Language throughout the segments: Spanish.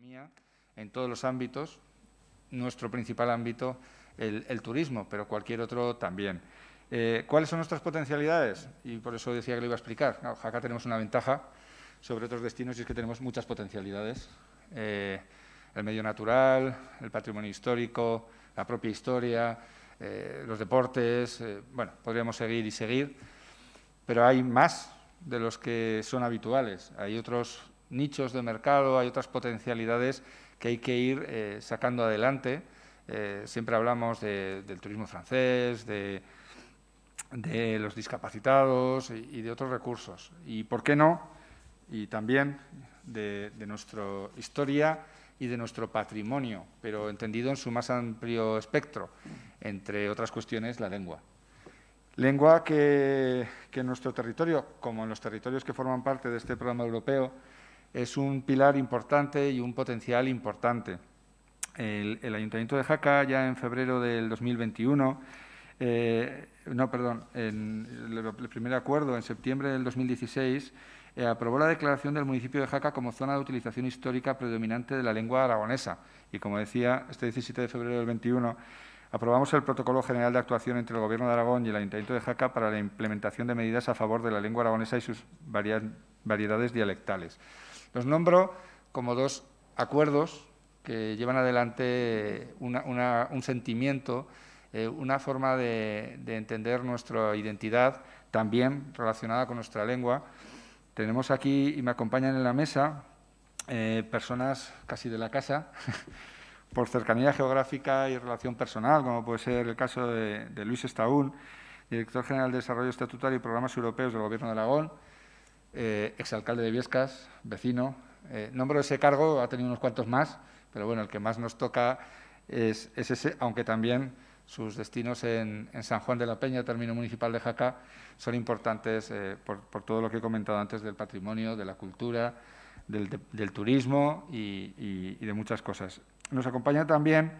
economía en todos los ámbitos, nuestro principal ámbito, el turismo, pero cualquier otro también. ¿Cuáles son nuestras potencialidades? Y por eso decía que lo iba a explicar. En Jaca tenemos una ventaja sobre otros destinos y es que tenemos muchas potencialidades. El medio natural, el patrimonio histórico, la propia historia, los deportes, bueno, podríamos seguir y seguir, pero hay más de los que son habituales. Hay otros nichos de mercado, hay otras potencialidades que hay que ir sacando adelante. Siempre hablamos del turismo francés, de los discapacitados y de otros recursos. Y, ¿por qué no? Y también de nuestra historia y de nuestro patrimonio, pero entendido en su más amplio espectro, entre otras cuestiones, la lengua. Lengua que en nuestro territorio, como en los territorios que forman parte de este programa europeo, es un pilar importante y un potencial importante. El Ayuntamiento de Jaca, ya en febrero del 2021, el primer acuerdo en septiembre del 2016, aprobó la declaración del municipio de Jaca como zona de utilización histórica predominante de la lengua aragonesa. Y, como decía, este 17 de febrero del 21, aprobamos el Protocolo General de Actuación entre el Gobierno de Aragón y el Ayuntamiento de Jaca para la implementación de medidas a favor de la lengua aragonesa y sus variedades dialectales. Los nombro como dos acuerdos que llevan adelante un sentimiento, una forma de entender nuestra identidad, también relacionada con nuestra lengua. Tenemos aquí, y me acompañan en la mesa, personas casi de la casa, por cercanía geográfica y relación personal, como puede ser el caso de Luis Estaún, director general de Desarrollo Estatutario y Programas Europeos del Gobierno de Aragón, exalcalde de Biescas, vecino. Nombro ese cargo, ha tenido unos cuantos más, pero bueno, el que más nos toca es ese, aunque también sus destinos en San Juan de la Peña, término municipal de Jaca, son importantes por todo lo que he comentado antes del patrimonio, de la cultura, del turismo y de muchas cosas. Nos acompaña también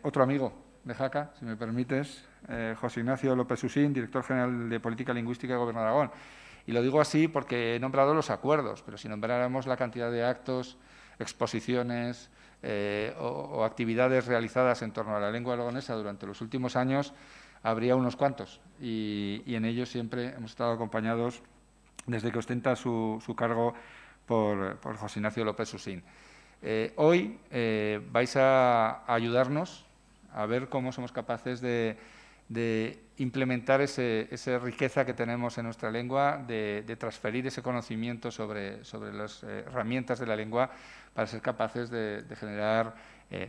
otro amigo de Jaca, si me permites, José Ignacio López Usín, director general de Política Lingüística del Gobierno de Aragón. Y lo digo así porque he nombrado los acuerdos, pero si nombráramos la cantidad de actos, exposiciones o actividades realizadas en torno a la lengua aragonesa durante los últimos años, habría unos cuantos. Y en ellos siempre hemos estado acompañados, desde que ostenta su cargo, por José Ignacio López Usín. Hoy vais a ayudarnos a ver cómo somos capaces de implementar esa riqueza que tenemos en nuestra lengua, de transferir ese conocimiento sobre las herramientas de la lengua para ser capaces de generar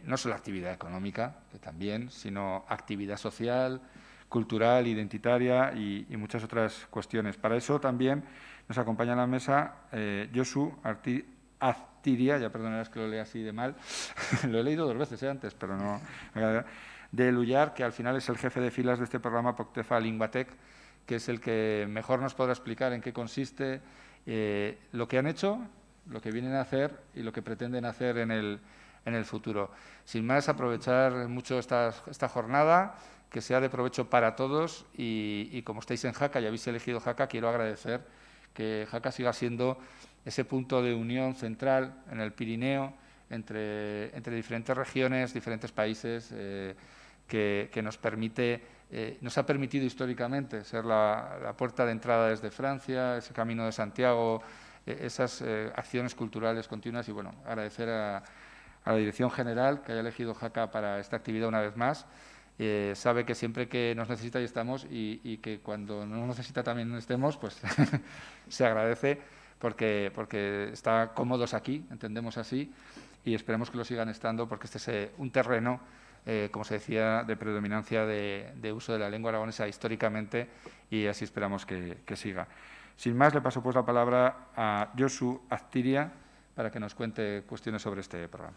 no solo actividad económica, que también, sino actividad social, cultural, identitaria y muchas otras cuestiones. Para eso también nos acompaña en la mesa Josu Aztiria, ya perdonarás que lo lea así de mal, lo he leído dos veces antes, pero no, de Lullar, que al final es el jefe de filas de este programa Poctefa Linguatec, que es el que mejor nos podrá explicar en qué consiste lo que han hecho, lo que vienen a hacer y lo que pretenden hacer en el futuro. Sin más, aprovechar mucho esta jornada, que sea de provecho para todos y como estáis en Jaca y habéis elegido Jaca, quiero agradecer que Jaca siga siendo ese punto de unión central en el Pirineo entre diferentes regiones, diferentes países, que nos ha permitido históricamente ser la puerta de entrada desde Francia, ese camino de Santiago, esas acciones culturales continuas y, bueno, agradecer a la Dirección General que haya elegido Jaca para esta actividad una vez más. Sabe que siempre que nos necesita ahí estamos y que cuando no nos necesita también estemos, pues se agradece porque está cómodos aquí, entendemos así, y esperemos que lo sigan estando porque este es un terreno, como se decía, de predominancia de uso de la lengua aragonesa históricamente y así esperamos que siga. Sin más, le paso pues la palabra a Josu Aztiria para que nos cuente cuestiones sobre este programa.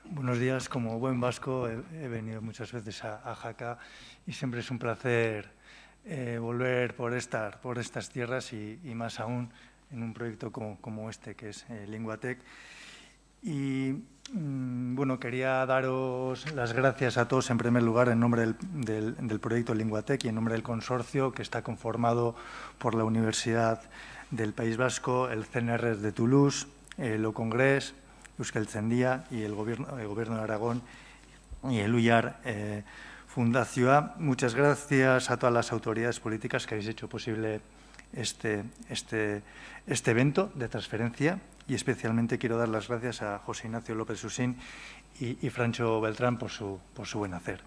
Buenos días. Como buen vasco he venido muchas veces a Jaca y siempre es un placer volver por estas tierras y más aún en un proyecto como este, que es Linguatec. Y bueno, quería daros las gracias a todos en primer lugar en nombre del proyecto Linguatec y en nombre del consorcio que está conformado por la Universidad del País Vasco, el CNR de Toulouse, el Congrés, Euskaltzaindia y el Gobierno de Aragón y el UIAR Fundazioa. Muchas gracias a todas las autoridades políticas que habéis hecho posible este evento de transferencia, y especialmente quiero dar las gracias a José Ignacio López Susín y Francho Beltrán por su buen hacer.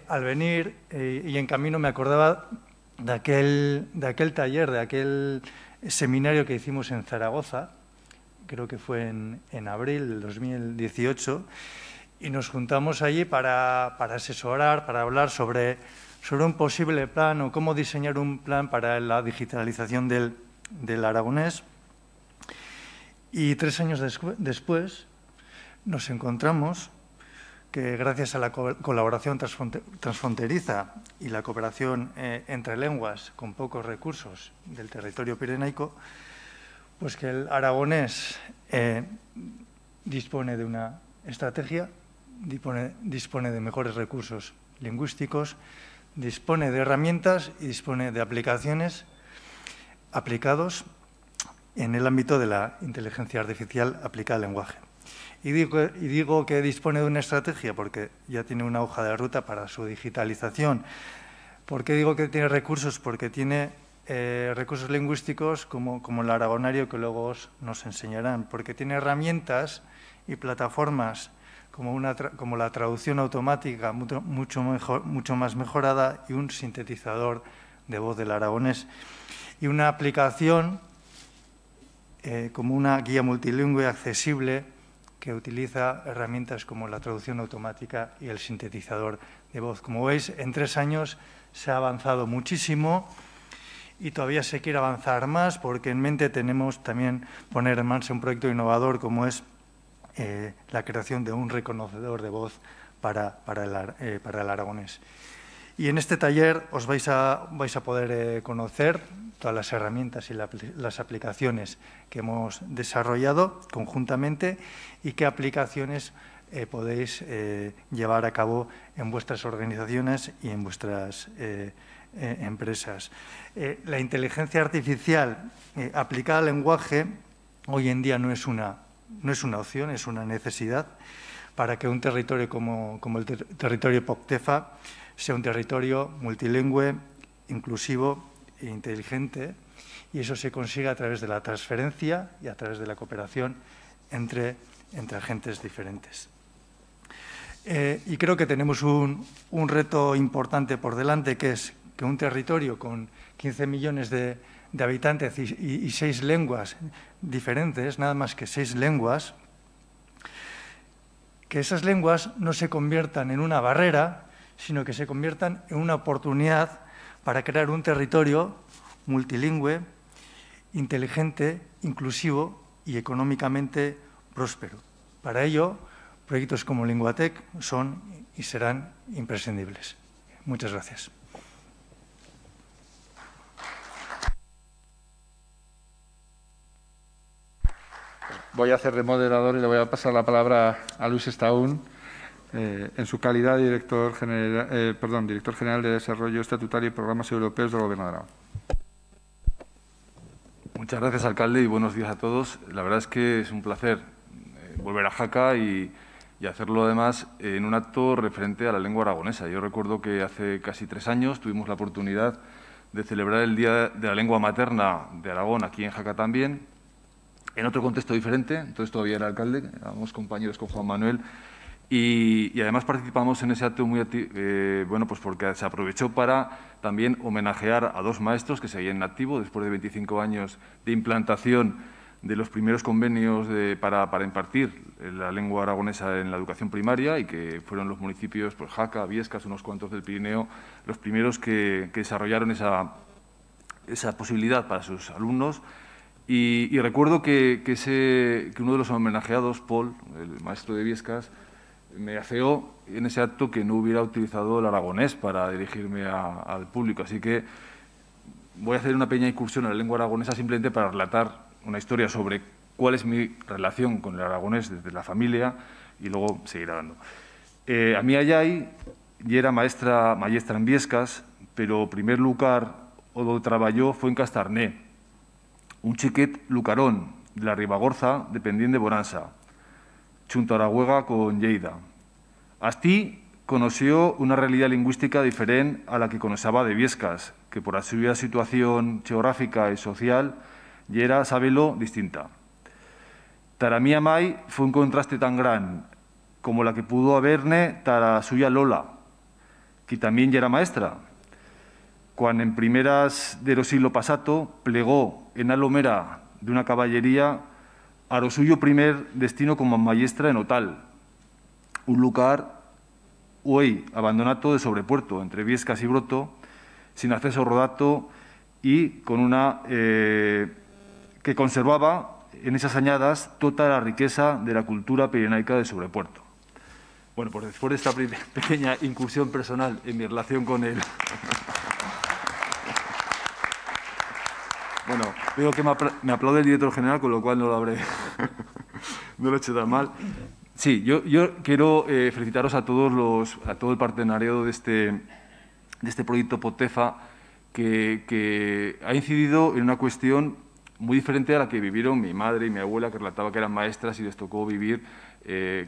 Al venir y en camino me acordaba de aquel taller, de aquel seminario que hicimos en Zaragoza, creo que fue en abril del 2018, y nos juntamos allí para asesorar, para hablar sobre un posible plan o cómo diseñar un plan para la digitalización del aragonés. Y 3 años después nos encontramos que gracias a la colaboración transfronteriza y la cooperación entre lenguas con pocos recursos del territorio pirenaico, pues que el aragonés dispone de una estrategia, dispone de mejores recursos lingüísticos, dispone de herramientas y dispone de aplicaciones aplicados en el ámbito de la inteligencia artificial aplicada al lenguaje. Y digo que dispone de una estrategia porque ya tiene una hoja de ruta para su digitalización. ¿Por qué digo que tiene recursos? Porque tiene recursos lingüísticos como el aragonario que luego nos enseñarán, porque tiene herramientas y plataformas como la traducción automática mucho más mejorada y un sintetizador de voz del aragonés y una aplicación como una guía multilingüe accesible que utiliza herramientas como la traducción automática y el sintetizador de voz. Como veis, en 3 años se ha avanzado muchísimo y todavía se quiere avanzar más porque en mente tenemos también poner en marcha un proyecto innovador como es la creación de un reconocedor de voz para el aragonés. Y en este taller os vais a poder conocer todas las herramientas y las aplicaciones que hemos desarrollado conjuntamente y qué aplicaciones podéis llevar a cabo en vuestras organizaciones y en vuestras empresas. La inteligencia artificial aplicada al lenguaje hoy en día no es una opción, es una necesidad para que un territorio como el territorio POCTEFA sea un territorio multilingüe, inclusivo e inteligente, y eso se consigue a través de la transferencia y a través de la cooperación entre agentes diferentes. Y creo que tenemos un reto importante por delante, que es que un territorio con 15 millones de habitantes y 6 lenguas diferentes, nada más que 6 lenguas, que esas lenguas no se conviertan en una barrera, sino que se conviertan en una oportunidad para crear un territorio multilingüe, inteligente, inclusivo y económicamente próspero. Para ello, proyectos como Linguatec son y serán imprescindibles. Muchas gracias. Voy a hacer de moderador y le voy a pasar la palabra a Luis Estaún, en su calidad de director general de Desarrollo Estatutario y Programas Europeos del Gobierno de Aragón. Muchas gracias, alcalde, y buenos días a todos. La verdad es que es un placer volver a Jaca y hacerlo además en un acto referente a la lengua aragonesa. Yo recuerdo que hace casi 3 años tuvimos la oportunidad de celebrar el Día de la Lengua Materna de Aragón aquí en Jaca también, en otro contexto diferente. Entonces todavía era alcalde, éramos compañeros con Juan Manuel. Y además participamos en ese acto muy bueno, pues porque se aprovechó para también homenajear a 2 maestros que seguían en activo después de 25 años de implantación de los primeros convenios para impartir la lengua aragonesa en la educación primaria, y que fueron los municipios, pues Jaca, Biescas, unos cuantos del Pirineo, los primeros que desarrollaron esa posibilidad para sus alumnos. Y recuerdo que uno de los homenajeados, Paul, el maestro de Biescas, me afeó en ese acto que no hubiera utilizado el aragonés para dirigirme al público. Así que voy a hacer una pequeña incursión en la lengua aragonesa simplemente para relatar una historia sobre cuál es mi relación con el aragonés desde la familia, y luego seguir hablando. A mi ayai era maestra en Biescas, pero el primer lugar donde trabajó fue en Castarné. un xiquet lucarón de la Ribagorza, dependiente de Bonanza, junto a Arahuega con Lleida. Asti conoció una realidad lingüística diferente a la que conocía de Viescas, que por su situación geográfica y social ya era, sabelo, distinta. Tara mía mai fue un contraste tan gran como la que pudo haberle tara suya Lola, que también ya era maestra. Cuando en primeras del siglo pasado plegó en Alomera de una caballería a lo suyo primer destino como maestra en Otal, un lugar hoy abandonado de sobrepuerto entre Viescas y Broto, sin acceso rodato y con una que conservaba en esas añadas toda la riqueza de la cultura pirenaica de sobrepuerto. Bueno, pues después de esta pequeña incursión personal en mi relación con él. Bueno, veo que me aplaude el director general, con lo cual no lo habré, no lo he hecho tan mal. Sí, yo quiero felicitaros a todo el partenariado de este proyecto POTEFA, que ha incidido en una cuestión muy diferente a la que vivieron mi madre y mi abuela, que relataba que eran maestras y les tocó vivir,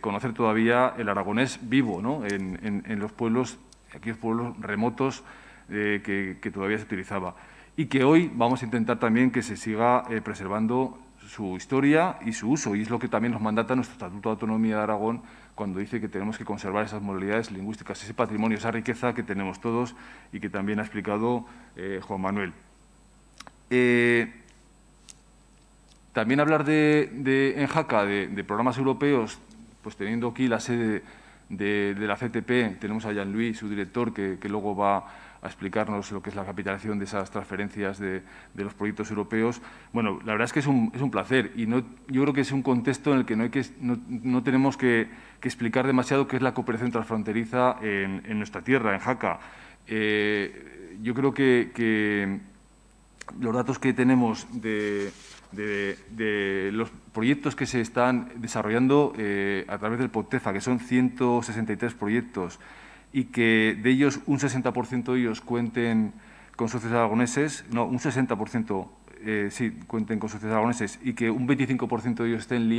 conocer todavía el aragonés vivo, ¿no? en los pueblos, aquellos pueblos remotos que todavía se utilizaba. Y que hoy vamos a intentar también que se siga preservando su historia y su uso, y es lo que también nos mandata nuestro Estatuto de Autonomía de Aragón cuando dice que tenemos que conservar esas modalidades lingüísticas, ese patrimonio, esa riqueza que tenemos todos y que también ha explicado Juan Manuel. También hablar en Jaca de programas europeos, pues teniendo aquí la sede de la CTP, tenemos a Jean-Louis, su director, que luego va a explicarnos lo que es la capitalización de esas transferencias de los proyectos europeos. Bueno, la verdad es que es un placer y yo creo que es un contexto en el que no tenemos que explicar demasiado qué es la cooperación transfronteriza en nuestra tierra, en Jaca. Yo creo que los datos que tenemos de los proyectos que se están desarrollando a través del POTEFA, que son 163 proyectos, y que de ellos un 60% de ellos cuenten con socios aragoneses, no, un 60% sí cuenten con socios aragoneses, y que un 25% de ellos estén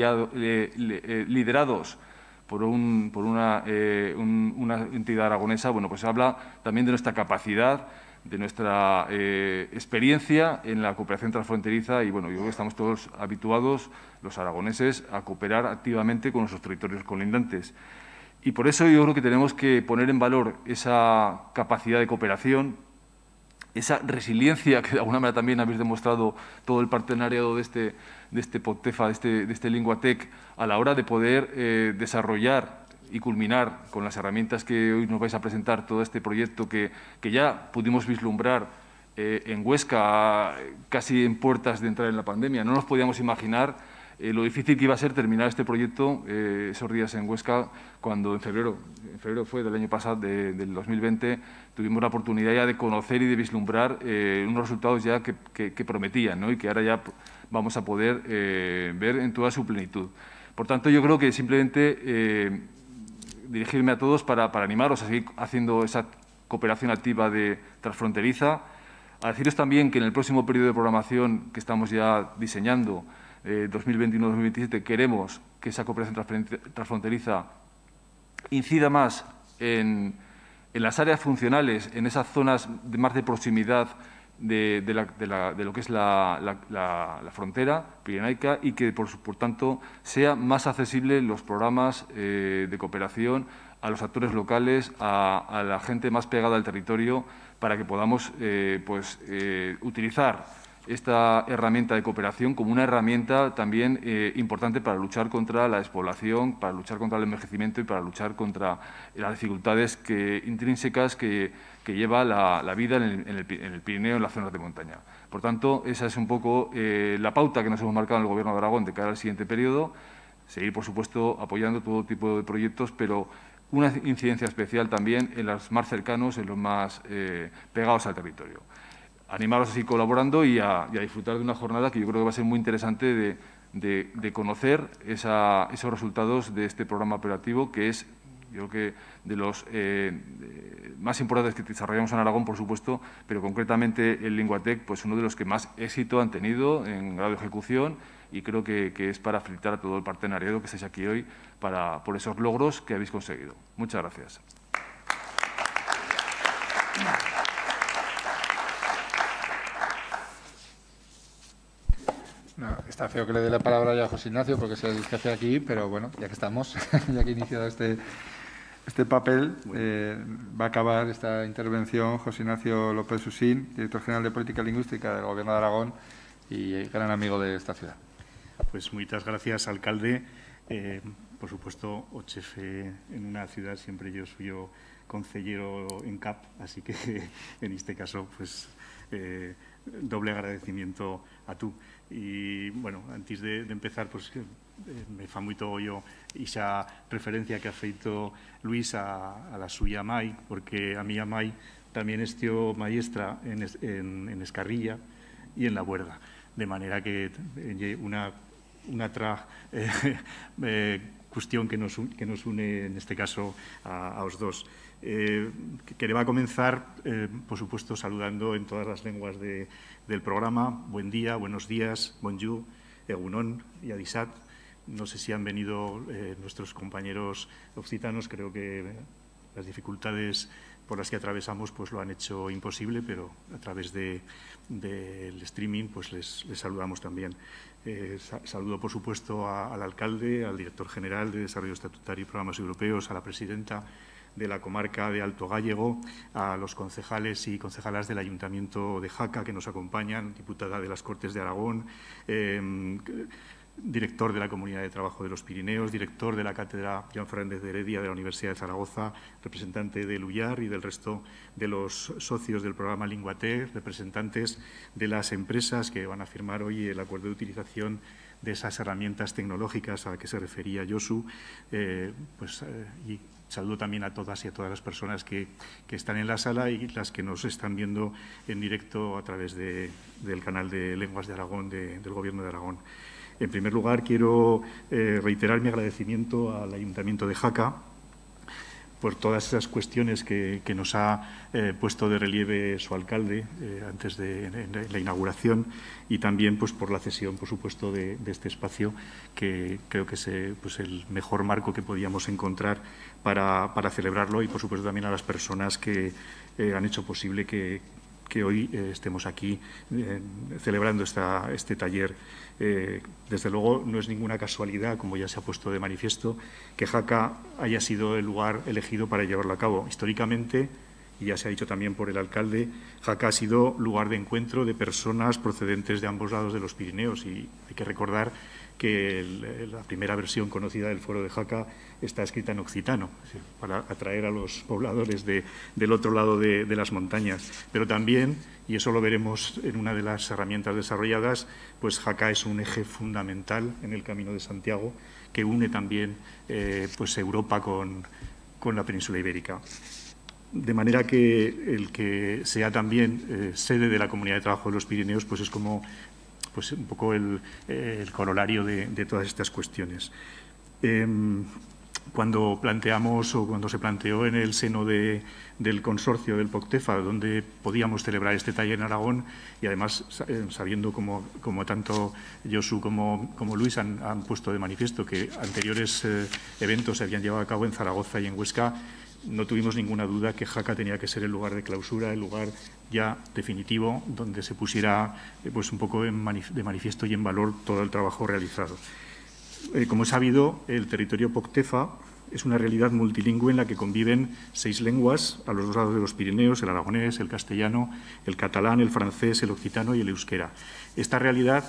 liderados por una entidad aragonesa. Bueno, pues habla también de nuestra capacidad, de nuestra experiencia en la cooperación transfronteriza, y bueno, yo creo que estamos todos habituados, los aragoneses, a cooperar activamente con nuestros territorios colindantes. Y por eso yo creo que tenemos que poner en valor esa capacidad de cooperación, esa resiliencia que de alguna manera también habéis demostrado todo el partenariado de este POTEFA, de este Linguatec, a la hora de poder desarrollar y culminar con las herramientas que hoy nos vais a presentar todo este proyecto que ya pudimos vislumbrar en Huesca, casi en puertas de entrar en la pandemia. No nos podíamos imaginar lo difícil que iba a ser terminar este proyecto esos días en Huesca, cuando en febrero fue del año pasado, del 2020, tuvimos la oportunidad ya de conocer y de vislumbrar unos resultados ya que prometían, ¿no? Y que ahora ya vamos a poder ver en toda su plenitud. Por tanto, yo creo que simplemente dirigirme a todos para animaros a seguir haciendo esa cooperación activa de transfronteriza, a deciros también que en el próximo periodo de programación que estamos ya diseñando, 2021-2027, queremos que esa cooperación transfronteriza incida más en las áreas funcionales, en esas zonas más de proximidad de lo que es la frontera pirenaica, y que, por tanto, sea más accesible los programas de cooperación a los actores locales, a la gente más pegada al territorio, para que podamos utilizar esta herramienta de cooperación como una herramienta también importante para luchar contra la despoblación, para luchar contra el envejecimiento y para luchar contra las dificultades intrínsecas que lleva la vida en el Pirineo, en las zonas de montaña. Por tanto, esa es un poco la pauta que nos hemos marcado en el Gobierno de Aragón de cara al siguiente periodo. Seguir, por supuesto, apoyando todo tipo de proyectos, pero una incidencia especial también en los más cercanos, en los más pegados al territorio. Animaros a seguir colaborando y a disfrutar de una jornada que yo creo que va a ser muy interesante de conocer esos resultados de este programa operativo, que es Yo creo que de los más importantes que desarrollamos en Aragón, por supuesto, pero concretamente el Linguatec, pues uno de los que más éxito han tenido en grado de ejecución, y creo que es para felicitar a todo el partenariado que estáis aquí hoy por esos logros que habéis conseguido. Muchas gracias. No, está feo que le dé la palabra ya a José Ignacio porque es el jefe aquí, pero bueno, ya que estamos, ya que he iniciado este papel, va a acabar esta intervención José Ignacio López Usín, director general de Política Lingüística del Gobierno de Aragón y gran amigo de esta ciudad. Pues muchas gracias, alcalde. Por supuesto, o chefe en una ciudad, siempre yo soy concejero en CAP, así que en este caso, pues doble agradecimiento a tú. Y, bueno, antes de empezar, pues me fa moito yo esa referencia que ha feito Luis a la suya mai, porque a mi mai también estió maestra en Escarrilla y en La Buerda, de manera que una cuestión que nos une en este caso a los dos. Que va a comenzar, por supuesto, saludando en todas las lenguas del programa. Buen día, buenos días, bonjour, egunon y adisat. No sé si han venido nuestros compañeros occitanos, creo que las dificultades por las que atravesamos pues lo han hecho imposible, pero a través del streaming pues les saludamos también. Saludo, por supuesto, al alcalde, al director general de Desarrollo Estatutario y Programas Europeos, a la presidenta de la comarca de Alto Gállego, a los concejales y concejalas del Ayuntamiento de Jaca que nos acompañan, diputada de las Cortes de Aragón, director de la Comunidad de Trabajo de los Pirineos, director de la Cátedra Joan Fernández de Heredia de la Universidad de Zaragoza, representante del UIAR y del resto de los socios del programa Linguatec, representantes de las empresas que van a firmar hoy el acuerdo de utilización de esas herramientas tecnológicas a las que se refería Josu, y saludo también a todas y a todas las personas que están en la sala y las que nos están viendo en directo a través del canal de Lenguas de Aragón del Gobierno de Aragón. En primer lugar, quiero reiterar mi agradecimiento al Ayuntamiento de Jaca por todas esas cuestiones que nos ha puesto de relieve su alcalde antes de la inauguración y también pues, por la cesión, por supuesto, de este espacio que creo que es el mejor marco que podíamos encontrar para celebrarlo y, por supuesto, también a las personas que han hecho posible que hoy estemos aquí celebrando este taller. Desde luego, no es ninguna casualidad, como ya se ha puesto de manifiesto, que Jaca haya sido el lugar elegido para llevarlo a cabo. Históricamente, y ya se ha dicho también por el alcalde, Jaca ha sido lugar de encuentro de personas procedentes de ambos lados de los Pirineos y hay que recordar que la primera versión conocida del Foro de Jaca está escrita en occitano, para atraer a los pobladores del otro lado de las montañas. Pero también, y eso lo veremos en una de las herramientas desarrolladas, pues Jaca es un eje fundamental en el Camino de Santiago que une también pues Europa con la península ibérica. De manera que el que sea también sede de la Comunidad de Trabajo de los Pirineos pues es como pues un poco el corolario de todas estas cuestiones. Cuando planteamos o cuando se planteó en el seno del consorcio del POCTEFA donde podíamos celebrar este taller en Aragón y además sabiendo como tanto Josu como Luis han puesto de manifiesto que anteriores eventos se habían llevado a cabo en Zaragoza y en Huesca, no tuvimos ninguna duda que Jaca tenía que ser el lugar de clausura, el lugar ya definitivo donde se pusiera pues un poco de manifiesto y en valor todo el trabajo realizado. Como es sabido, el territorio POCTEFA es una realidad multilingüe en la que conviven 6 lenguas a los 2 lados de los Pirineos, el aragonés, el castellano, el catalán, el francés, el occitano y el euskera. Esta realidad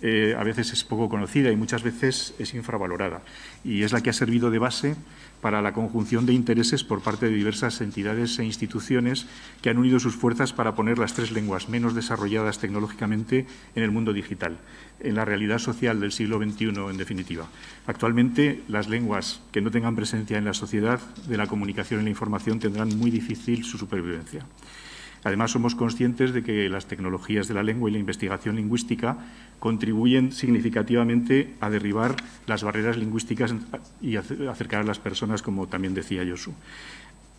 a veces es poco conocida y muchas veces es infravalorada y es la que ha servido de base para la conjunción de intereses por parte de diversas entidades e instituciones que han unido sus fuerzas para poner las 3 lenguas menos desarrolladas tecnológicamente en el mundo digital, en la realidad social del siglo XXI, en definitiva. Actualmente, las lenguas que no tengan presencia en la sociedad de la comunicación y la información tendrán muy difícil su supervivencia. Además, somos conscientes de que las tecnologías de la lengua y la investigación lingüística contribuyen significativamente a derribar las barreras lingüísticas y acercar a las personas, como también decía Josu.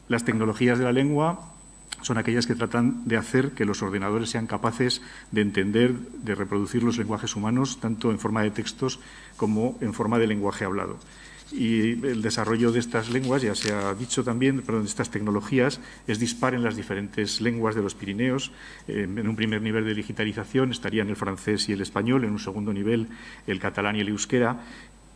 Las tecnologías de la lengua son aquellas que tratan de hacer que los ordenadores sean capaces de entender, de reproducir los lenguajes humanos, tanto en forma de textos como en forma de lenguaje hablado. Y el desarrollo de estas lenguas, ya se ha dicho también, de estas tecnologías, es dispar en las diferentes lenguas de los Pirineos. En un primer nivel de digitalización estarían el francés y el español, en un segundo nivel el catalán y el euskera,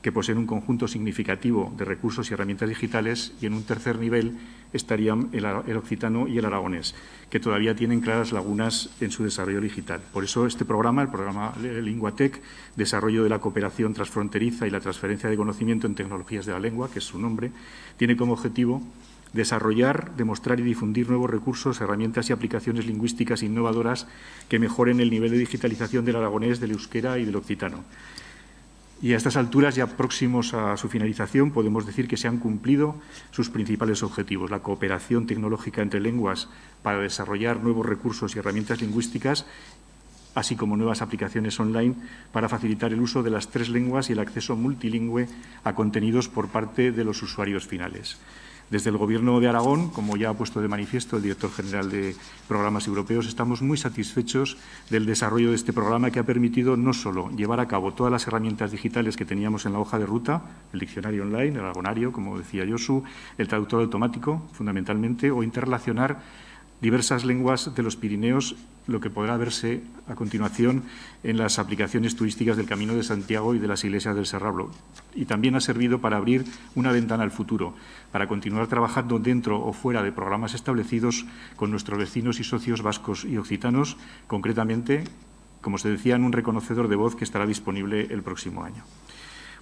que poseen un conjunto significativo de recursos y herramientas digitales, y en un tercer nivel estarían el occitano y el aragonés, que todavía tienen claras lagunas en su desarrollo digital. Por eso este programa, el programa Linguatec, Desarrollo de la Cooperación Transfronteriza y la Transferencia de Conocimiento en Tecnologías de la Lengua, que es su nombre, tiene como objetivo desarrollar, demostrar y difundir nuevos recursos, herramientas y aplicaciones lingüísticas innovadoras que mejoren el nivel de digitalización del aragonés, del euskera y del occitano. Y a estas alturas, ya próximos a su finalización, podemos decir que se han cumplido sus principales objetivos: la cooperación tecnológica entre lenguas para desarrollar nuevos recursos y herramientas lingüísticas, así como nuevas aplicaciones online para facilitar el uso de las 3 lenguas y el acceso multilingüe a contenidos por parte de los usuarios finales. Desde el Gobierno de Aragón, como ya ha puesto de manifiesto el director general de Programas Europeos, estamos muy satisfechos del desarrollo de este programa, que ha permitido no solo llevar a cabo todas las herramientas digitales que teníamos en la hoja de ruta, el diccionario online, el aragonario, como decía Josu, el traductor automático, fundamentalmente, o interrelacionar diversas lenguas de los Pirineos, lo que podrá verse a continuación en las aplicaciones turísticas del Camino de Santiago y de las iglesias del Serrablo. Y también ha servido para abrir una ventana al futuro, para continuar trabajando dentro o fuera de programas establecidos con nuestros vecinos y socios vascos y occitanos, concretamente, como se decía, en un reconocedor de voz que estará disponible el próximo año.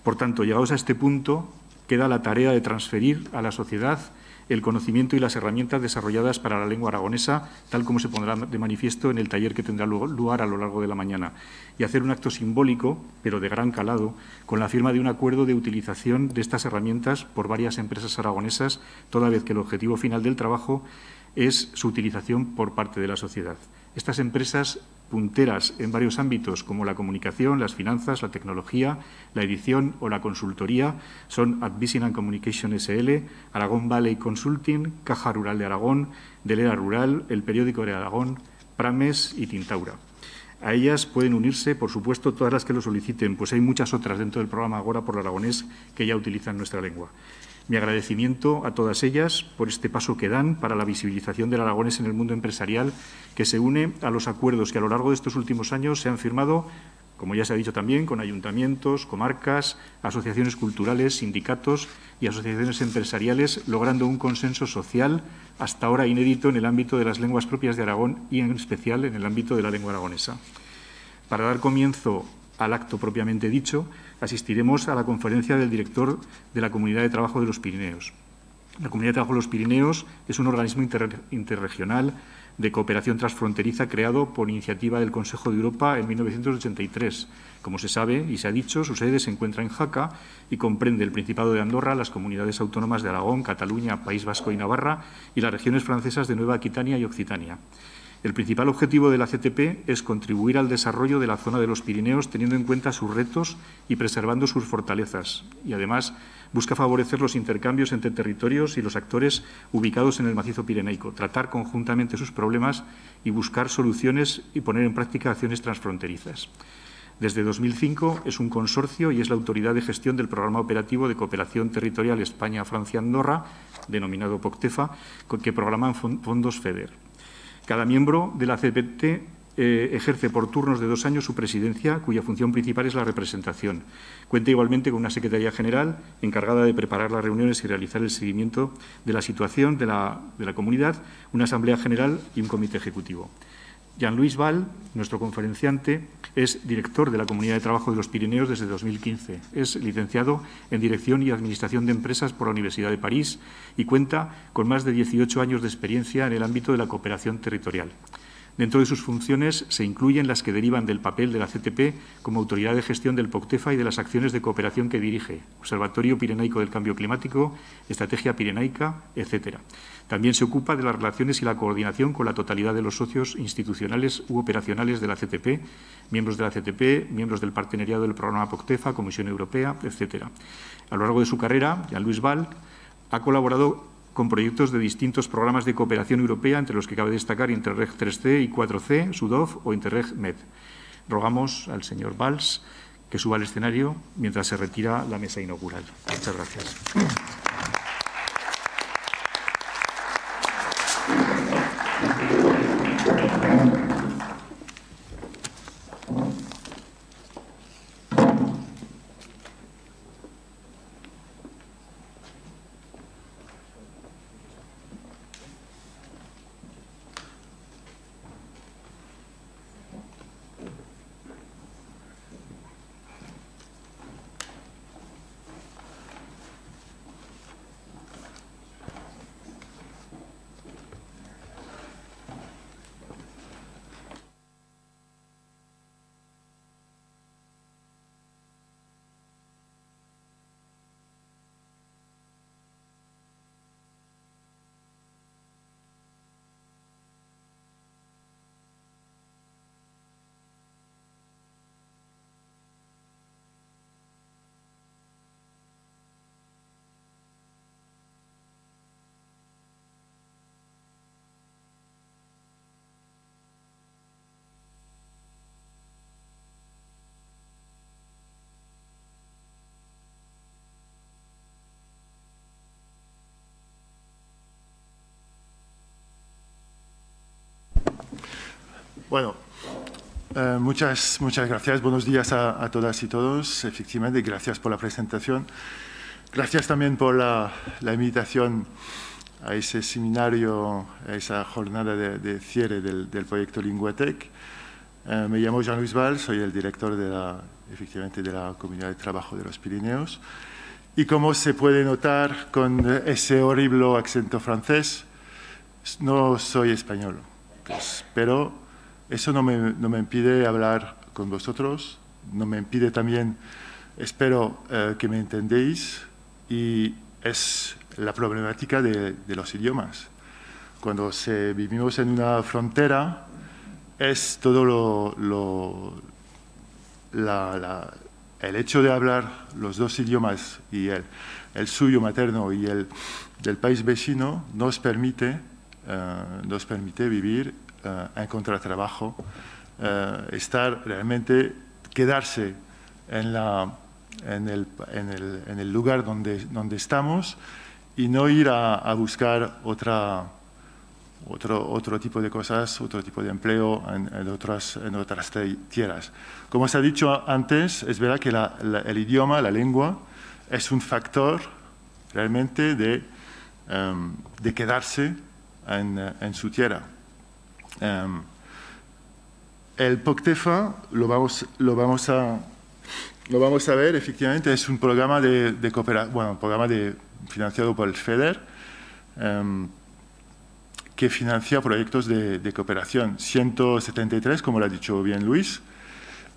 Por tanto, llegados a este punto, queda la tarea de transferir a la sociedad el conocimiento y las herramientas desarrolladas para la lengua aragonesa, tal como se pondrá de manifiesto en el taller que tendrá lugar a lo largo de la mañana, y hacer un acto simbólico, pero de gran calado, con la firma de un acuerdo de utilización de estas herramientas por varias empresas aragonesas, toda vez que el objetivo final del trabajo es su utilización por parte de la sociedad. Estas empresas, punteras en varios ámbitos como la comunicación, las finanzas, la tecnología, la edición o la consultoría, son Advising and Communication SL, Aragón Valley Consulting, Caja Rural de Aragón, Delera Rural, El Periódico de Aragón, Prames y Tintaura. A ellas pueden unirse, por supuesto, todas las que lo soliciten, pues hay muchas otras dentro del programa Agora por el Aragonés que ya utilizan nuestra lengua. Mi agradecimiento a todas ellas por este paso que dan para la visibilización del aragonés en el mundo empresarial, que se une a los acuerdos que a lo largo de estos últimos años se han firmado, como ya se ha dicho también, con ayuntamientos, comarcas, asociaciones culturales, sindicatos y asociaciones empresariales, logrando un consenso social hasta ahora inédito en el ámbito de las lenguas propias de Aragón y, en especial, en el ámbito de la lengua aragonesa. Para dar comienzo al acto propiamente dicho, asistiremos a la conferencia del director de la Comunidad de Trabajo de los Pirineos. La Comunidad de Trabajo de los Pirineos es un organismo interregional de cooperación transfronteriza creado por iniciativa del Consejo de Europa en 1983. Como se sabe y se ha dicho, su sede se encuentra en Jaca y comprende el Principado de Andorra, las comunidades autónomas de Aragón, Cataluña, País Vasco y Navarra y las regiones francesas de Nueva Aquitania y Occitania. El principal objetivo de la CTP es contribuir al desarrollo de la zona de los Pirineos teniendo en cuenta sus retos y preservando sus fortalezas, y además busca favorecer los intercambios entre territorios y los actores ubicados en el macizo pirenaico, tratar conjuntamente sus problemas y buscar soluciones y poner en práctica acciones transfronterizas. Desde 2005 es un consorcio y es la autoridad de gestión del Programa Operativo de Cooperación Territorial España-Francia-Andorra, denominado POCTEFA, que programan fondos FEDER. Cada miembro de la CPT ejerce por turnos de 2 años su presidencia, cuya función principal es la representación. Cuenta igualmente con una Secretaría General encargada de preparar las reuniones y realizar el seguimiento de la situación de la comunidad, una Asamblea General y un Comité Ejecutivo. Jean-Louis Val, nuestro conferenciante, es director de la Comunidad de Trabajo de los Pirineos desde 2015. Es licenciado en Dirección y Administración de Empresas por la Universidad de París y cuenta con más de 18 años de experiencia en el ámbito de la cooperación territorial. Dentro de sus funciones se incluyen las que derivan del papel de la CTP como autoridad de gestión del POCTEFA y de las acciones de cooperación que dirige, Observatorio Pirenaico del Cambio Climático, Estrategia Pirenaica, etc. También se ocupa de las relaciones y la coordinación con la totalidad de los socios institucionales u operacionales de la CTP, miembros de la CTP, miembros del partenariado del programa POCTEFA, Comisión Europea, etc. A lo largo de su carrera, Jean-Louis Valls ha colaborado con proyectos de distintos programas de cooperación europea, entre los que cabe destacar Interreg 3C y 4C, SUDOF o Interreg MED. Rogamos al señor Valls que suba al escenario mientras se retira la mesa inaugural. Muchas gracias. Bueno, muchas gracias. Buenos días a todas y todos. Efectivamente, gracias por la presentación. Gracias también por la invitación a ese seminario, a esa jornada de cierre del proyecto Linguatec. Me llamo Jean-Louis Valls, soy el director efectivamente de la Comunidad de Trabajo de los Pirineos. Y como se puede notar con ese horrible acento francés, no soy español, pero eso no me impide hablar con vosotros, no me impide también, espero que me entendéis, y es la problemática de los idiomas. Cuando vivimos en una frontera, es todo el hecho de hablar los dos idiomas, y el suyo materno y el del país vecino, nos permite vivir, encontrar trabajo, quedarse en el lugar donde estamos y no ir a buscar otro tipo de cosas, otro tipo de empleo en otras tierras. Como se ha dicho antes, es verdad que el idioma, la lengua, es un factor realmente de quedarse en su tierra. El POCTEFA, lo vamos a ver, efectivamente, es un programa de cooperación, financiado por el FEDER, que financia proyectos de cooperación. 173, como lo ha dicho bien Luis,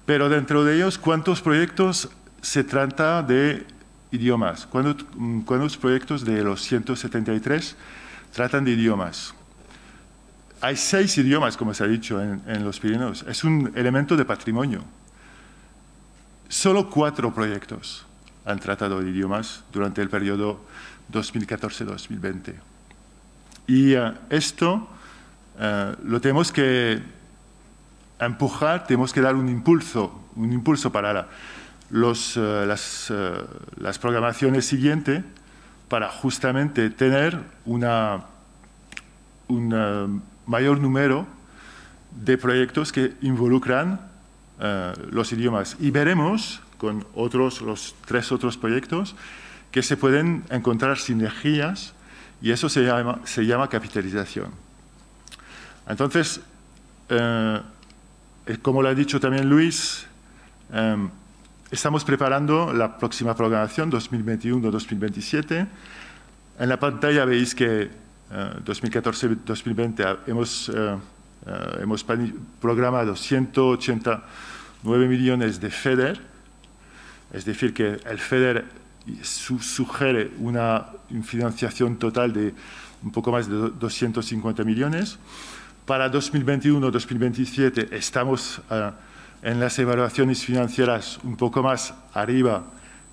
pero dentro de ellos, ¿cuántos proyectos se trata de idiomas? ¿Cuántos proyectos de los 173 tratan de idiomas? Hay 6 idiomas, como se ha dicho, en los Pirineos. Es un elemento de patrimonio. Solo 4 proyectos han tratado de idiomas durante el periodo 2014-2020. Y esto lo tenemos que empujar, tenemos que dar un impulso para las programaciones siguientes, para justamente tener un mayor número de proyectos que involucran los idiomas. Y veremos con los 3 otros proyectos que se pueden encontrar sinergias, y eso se llama capitalización. Entonces, como lo ha dicho también Luis, estamos preparando la próxima programación 2021-2027. En la pantalla veis que 2014-2020 hemos hemos programado 189 millones de FEDER, es decir, que el FEDER sugiere una financiación total de un poco más de 250 millones. Para 2021-2027 estamos en las evaluaciones financieras un poco más arriba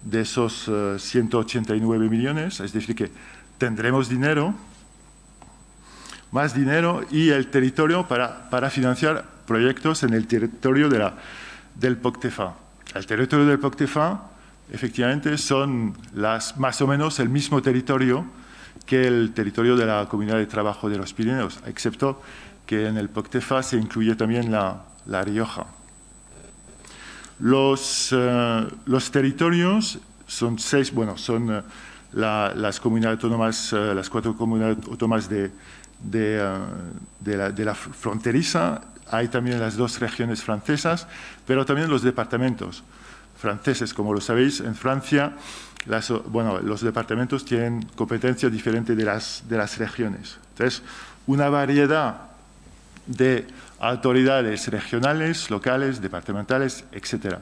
de esos 189 millones, es decir, que tendremos dinero, más dinero y el territorio para financiar proyectos en el territorio del POCTEFA. El territorio del POCTEFA, efectivamente, son más o menos el mismo territorio que el territorio de la Comunidad de Trabajo de los Pirineos, excepto que en el POCTEFA se incluye también la Rioja. Los territorios son 6, bueno, son las comunidades autónomas, las 4 comunidades autónomas de la fronteriza. Hay también las 2 regiones francesas, pero también los departamentos franceses. Como lo sabéis, en Francia los departamentos tienen competencias diferentes de las regiones. Entonces, una variedad de autoridades regionales, locales, departamentales, etc.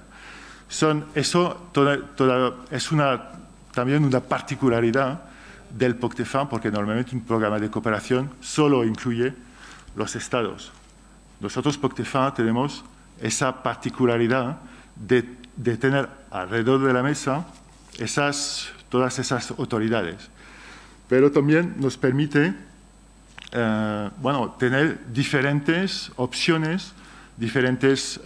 Eso es también una particularidad del POCTEFA, porque normalmente un programa de cooperación solo incluye los estados. Nosotros, POCTEFA, tenemos esa particularidad de tener alrededor de la mesa todas esas autoridades. Pero también nos permite tener diferentes opciones, diferentes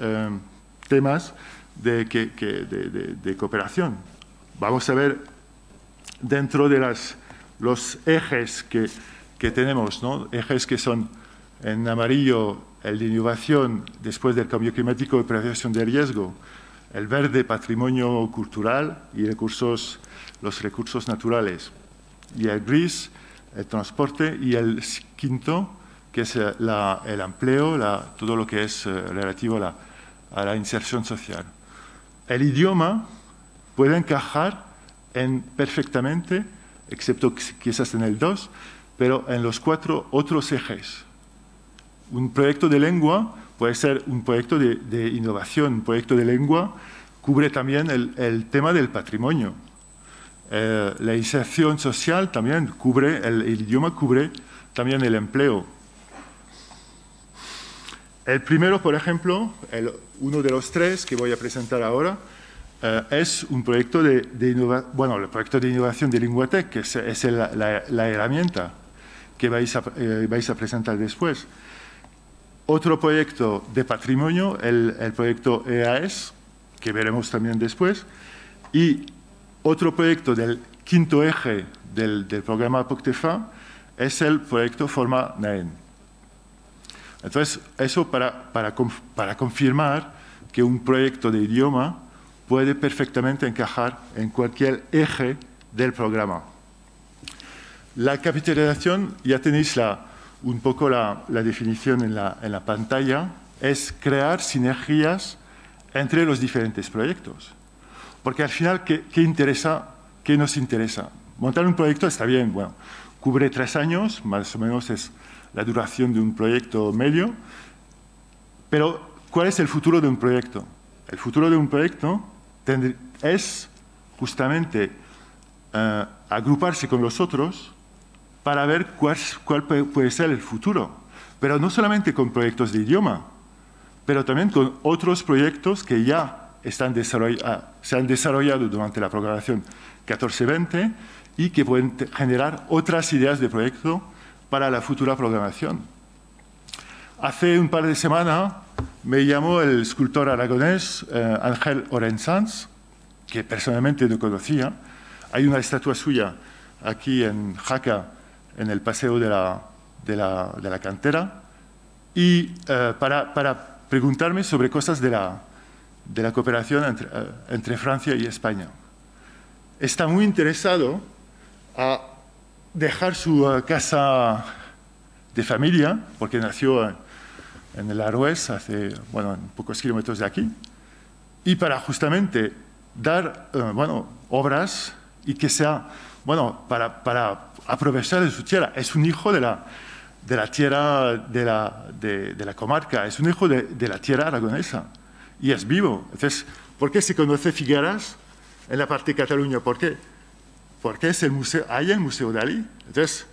temas de cooperación. Vamos a ver dentro de los ejes que tenemos, ¿no? Ejes que son en amarillo el de innovación después del cambio climático y prevención de riesgo, el verde patrimonio cultural y los recursos naturales, y el gris el transporte, y el quinto, que es el empleo, todo lo que es relativo a la inserción social. El idioma puede encajar perfectamente, excepto quizás en el 2, pero en los 4 otros ejes. Un proyecto de lengua puede ser un proyecto de innovación. Un proyecto de lengua cubre también el tema del patrimonio. La inserción social también cubre, el idioma cubre también el empleo. El primero, por ejemplo, uno de los 3 que voy a presentar ahora, es un proyecto el proyecto de innovación de Linguatec, que es la herramienta que vais a presentar después. Otro proyecto de patrimonio, el proyecto EAS, que veremos también después, y otro proyecto del quinto eje del programa POCTEFA es el proyecto Forma NAEN. Entonces, eso para confirmar que un proyecto de idioma puede perfectamente encajar en cualquier eje del programa. La capitalización, ya tenéis un poco la definición en la pantalla, es crear sinergias entre los diferentes proyectos. Porque al final, ¿qué nos interesa? Montar un proyecto está bien, bueno, cubre 3 años, más o menos es la duración de un proyecto medio, pero ¿cuál es el futuro de un proyecto? El futuro de un proyecto es justamente agruparse con los otros para ver cuál puede ser el futuro. Pero no solamente con proyectos de idioma, pero también con otros proyectos que ya se han desarrollado durante la programación 14-20 y que pueden generar otras ideas de proyecto para la futura programación. Hace un par de semanas me llamó el escultor aragonés Ángel Orensanz, que personalmente no conocía. Hay una estatua suya aquí en Jaca, en el paseo de la cantera, y para preguntarme sobre cosas de la cooperación entre Francia y España. Está muy interesado a dejar su casa de familia, porque nació en el Aroés, en pocos kilómetros de aquí, y para justamente dar obras y que sea, para aprovechar de su tierra. Es un hijo de de la tierra de la comarca, es un hijo de la tierra aragonesa y es vivo. Entonces, ¿por qué se conoce Figueras en la parte de Cataluña? ¿Por qué? Porque es el museo, hay el Museo Dalí. Entonces,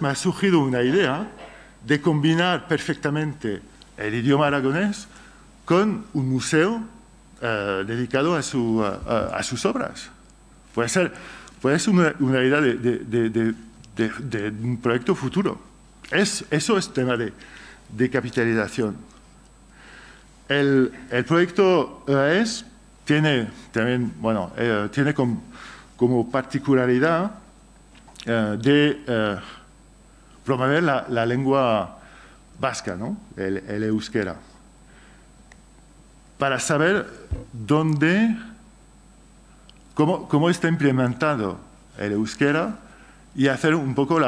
me ha surgido una idea de combinar perfectamente el idioma aragonés con un museo dedicado a sus obras. Puede ser una idea de un proyecto futuro. Eso es tema de capitalización. El proyecto EAES tiene también, tiene como particularidad de promover la lengua vasca, ¿no? el euskera, para saber cómo está implementado el euskera y hacer un poco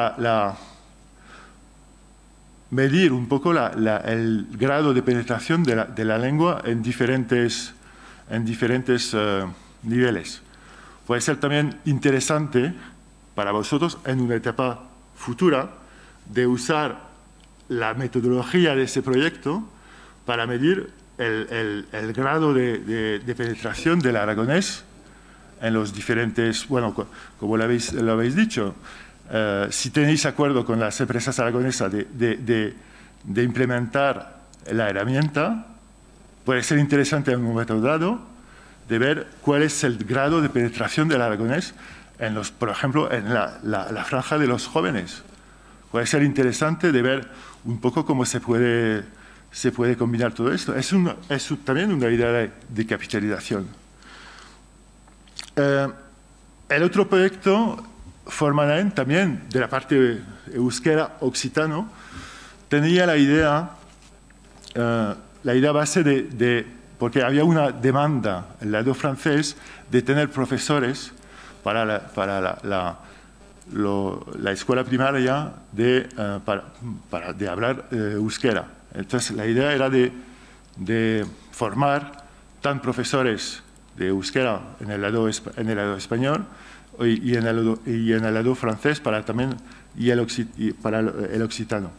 medir un poco el grado de penetración de la lengua en diferentes niveles. Puede ser también interesante para vosotros en una etapa futura de usar la metodología de ese proyecto para medir el grado de penetración del aragonés en los diferentes, como lo habéis dicho, si tenéis acuerdo con las empresas aragonesas de implementar la herramienta, puede ser interesante en un momento dado de ver cuál es el grado de penetración del aragonés, por ejemplo, en la franja de los jóvenes. Puede ser interesante de ver un poco cómo se puede combinar todo esto. Es también una idea de capitalización. El otro proyecto, Formanen, también de la parte euskera occitano, tenía la idea base porque había una demanda en el lado francés de tener profesores para la escuela primaria de hablar euskera. Entonces, la idea era de formar tan profesores de euskera en el lado español y en el lado francés para el occitano.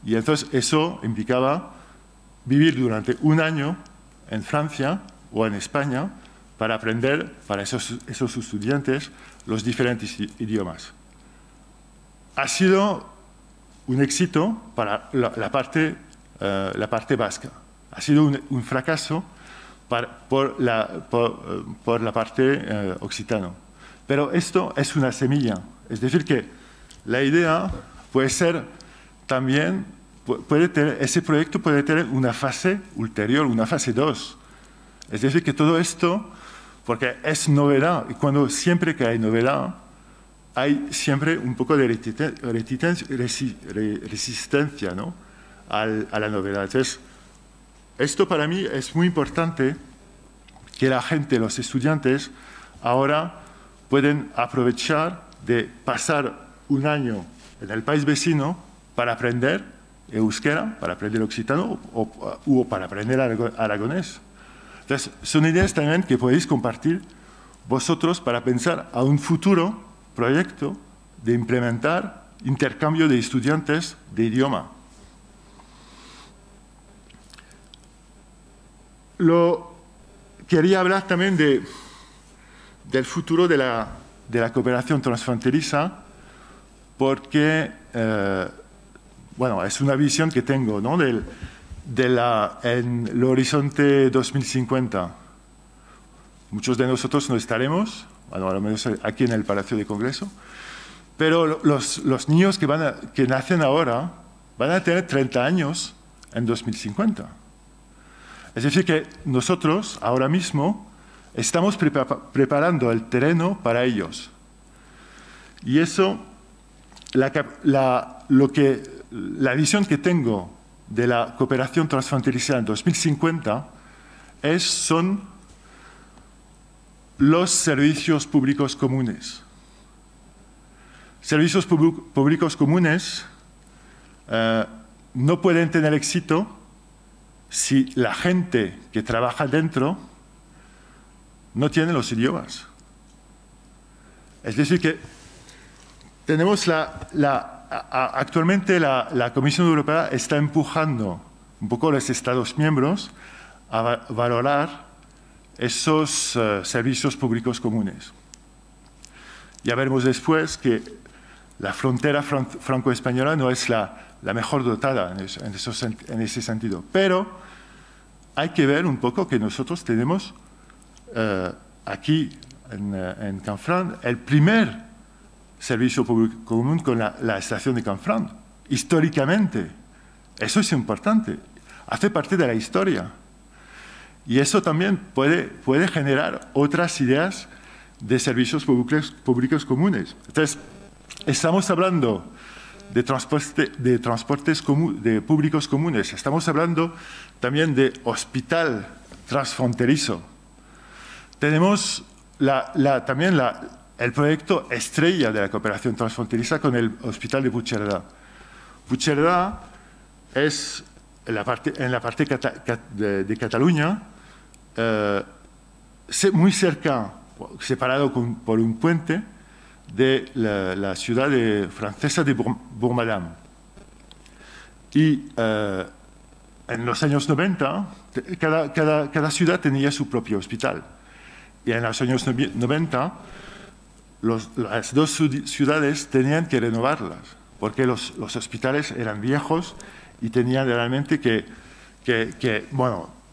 Y entonces eso implicaba vivir durante un año en Francia o en España para aprender para esos estudiantes los diferentes idiomas. Ha sido un éxito para la parte vasca. Ha sido un fracaso por la parte occitana. Pero esto es una semilla. Es decir, que la idea puede ser también, ese proyecto puede tener una fase ulterior, una fase 2. Es decir, que todo esto, porque es novedad, y siempre que hay novedad, hay siempre un poco de resistencia, ¿no? a la novedad. Entonces, esto para mí es muy importante que la gente, los estudiantes, ahora pueden aprovechar de pasar un año en el país vecino para aprender euskera, para aprender occitano o para aprender aragonés. Entonces, son ideas también que podéis compartir vosotros para pensar a un futuro proyecto de implementar intercambio de estudiantes de idioma. Quería hablar también del futuro de la cooperación transfronteriza, porque es una visión que tengo, ¿no? en el horizonte 2050. Muchos de nosotros no estaremos, a lo menos aquí en el Palacio de Congreso, pero los niños que nacen ahora van a tener 30 años en 2050. Es decir, que nosotros ahora mismo estamos preparando el terreno para ellos. Y eso, la visión que tengo de la cooperación transfronteriza en 2050 son los servicios públicos comunes. Servicios públicos comunes no pueden tener éxito si la gente que trabaja dentro no tiene los idiomas. Es decir, que tenemos actualmente la Comisión Europea está empujando un poco a los Estados miembros a valorar esos servicios públicos comunes. Ya veremos después que la frontera franco-española no es la mejor dotada en ese sentido. Pero hay que ver un poco que nosotros tenemos aquí en Canfranc el primer servicio público común con la estación de Canfranc. Históricamente, eso es importante, hace parte de la historia. Y eso también puede generar otras ideas de servicios públicos comunes. Entonces, estamos hablando de transportes públicos comunes, estamos hablando también de hospital transfronterizo. Tenemos también el proyecto estrella de la cooperación transfronteriza con el Hospital de Puigcerdà. Puigcerdà es en la parte de Cataluña, muy cerca, separado por un puente, de la ciudad francesa de Bourg-Madame. Y en los años 90, cada ciudad tenía su propio hospital. Y en los años 90, las dos ciudades tenían que renovarlas, porque los hospitales eran viejos y tenían realmente que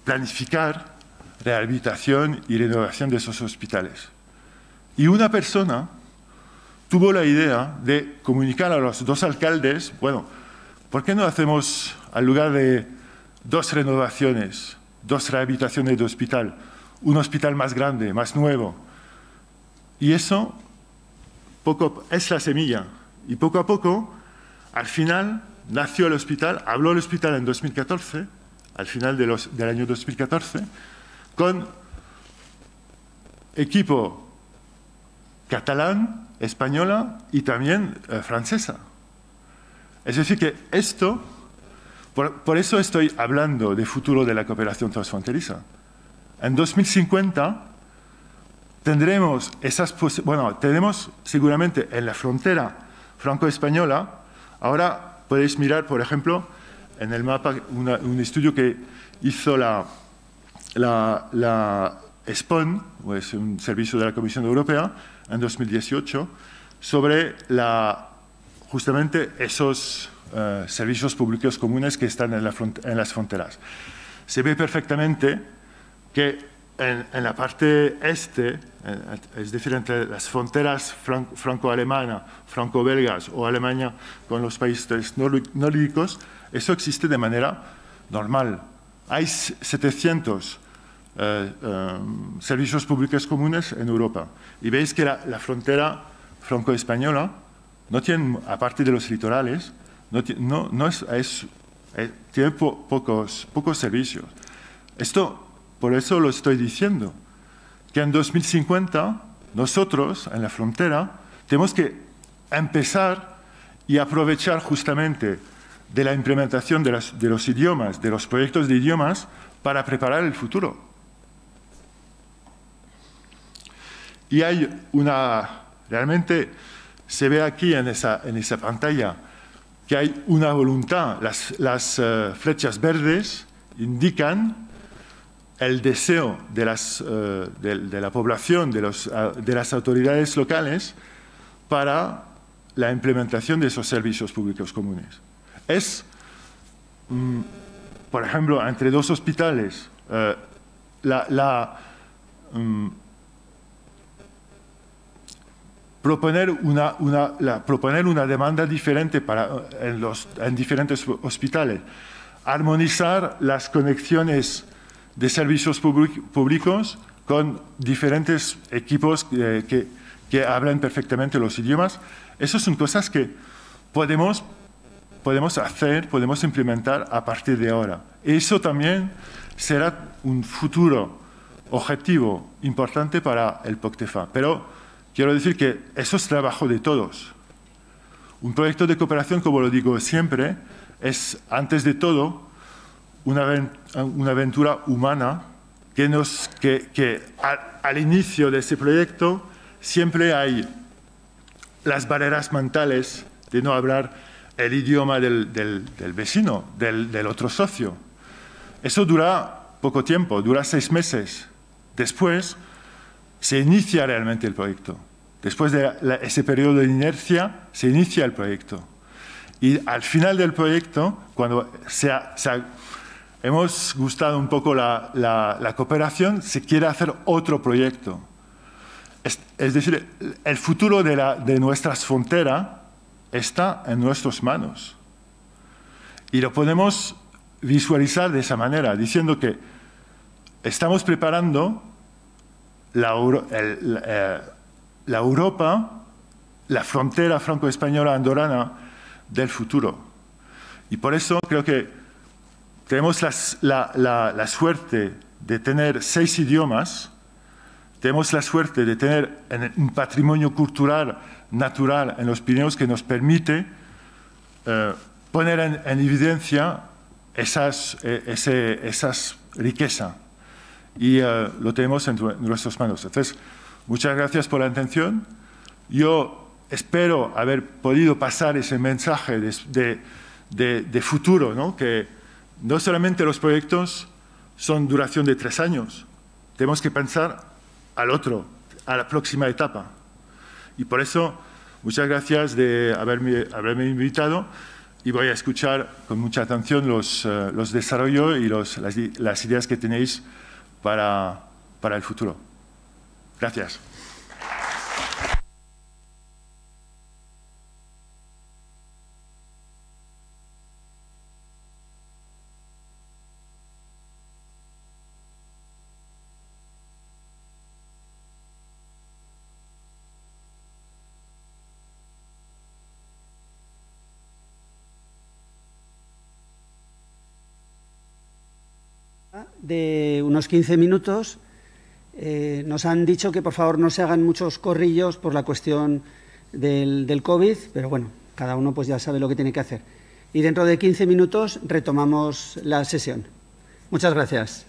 planificar rehabilitación y renovación de esos hospitales. Y una persona tuvo la idea de comunicar a los dos alcaldes, bueno, ¿por qué no hacemos, al lugar de 2 renovaciones, 2 rehabilitaciones de hospital, un hospital más grande, más nuevo? Y eso es la semilla. Y poco a poco, al final, nació el hospital, habló el hospital en 2014, al final del año 2014, con equipo catalán, española y también francesa. Es decir, que esto, por eso estoy hablando de futuro de la cooperación transfronteriza. En 2050 tendremos tenemos seguramente en la frontera franco-española. Ahora podéis mirar, por ejemplo, en el mapa un estudio que hizo la SPON, es un servicio de la Comisión Europea, en 2018, sobre justamente esos servicios públicos comunes que están en las fronteras. Se ve perfectamente que en la parte este, es decir, entre las fronteras franco-alemanas, franco-belgas o Alemania con los países nórdicos, eso existe de manera normal. Hay 700 servicios públicos comunes en Europa. Y veis que la frontera franco-española no tiene, aparte de los litorales, tiene pocos servicios. Por eso lo estoy diciendo, que en 2050 nosotros en la frontera tenemos que empezar y aprovechar justamente de la implementación de los idiomas, de los proyectos de idiomas, para preparar el futuro. Y hay realmente se ve aquí en esa pantalla que hay una voluntad. Las flechas verdes indican el deseo de la población, de las autoridades locales para la implementación de esos servicios públicos comunes. Por ejemplo, entre 2 hospitales, proponer una demanda diferente en diferentes hospitales, armonizar las conexiones de servicios públicos con diferentes equipos que hablan perfectamente los idiomas. Esas son cosas que podemos hacer, podemos implementar a partir de ahora. Eso también será un futuro objetivo importante para el POCTEFA. Pero quiero decir que eso es trabajo de todos. Un proyecto de cooperación, como lo digo siempre, es antes de todo una aventura humana que al inicio de ese proyecto siempre hay las barreras mentales de no hablar el idioma del vecino, del otro socio. Eso dura poco tiempo, dura 6 meses. Después se inicia realmente el proyecto. Después de ese periodo de inercia, se inicia el proyecto. Y al final del proyecto, cuando hemos gustado un poco la cooperación, se quiere hacer otro proyecto. Es decir, el futuro de nuestras fronteras está en nuestras manos. Y lo podemos visualizar de esa manera, diciendo que estamos preparando la Europa, la frontera franco-española andorrana del futuro. Y por eso creo que tenemos la suerte de tener 6 idiomas, tenemos la suerte de tener un patrimonio cultural natural en los Pirineos que nos permite poner en evidencia esas riquezas. Y lo tenemos en nuestras manos. Entonces, muchas gracias por la atención. Yo espero haber podido pasar ese mensaje de futuro, ¿no? Que no solamente los proyectos son duración de 3 años. Tenemos que pensar a la próxima etapa. Y por eso, muchas gracias de haberme invitado y voy a escuchar con mucha atención los desarrollos y las ideas que tenéis para el futuro. Gracias. De unos 15 minutos. Nos han dicho que por favor no se hagan muchos corrillos por la cuestión del COVID, pero bueno, cada uno pues ya sabe lo que tiene que hacer. Y dentro de 15 minutos retomamos la sesión. Muchas gracias.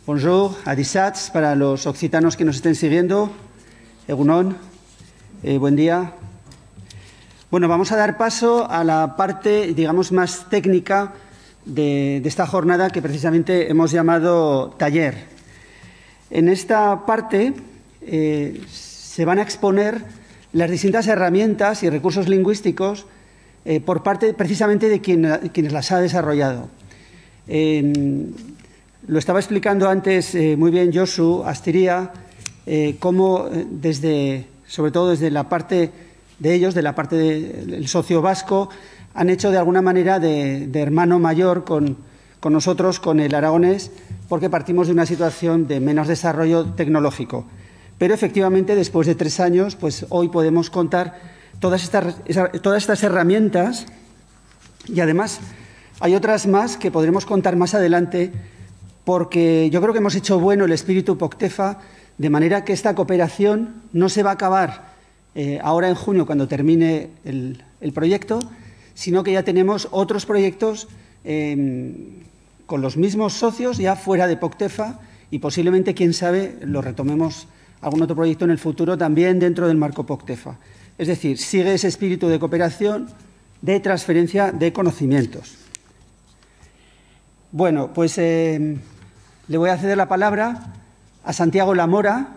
Bonjour, adisats, para los occitanos que nos estén siguiendo. Egunon, buen día. Bueno, vamos a dar paso a la parte, digamos, más técnica de esta jornada que precisamente hemos llamado taller. En esta parte se van a exponer las distintas herramientas y recursos lingüísticos por parte precisamente de quienes las ha desarrollado. Lo estaba explicando antes muy bien Josu Astiria, cómo sobre todo desde la parte de ellos, de la parte del socio vasco, han hecho de alguna manera de hermano mayor con nosotros, con el aragonés, porque partimos de una situación de menos desarrollo tecnológico. Pero efectivamente, después de 3 años, pues hoy podemos contar todas estas herramientas y además hay otras más que podremos contar más adelante, porque yo creo que hemos hecho bueno el espíritu POCTEFA, de manera que esta cooperación no se va a acabar ahora en junio cuando termine el proyecto, sino que ya tenemos otros proyectos con los mismos socios ya fuera de POCTEFA y posiblemente, quién sabe, lo retomemos algún otro proyecto en el futuro también dentro del marco POCTEFA. Es decir, sigue ese espíritu de cooperación, de transferencia de conocimientos. Bueno, pues le voy a ceder la palabra a Santiago Lamora.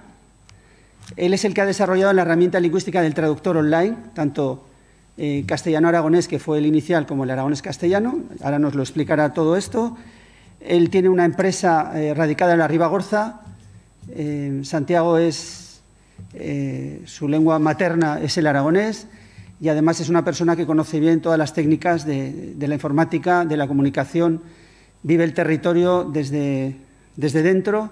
Él es el que ha desarrollado la herramienta lingüística del traductor online, tanto castellano-aragonés, que fue el inicial, como el aragonés-castellano. Ahora nos lo explicará todo esto. Él tiene una empresa radicada en la Ribagorza. Santiago su lengua materna es el aragonés y además es una persona que conoce bien todas las técnicas de la informática, de la comunicación. Vive el territorio desde dentro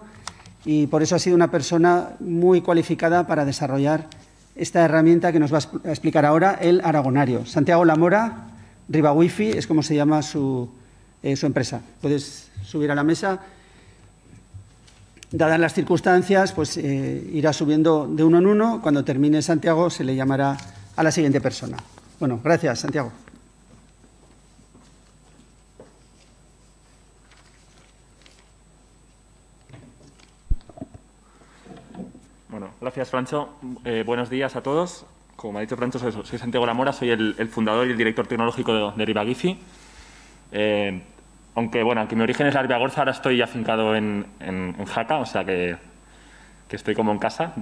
y por eso ha sido una persona muy cualificada para desarrollar esta herramienta que nos va a explicar ahora el aragonario. Santiago Lamora, Ribawifi, es como se llama su empresa. Puedes subir a la mesa. Dadas las circunstancias, pues irá subiendo de uno en uno. Cuando termine Santiago, se le llamará a la siguiente persona. Bueno, gracias, Santiago. Bueno, gracias, Francho. Buenos días a todos. Como ha dicho Francho, soy Santiago Lamora, soy el fundador y el director tecnológico de Ribagifi. Aunque mi origen es la Ribagorza, ahora estoy afincado en Jaca, o sea que estoy como en casa.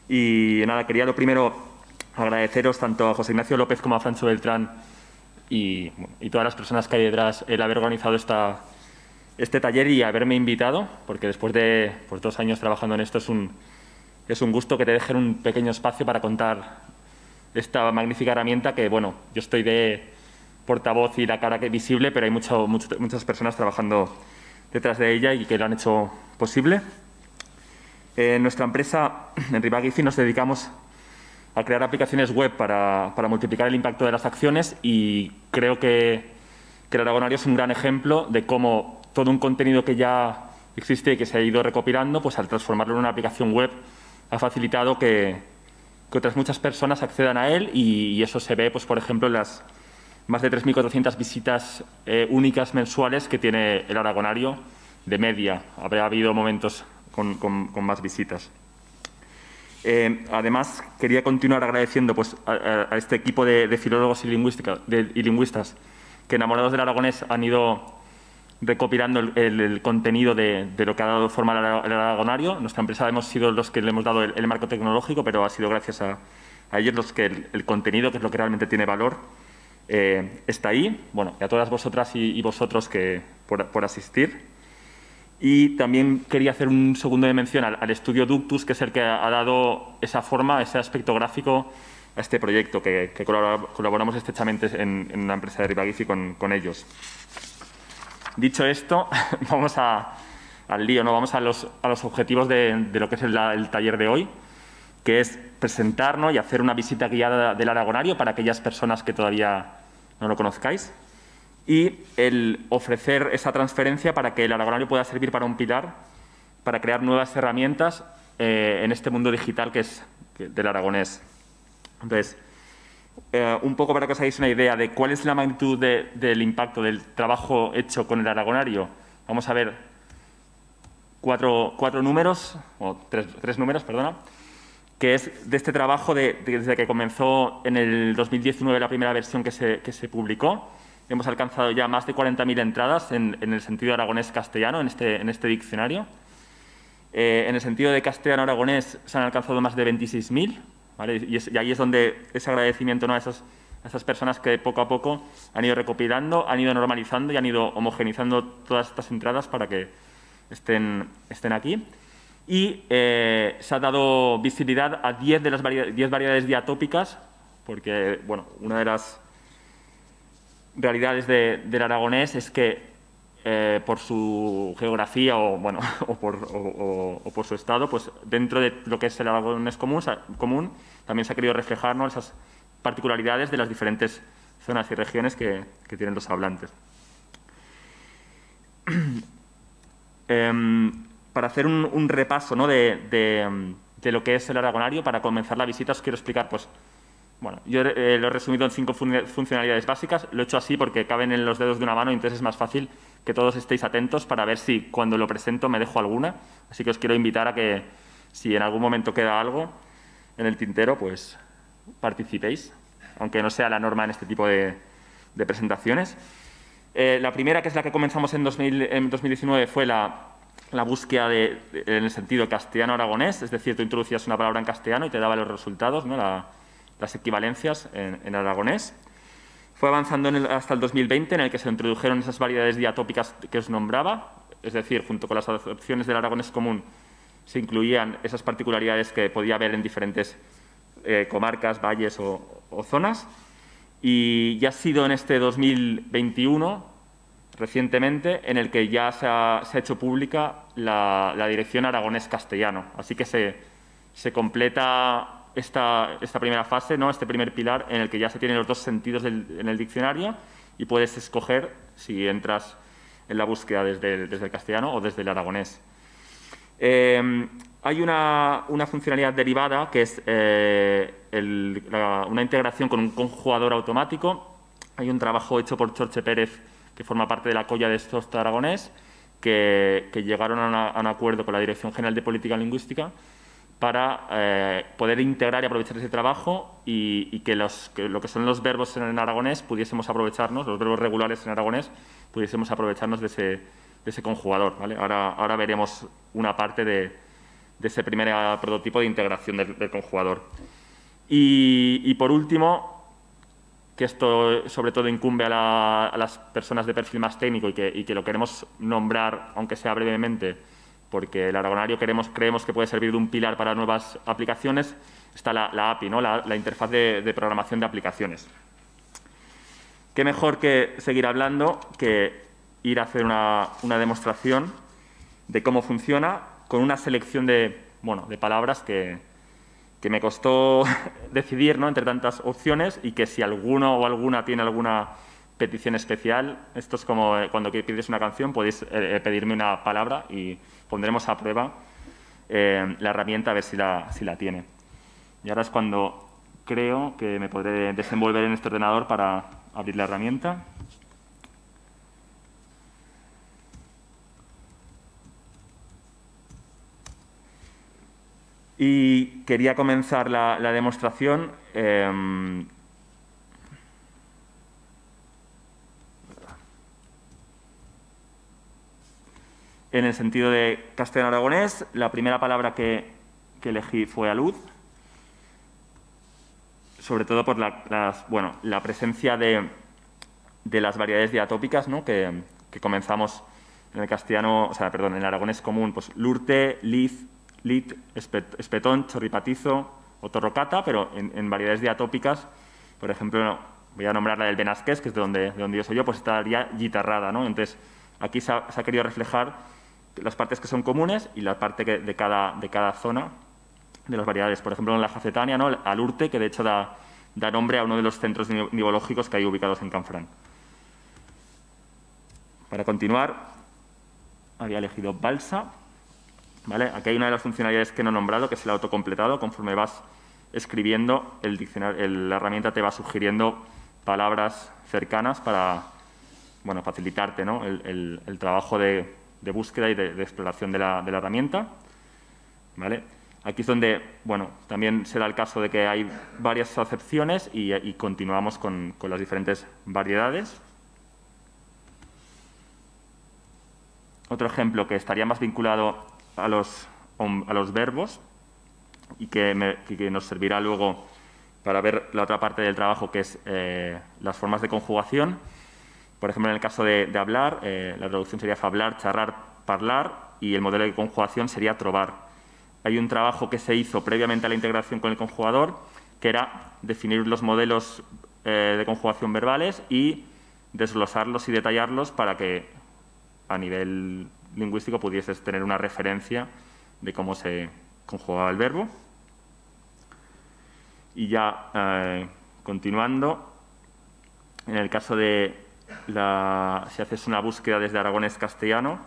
Y nada, quería lo primero agradeceros tanto a José Ignacio López como a Francho Beltrán y todas las personas que hay detrás el haber organizado este taller y haberme invitado, porque después de 2 años trabajando en esto es un gusto que te dejen un pequeño espacio para contar esta magnífica herramienta que, bueno, yo estoy de portavoz y la cara que visible, pero hay muchas personas trabajando detrás de ella y que lo han hecho posible. En nuestra empresa, en Ribagifi, nos dedicamos a crear aplicaciones web para multiplicar el impacto de las acciones y creo que el aragonario es un gran ejemplo de cómo todo un contenido que ya existe y que se ha ido recopilando, pues al transformarlo en una aplicación web ha facilitado que otras muchas personas accedan a él y eso se ve, pues por ejemplo, en las más de 3.400 visitas únicas mensuales que tiene el aragonario de media. Habrá habido momentos con más visitas. Además, quería continuar agradeciendo pues, a este equipo de filólogos y lingüistas que, enamorados del aragonés, han ido recopilando el contenido de lo que ha dado forma al aragonario. Nuestra empresa hemos sido los que le hemos dado el marco tecnológico, pero ha sido gracias a ellos los que el contenido, que es lo que realmente tiene valor, está ahí. Bueno, y a todas vosotras y vosotros por asistir. Y también quería hacer un segundo de mención al estudio Ductus, que es el que ha dado esa forma, ese aspecto gráfico a este proyecto, que colaboramos estrechamente en la empresa de Ribagifi con ellos. Dicho esto, vamos al lío, ¿no? Vamos a los objetivos de lo que es el taller de hoy, que es presentarnos y hacer una visita guiada del aragonario para aquellas personas que todavía no lo conozcáis y el ofrecer esa transferencia para que el aragonario pueda servir para un pilar, para crear nuevas herramientas en este mundo digital que es del aragonés. Entonces, un poco para que os hagáis una idea de cuál es la magnitud del impacto del trabajo hecho con el aragonario, vamos a ver cuatro números, o tres números, perdona, que es de este trabajo desde que comenzó en el 2019 la primera versión que se publicó. Hemos alcanzado ya más de 40.000 entradas en el sentido aragonés-castellano en este diccionario. En el sentido de castellano-aragonés se han alcanzado más de 26.000, ¿vale? Y ahí es donde ese agradecimiento, ¿no?, a esas personas que poco a poco han ido recopilando, han ido normalizando y han ido homogenizando todas estas entradas para que estén aquí. Y se ha dado visibilidad a 10 de las 10 variedades diatópicas, porque bueno, una de las realidades del aragonés es que por su geografía o por su estado, pues dentro de lo que es el aragonés común también se ha querido reflejar, ¿no?, esas particularidades de las diferentes zonas y regiones que tienen los hablantes. Para hacer un repaso, ¿no?, de lo que es el aragonario, para comenzar la visita os quiero explicar, pues, bueno, yo lo he resumido en 5 funcionalidades básicas. Lo he hecho así porque caben en los dedos de una mano y entonces es más fácil que todos estéis atentos para ver si cuando lo presento me dejo alguna. Así que os quiero invitar a que, si en algún momento queda algo en el tintero, pues participéis, aunque no sea la norma en este tipo de presentaciones. La primera, que es la que comenzamos en 2019, fue la búsqueda en el sentido castellano-aragonés, es decir, tú introducías una palabra en castellano y te daba los resultados, ¿no?, las equivalencias en aragonés. Fue avanzando hasta el 2020, en el que se introdujeron esas variedades diatópicas que os nombraba, es decir, junto con las opciones del aragonés común se incluían esas particularidades que podía haber en diferentes comarcas, valles o zonas. Y ya ha sido en este 2021, recientemente, en el que ya se ha hecho pública la dirección aragonés-castellano. Así que se completa esta primera fase, ¿no?, este primer pilar, en el que ya se tienen los dos sentidos en el diccionario y puedes escoger si entras en la búsqueda desde el castellano o desde el aragonés. Hay una funcionalidad derivada que es una integración con un conjugador automático. Hay un trabajo hecho por Chorche Pérez, que forma parte de la Colla de Sosta Aragonés, que llegaron a un acuerdo con la Dirección General de Política Lingüística para poder integrar y aprovechar ese trabajo y que lo que son los verbos en aragonés pudiésemos aprovecharnos, los verbos regulares en aragonés, pudiésemos aprovecharnos de ese conjugador, ¿vale? Ahora veremos una parte de ese primer prototipo de integración del conjugador. Y por último, que esto sobre todo incumbe a las personas de perfil más técnico y que lo queremos nombrar, aunque sea brevemente, porque el aragonario creemos que puede servir de un pilar para nuevas aplicaciones, está la API, ¿no?, la interfaz de programación de aplicaciones. Qué mejor que seguir hablando que ir a hacer una demostración de cómo funciona con una selección de palabras que me costó decidir, ¿no?, entre tantas opciones, y que si alguno o alguna tiene alguna petición especial, esto es como cuando pides una canción, podéis pedirme una palabra y pondremos a prueba la herramienta a ver si la tiene. Y ahora es cuando creo que me podré desenvolver en este ordenador para abrir la herramienta. Y quería comenzar la demostración en el sentido de castellano-aragonés. La primera palabra que elegí fue alud, sobre todo por la presencia de las variedades diatópicas, ¿no?, que comenzamos en el castellano, en el aragonés común, pues lurte, liz, lit, espetón, chorripatizo o torrocata, pero en variedades diatópicas, por ejemplo, voy a nombrar la del benasqués, que es de donde yo soy yo, pues estaría guitarrada, ¿no? Entonces, aquí se ha querido reflejar las partes que son comunes y la parte de cada zona de las variedades. Por ejemplo, en la jacetania, ¿no?, al urte, que de hecho da nombre a uno de los centros nivológicos que hay ubicados en Canfranc. Para continuar, había elegido balsa. ¿Vale? Aquí hay una de las funcionalidades que no he nombrado, que es el autocompletado. Conforme vas escribiendo, la herramienta te va sugiriendo palabras cercanas para facilitarte, ¿no?, el trabajo de búsqueda y de exploración de la herramienta. ¿Vale? Aquí es donde, bueno, también será el caso de que hay varias acepciones y continuamos con las diferentes variedades. Otro ejemplo que estaría más vinculado a los verbos y que nos servirá luego para ver la otra parte del trabajo, que es las formas de conjugación. Por ejemplo, en el caso de hablar, la traducción sería fablar, charrar, parlar, y el modelo de conjugación sería trobar. Hay un trabajo que se hizo previamente a la integración con el conjugador, que era definir los modelos de conjugación verbales y desglosarlos y detallarlos para que a nivel lingüístico pudieses tener una referencia de cómo se conjugaba el verbo. Y ya continuando, en el caso de si haces una búsqueda desde aragonés-castellano,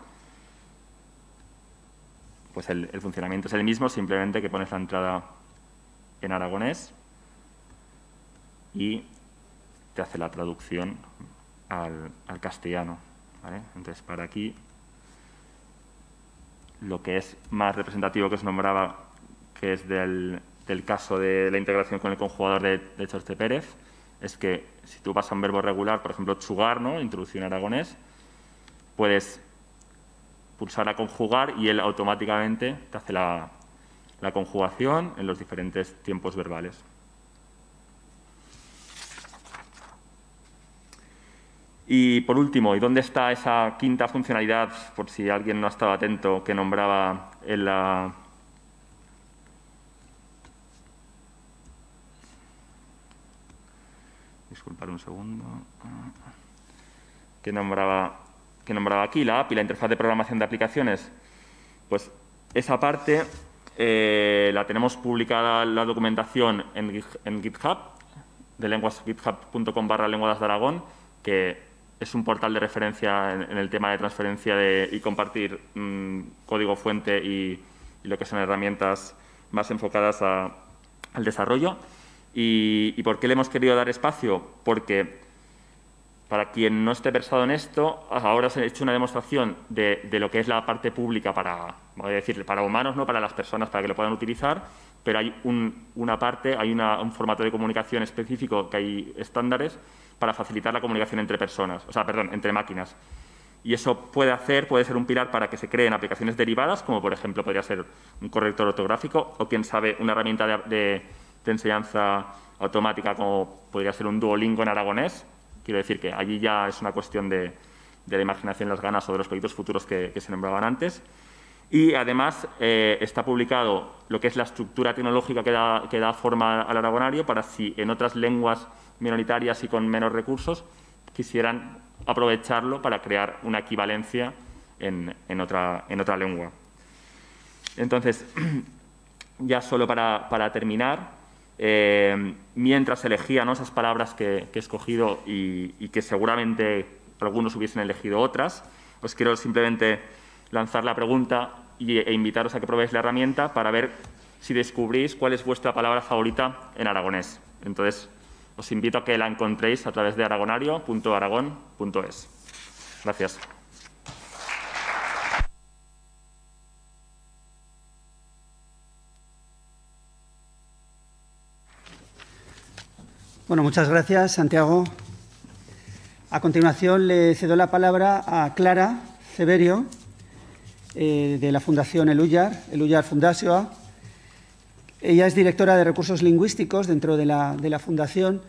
pues el funcionamiento es el mismo, simplemente que pones la entrada en aragonés y te hace la traducción al castellano. ¿Vale? Entonces, para aquí, lo que es más representativo que os nombraba, que es del caso de la integración con el conjugador de Chorte Pérez, es que si tú vas a un verbo regular, por ejemplo, chugar, ¿no?, introducción aragonés, puedes pulsar a conjugar y él automáticamente te hace la conjugación en los diferentes tiempos verbales. Y por último, ¿y dónde está esa quinta funcionalidad, por si alguien no ha estado atento, que nombraba en la... Disculpad un segundo. Que nombraba aquí la API, la interfaz de programación de aplicaciones. Pues esa parte la tenemos publicada la documentación en GitHub, de lenguas, github.com/lenguas de Aragón, que es un portal de referencia en el tema de transferencia y compartir código fuente y lo que son herramientas más enfocadas al desarrollo. ¿Y por qué le hemos querido dar espacio? Porque para quien no esté versado en esto, ahora os he hecho una demostración de lo que es la parte pública voy a decir, para humanos, no para las personas, para que lo puedan utilizar, pero hay una parte, hay un formato de comunicación específico, que hay estándares para facilitar la comunicación entre personas, entre máquinas. Y eso puede ser un pilar para que se creen aplicaciones derivadas, como por ejemplo podría ser un corrector ortográfico o, quién sabe, una herramienta de enseñanza automática como podría ser un Duolingo en aragonés. Quiero decir que allí ya es una cuestión de la imaginación, las ganas o de los proyectos futuros que se nombraban antes. Y además está publicado lo que es la estructura tecnológica que da forma al aragonario para si en otras lenguas minoritarias y con menos recursos quisieran aprovecharlo para crear una equivalencia en otra lengua. Entonces, ya solo para terminar, mientras elegía, ¿no?, esas palabras que he escogido y que seguramente algunos hubiesen elegido otras, os quiero simplemente lanzar la pregunta e invitaros a que probéis la herramienta para ver si descubrís cuál es vuestra palabra favorita en aragonés. Entonces, os invito a que la encontréis a través de aragonario.aragon.es. Gracias. Bueno, muchas gracias, Santiago. A continuación le cedo la palabra a Clara Severio, de la Fundación Eluyar Fundazioa. Ella es directora de Recursos Lingüísticos dentro de la Fundación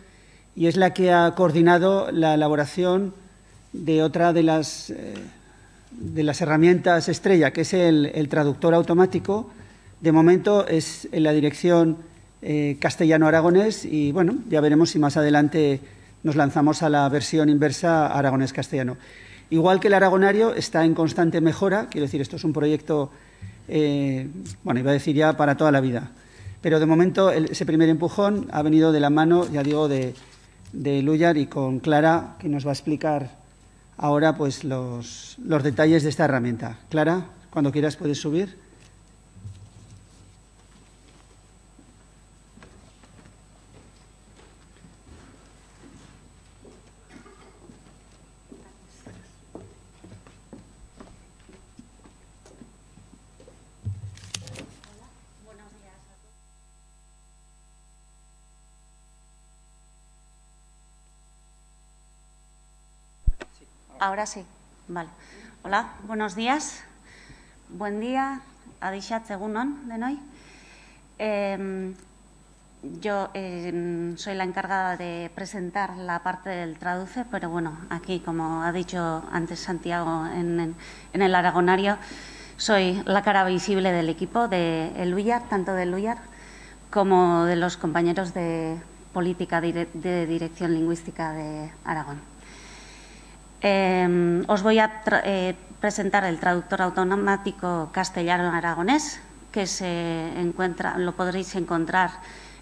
y es la que ha coordinado la elaboración de otra de las herramientas estrella, que es el traductor automático. De momento es en la dirección castellano-aragonés y, bueno, ya veremos si más adelante nos lanzamos a la versión inversa aragonés-castellano. Igual que el aragonario está en constante mejora, quiero decir, esto es un proyecto, iba a decir ya para toda la vida, pero de momento ese primer empujón ha venido de la mano, ya digo, de Eluyar y con Clara, que nos va a explicar ahora pues los detalles de esta herramienta. Clara, cuando quieras puedes subir. Ahora sí, vale. Hola, buenos días. Buen día, adixat egunon denoi. Yo soy la encargada de presentar la parte del traduce, pero bueno, aquí, como ha dicho antes Santiago en el Aragonario, soy la cara visible del equipo de El Luyar, tanto del Luyar como de los compañeros de Política de Dirección Lingüística de Aragón. Os voy a presentar el traductor automático castellano-aragonés, que lo podréis encontrar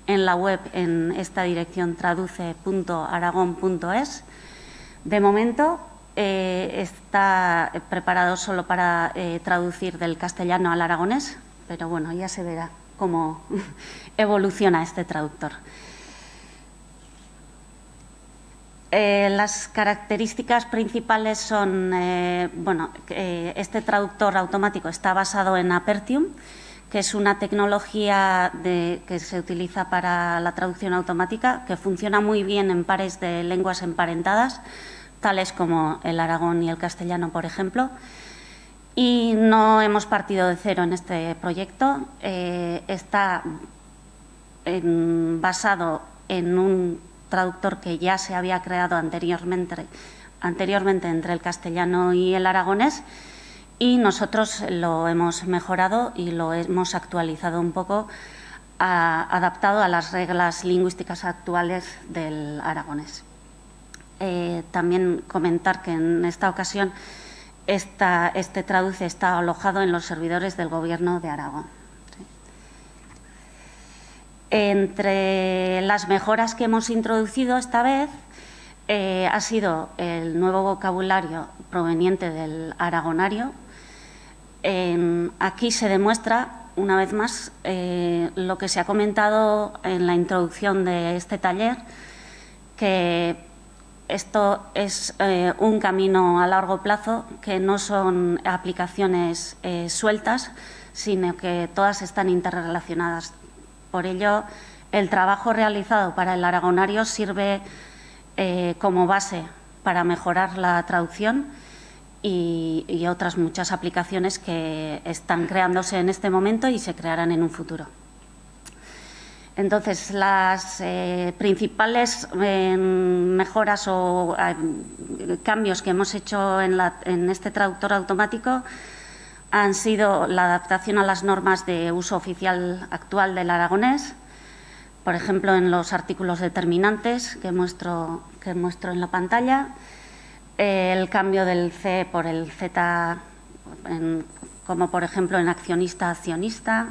en la web en esta dirección traduce.aragón.es. De momento está preparado solo para traducir del castellano al aragonés, pero bueno, ya se verá cómo evoluciona este traductor. Las características principales son, este traductor automático está basado en Apertium, que es una tecnología que se utiliza para la traducción automática, que funciona muy bien en pares de lenguas emparentadas, tales como el aragón y el castellano, por ejemplo. Y no hemos partido de cero en este proyecto. Está basado en un traductor que ya se había creado anteriormente entre el castellano y el aragonés, y nosotros lo hemos mejorado y lo hemos actualizado un poco, adaptado a las reglas lingüísticas actuales del aragonés. También comentar que en esta ocasión este traduce está alojado en los servidores del Gobierno de Aragón. Entre las mejoras que hemos introducido esta vez ha sido el nuevo vocabulario proveniente del aragonario. Aquí se demuestra, una vez más, lo que se ha comentado en la introducción de este taller, que esto es un camino a largo plazo, que no son aplicaciones sueltas, sino que todas están interrelacionadas. Por ello, el trabajo realizado para el aragonario sirve como base para mejorar la traducción y otras muchas aplicaciones que están creándose en este momento y se crearán en un futuro. Entonces, las principales mejoras o cambios que hemos hecho en este traductor automático han sido la adaptación a las normas de uso oficial actual del aragonés, por ejemplo, en los artículos determinantes que muestro en la pantalla, el cambio del C por el Z, como por ejemplo en accionista-accionista,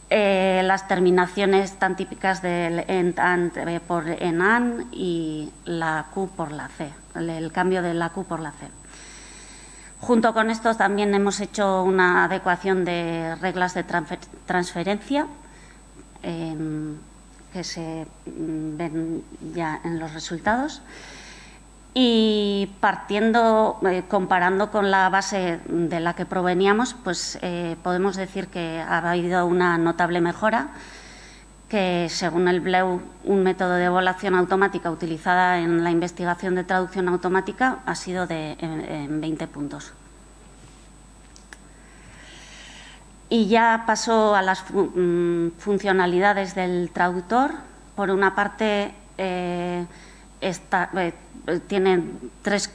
las terminaciones tan típicas del ENT por ENAN y la Q por la C, el cambio de la Q por la C. Junto con esto también hemos hecho una adecuación de reglas de transferencia que se ven ya en los resultados. Y comparando con la base de la que proveníamos, pues podemos decir que ha habido una notable mejora, que según el BLEU, un método de evaluación automática utilizada en la investigación de traducción automática ha sido en 20 puntos. Y ya paso a las funcionalidades del traductor. Por una parte, tiene 3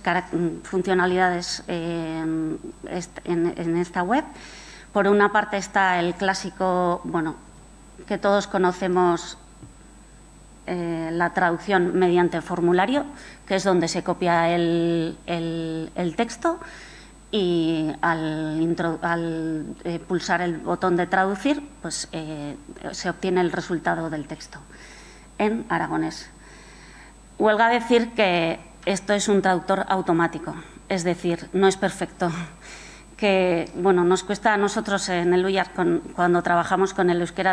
funcionalidades en esta web. Por una parte está el clásico, que todos conocemos, la traducción mediante formulario, que es donde se copia el texto y al pulsar el botón de traducir, pues se obtiene el resultado del texto en aragonés. Huelga decir que esto es un traductor automático, es decir, no es perfecto. Que nos cuesta a nosotros en el Luyar, cuando trabajamos con el euskera,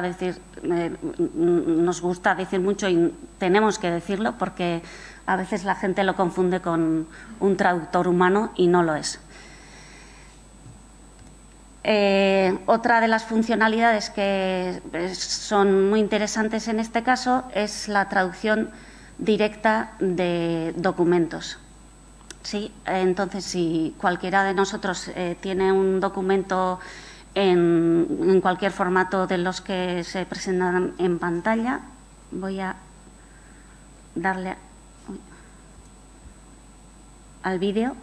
nos gusta decir mucho y tenemos que decirlo, porque a veces la gente lo confunde con un traductor humano y no lo es. Otra de las funcionalidades que son muy interesantes en este caso es la traducción directa de documentos. Sí, entonces si cualquiera de nosotros tiene un documento en cualquier formato de los que se presentan en pantalla, voy a darle al vídeo.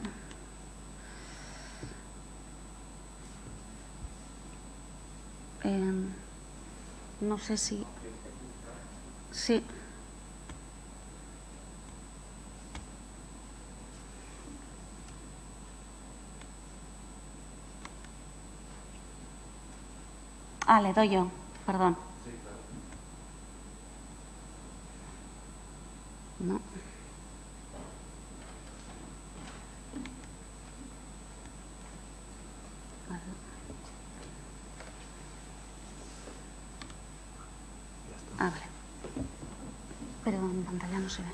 No sé si... Sí. Le doy yo, perdón. No. Vale. Pero en pantalla no se ve.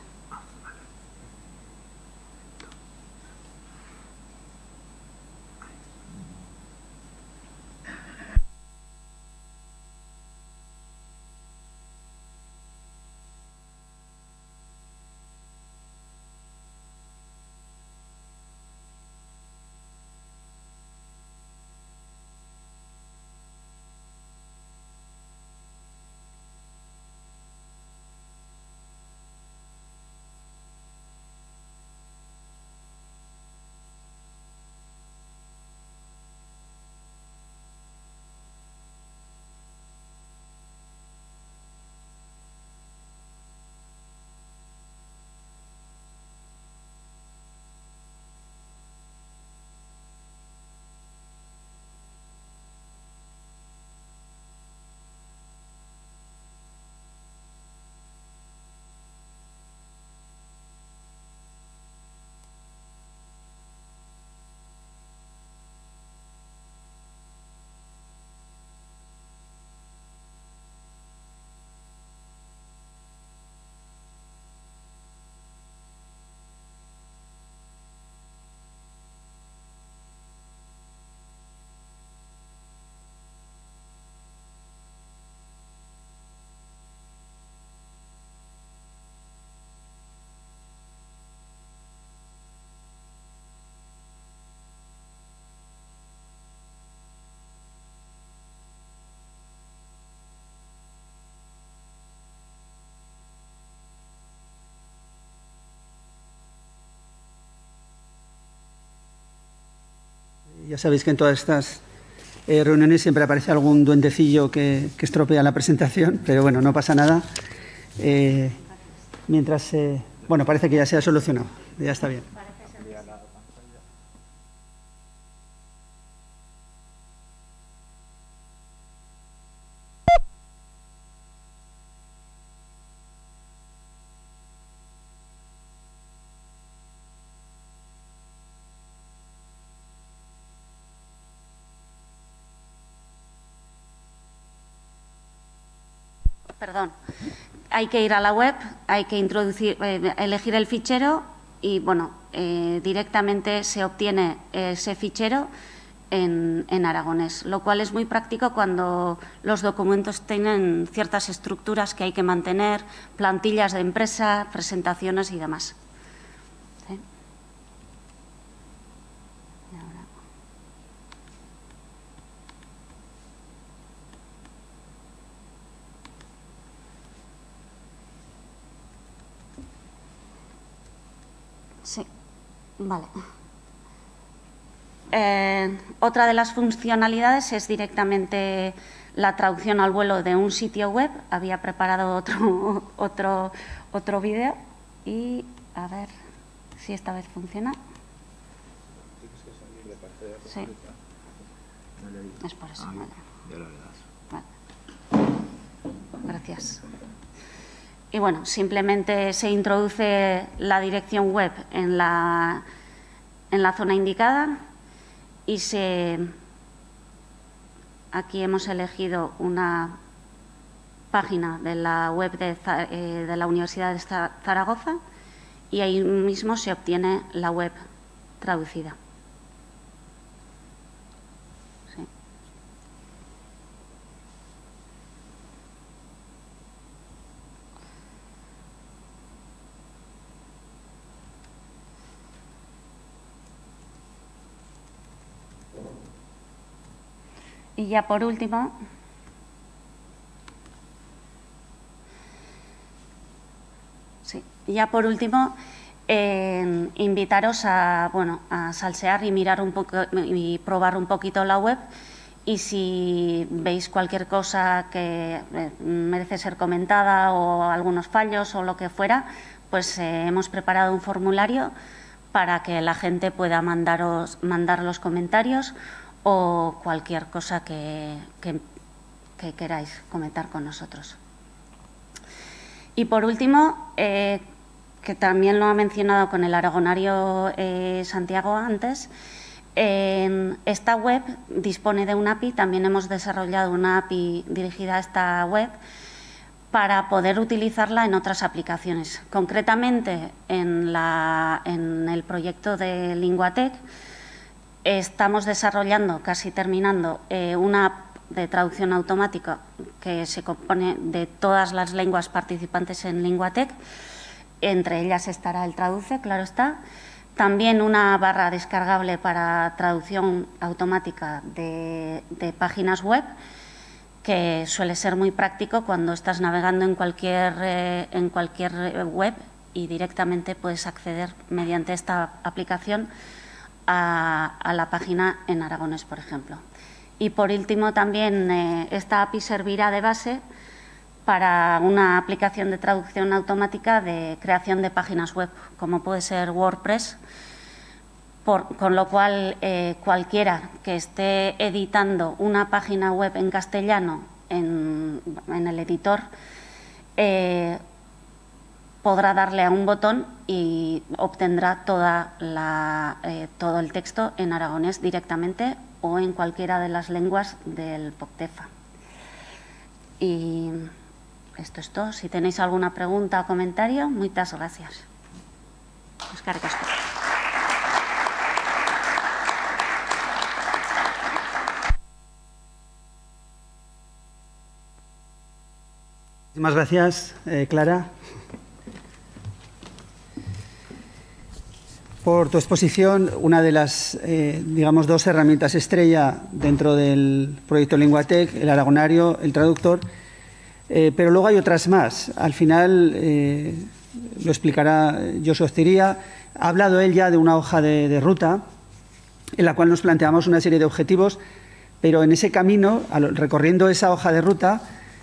Ya sabéis que en todas estas reuniones siempre aparece algún duendecillo que estropea la presentación, pero bueno, no pasa nada. Mientras, bueno, parece que ya se ha solucionado, ya está bien. Perdón, hay que ir a la web, hay que introducir, elegir el fichero y, bueno, directamente se obtiene ese fichero en aragonés, lo cual es muy práctico cuando los documentos tienen ciertas estructuras que hay que mantener, plantillas de empresa, presentaciones y demás. ¿Sí? Sí, vale. Otra de las funcionalidades es directamente la traducción al vuelo de un sitio web. Había preparado otro vídeo y a ver si esta vez funciona. Sí. Es por eso. Vale. Vale. Gracias. Y bueno, simplemente se introduce la dirección web en la zona indicada y aquí hemos elegido una página de la web de la Universidad de Zaragoza y ahí mismo se obtiene la web traducida. Y ya por último, invitaros a salsear y mirar un poco y probar un poquito la web. Y si veis cualquier cosa que merece ser comentada o algunos fallos o lo que fuera, pues hemos preparado un formulario para que la gente pueda mandar los comentarios o cualquier cosa que queráis comentar con nosotros. Y por último, que también lo ha mencionado con el aragonario Santiago antes, esta web dispone de una API, también hemos desarrollado una API dirigida a esta web para poder utilizarla en otras aplicaciones. Concretamente, en el proyecto de Linguatec estamos desarrollando, casi terminando, una app de traducción automática que se compone de todas las lenguas participantes en Linguatec. Entre ellas estará el Traduce, claro está. También una barra descargable para traducción automática de páginas web, que suele ser muy práctico cuando estás navegando en cualquier web y directamente puedes acceder mediante esta aplicación a la página en aragonés, por ejemplo. Y por último también esta API servirá de base para una aplicación de traducción automática de creación de páginas web, como puede ser WordPress, con lo cual cualquiera que esté editando una página web en castellano en el editor podrá darle a un botón y obtendrá todo el texto en aragonés directamente o en cualquiera de las lenguas del POCTEFA. Y esto es todo. Si tenéis alguna pregunta o comentario, muchas gracias. Eskerrik asko. Muchísimas gracias, Clara, por tu exposición. Una de las, digamos, dos herramientas estrella dentro del proyecto Linguatec, el aragonario, el traductor. Pero luego hay otras más. Al final lo explicará Josu Oztiria. Ha hablado él ya de una hoja de ruta en la cual nos planteamos una serie de objetivos, pero en ese camino, recorriendo esa hoja de ruta,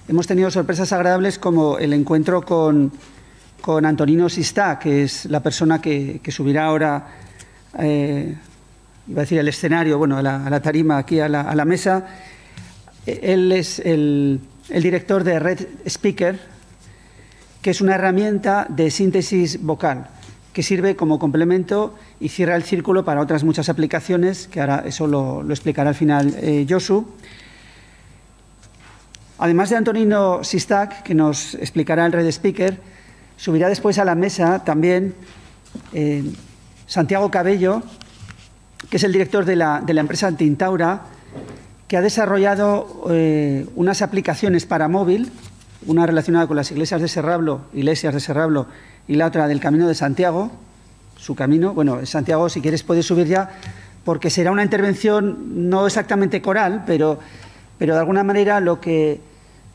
hemos tenido sorpresas agradables como el encuentro con Antonino Sistá, que es la persona que subirá ahora, iba a decir el escenario, bueno, a la tarima, aquí a la mesa. Él es el director de Red Speaker, que es una herramienta de síntesis vocal que sirve como complemento y cierra el círculo para otras muchas aplicaciones, que ahora eso lo explicará al final Josu. Además de Antonino Sistá, que nos explicará el Red Speaker, subirá después a la mesa también Santiago Cabello, que es el director de la empresa Tintaura, que ha desarrollado unas aplicaciones para móvil, una relacionada con las iglesias de Serrablo y la otra del Camino de Santiago, su camino. Bueno, Santiago, si quieres puedes subir ya, porque será una intervención no exactamente coral, pero de alguna manera lo que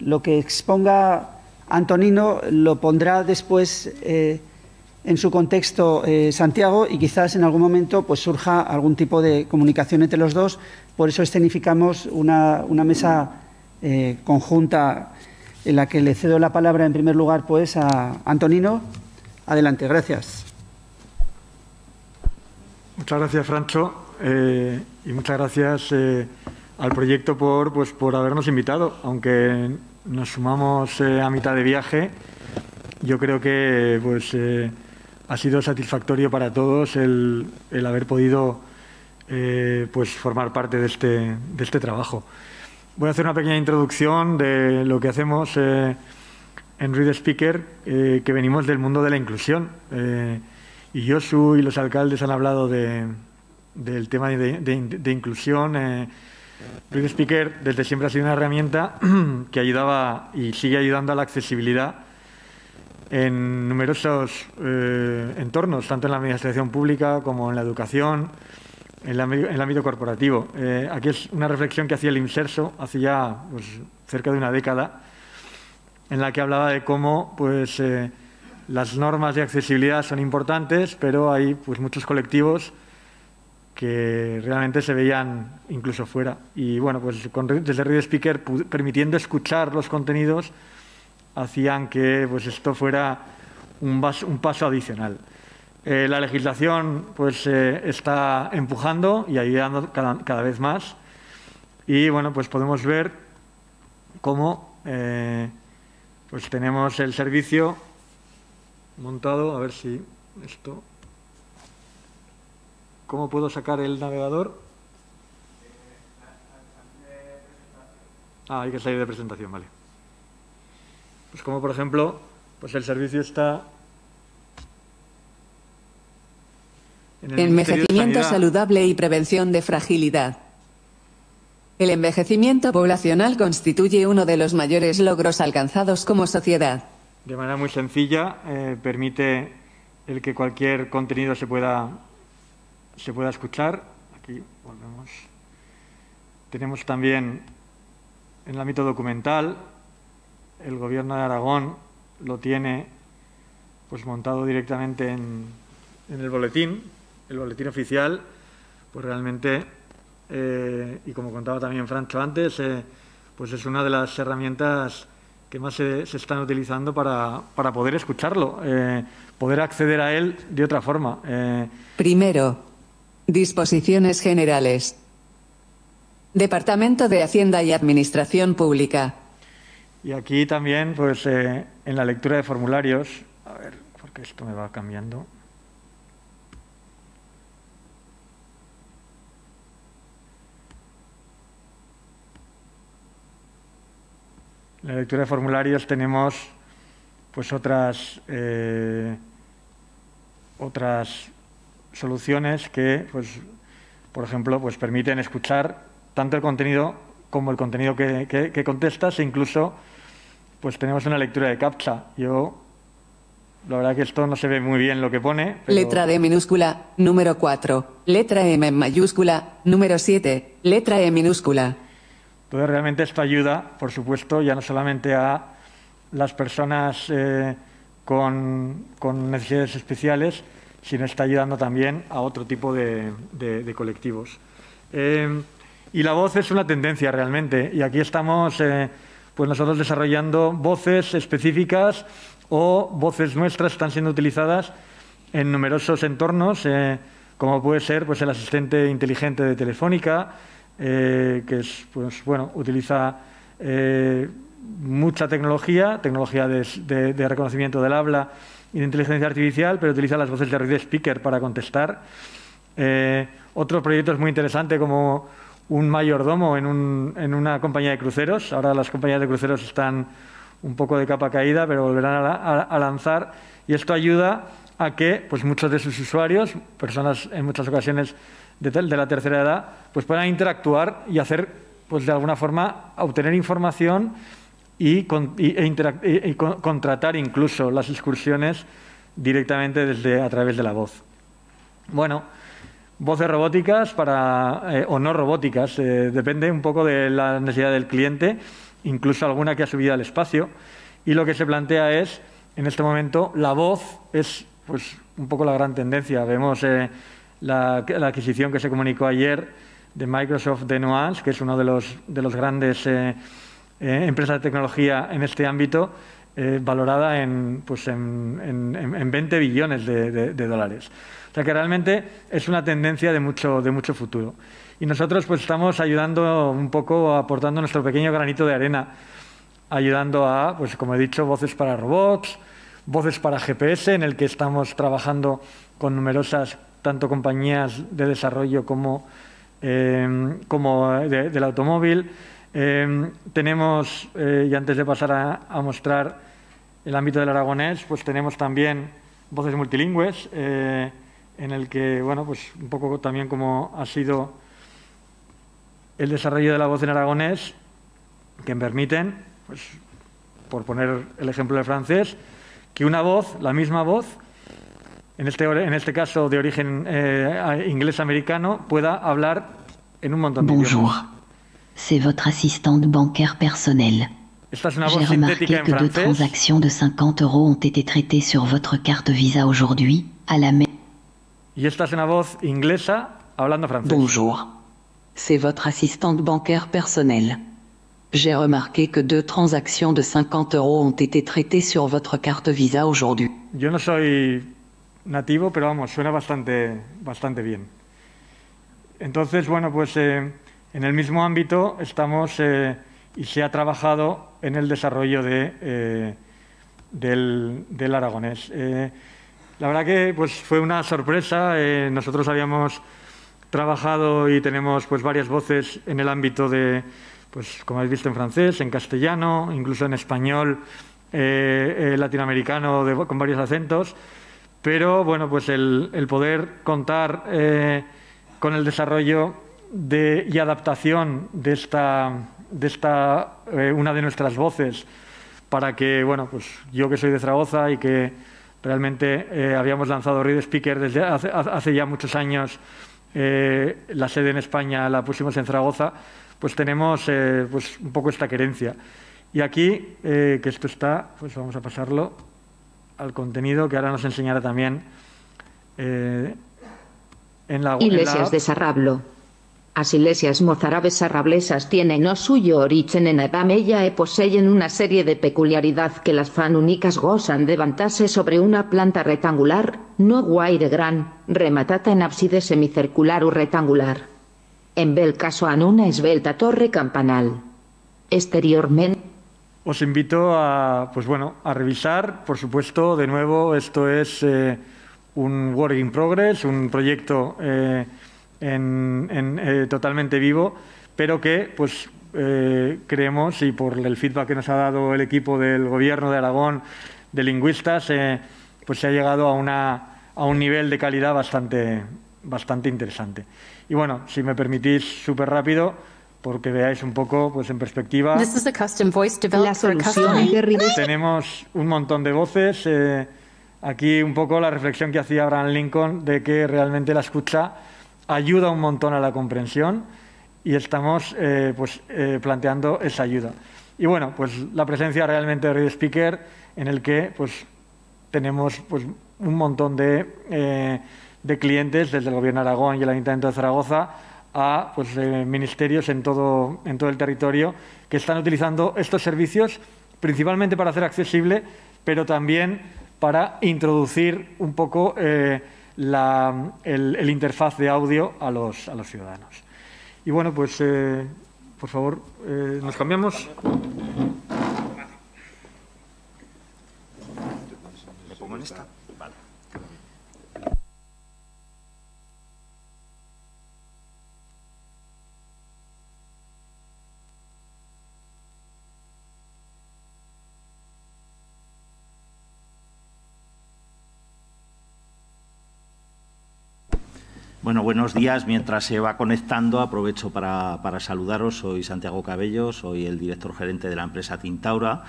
exponga Antonino lo pondrá después en su contexto Santiago, y quizás en algún momento pues surja algún tipo de comunicación entre los dos. Por eso escenificamos una mesa conjunta en la que le cedo la palabra en primer lugar pues a Antonino. Adelante, gracias. Muchas gracias, Francho, y muchas gracias al proyecto por habernos invitado. Aunque nos sumamos a mitad de viaje, yo creo que ha sido satisfactorio para todos el haber podido formar parte de este trabajo. Voy a hacer una pequeña introducción de lo que hacemos en Red Speaker, que venimos del mundo de la inclusión. Y Josu y los alcaldes han hablado del tema de inclusión. Red Speaker desde siempre ha sido una herramienta que ayudaba y sigue ayudando a la accesibilidad en numerosos entornos, tanto en la administración pública como en la educación, en el ámbito corporativo. Aquí es una reflexión que hacía el Inserso hace ya pues, cerca de una década, en la que hablaba de cómo pues, las normas de accesibilidad son importantes, pero hay pues, muchos colectivos que realmente se veían incluso fuera. Y bueno, pues desde Radio Speaker, permitiendo escuchar los contenidos, hacían que pues, esto fuera un paso adicional. La legislación pues, está empujando y ayudando cada vez más. Y bueno, pues podemos ver cómo pues tenemos el servicio montado. A ver si esto... ¿Cómo puedo sacar el navegador? Hay que salir de presentación, vale. Pues como por ejemplo, pues el servicio está... en el Envejecimiento saludable y prevención de fragilidad. El envejecimiento poblacional constituye uno de los mayores logros alcanzados como sociedad. De manera muy sencilla, permite el que cualquier contenido se pueda escuchar. Aquí volvemos. Tenemos también en el ámbito documental, el Gobierno de Aragón lo tiene pues montado directamente en el boletín oficial, pues realmente, y como contaba también Francho antes, pues es una de las herramientas que más se están utilizando para poder escucharlo, poder acceder a él de otra forma. Primero, disposiciones generales. Departamento de Hacienda y Administración Pública. Y aquí también, pues, en la lectura de formularios, a ver, porque esto me va cambiando. En la lectura de formularios tenemos, pues, otras soluciones que, pues, por ejemplo, pues permiten escuchar tanto el contenido como el contenido que contestas, e incluso pues tenemos una lectura de CAPTCHA. La verdad que esto no se ve muy bien lo que pone. Pero... Letra D minúscula, número 4. Letra M en mayúscula, número 7. Letra E minúscula. Entonces realmente esto ayuda, por supuesto, ya no solamente a las personas con necesidades especiales, sino está ayudando también a otro tipo de colectivos. Y la voz es una tendencia realmente, y aquí estamos pues nosotros desarrollando voces específicas o voces nuestras que están siendo utilizadas en numerosos entornos, como puede ser pues, el asistente inteligente de Telefónica, que es, pues, bueno, utiliza mucha tecnología de reconocimiento del habla y de inteligencia artificial, pero utiliza las voces de Radio Speaker para contestar. Otro proyecto es muy interesante, como un mayordomo en una compañía de cruceros. Ahora las compañías de cruceros están un poco de capa caída, pero volverán a lanzar. Y esto ayuda a que pues, muchos de sus usuarios, personas en muchas ocasiones de la tercera edad, pues puedan interactuar y hacer, pues de alguna forma, obtener información y contratar incluso las excursiones directamente a través de la voz. Bueno, voces robóticas o no robóticas, depende un poco de la necesidad del cliente, incluso alguna que ha subido al espacio. Y lo que se plantea es, en este momento, la voz es pues, un poco la gran tendencia. Vemos la adquisición que se comunicó ayer de Microsoft de Nuance, que es uno de los grandes empresas de tecnología en este ámbito, valorada en 20 billones de dólares. O sea que realmente es una tendencia de mucho futuro. Y nosotros pues estamos ayudando un poco, aportando nuestro pequeño granito de arena, ayudando a, pues como he dicho, voces para robots, voces para GPS, en el que estamos trabajando con numerosas, tanto compañías de desarrollo como del automóvil. Tenemos, y antes de pasar a mostrar el ámbito del aragonés, pues tenemos también voces multilingües, en el que, bueno, pues un poco también como ha sido el desarrollo de la voz en aragonés, que permiten, pues, por poner el ejemplo de francés, que una voz, la misma voz, en este caso de origen inglés-americano, pueda hablar en un montón de idiomas. Bonjour, c'est votre assistante bancaire personnelle. Esta es una J'ai voz remarqué sintética en que 2 francés. transactions de 50 € ont été traitées sur votre carte Visa aujourd'hui, à la même... Y esta es una voz inglesa hablando francés. Bonjour. C'est votre assistante bancaire personnelle. J'ai remarqué que 2 transactions de 50 € ont été traitées sur votre carte Visa aujourd'hui. Yo no soy nativo, pero vamos, suena bastante bien. Entonces, bueno, pues en el mismo ámbito estamos y se ha trabajado en el desarrollo del aragonés. La verdad que pues, fue una sorpresa. Nosotros habíamos trabajado y tenemos pues, varias voces en el ámbito de, pues, como habéis visto, en francés, en castellano, incluso en español latinoamericano con varios acentos. Pero, bueno, pues el poder contar con el desarrollo y adaptación de una de nuestras voces para que, bueno, pues yo que soy de Zaragoza y que realmente habíamos lanzado Read Speaker desde hace ya muchos años, la sede en España la pusimos en Zaragoza, pues tenemos pues un poco esta querencia. Y aquí, que esto está, pues vamos a pasarlo al contenido que ahora nos enseñará también en la Iglesias de Sarrablo. As iglesias mozarabes sarrablesas tienen o suyo origen en Abamella e poseen una serie de peculiaridad que las fan únicas gozan de levantarse sobre una planta rectangular, no guaire gran, rematata en ábside semicircular o rectangular. En bel caso en una esbelta torre campanal. Exteriormente. Os invito a, pues bueno, a revisar, por supuesto, de nuevo, esto es un work in progress, un proyecto totalmente vivo, pero que pues creemos, y por el feedback que nos ha dado el equipo del Gobierno de Aragón, de lingüistas, pues se ha llegado a un nivel de calidad bastante interesante. Y bueno, si me permitís, súper rápido, porque veáis un poco pues en perspectiva. La solución Tenemos un montón de voces. Aquí un poco la reflexión que hacía Abraham Lincoln de que realmente la escucha ayuda un montón a la comprensión y estamos planteando esa ayuda. Y bueno, pues la presencia realmente de Read Speaker, en el que pues tenemos pues un montón de clientes desde el Gobierno de Aragón y el Ayuntamiento de Zaragoza a pues, ministerios en todo el territorio que están utilizando estos servicios principalmente para hacer accesible, pero también para introducir un poco el interfaz de audio a los ciudadanos. Y bueno, pues por favor, nos cambiamos. ¿Me pongo en esta? Vale. Bueno, buenos días. Mientras se va conectando, aprovecho para saludaros. Soy Santiago Cabello, soy el director gerente de la empresa Tintaura.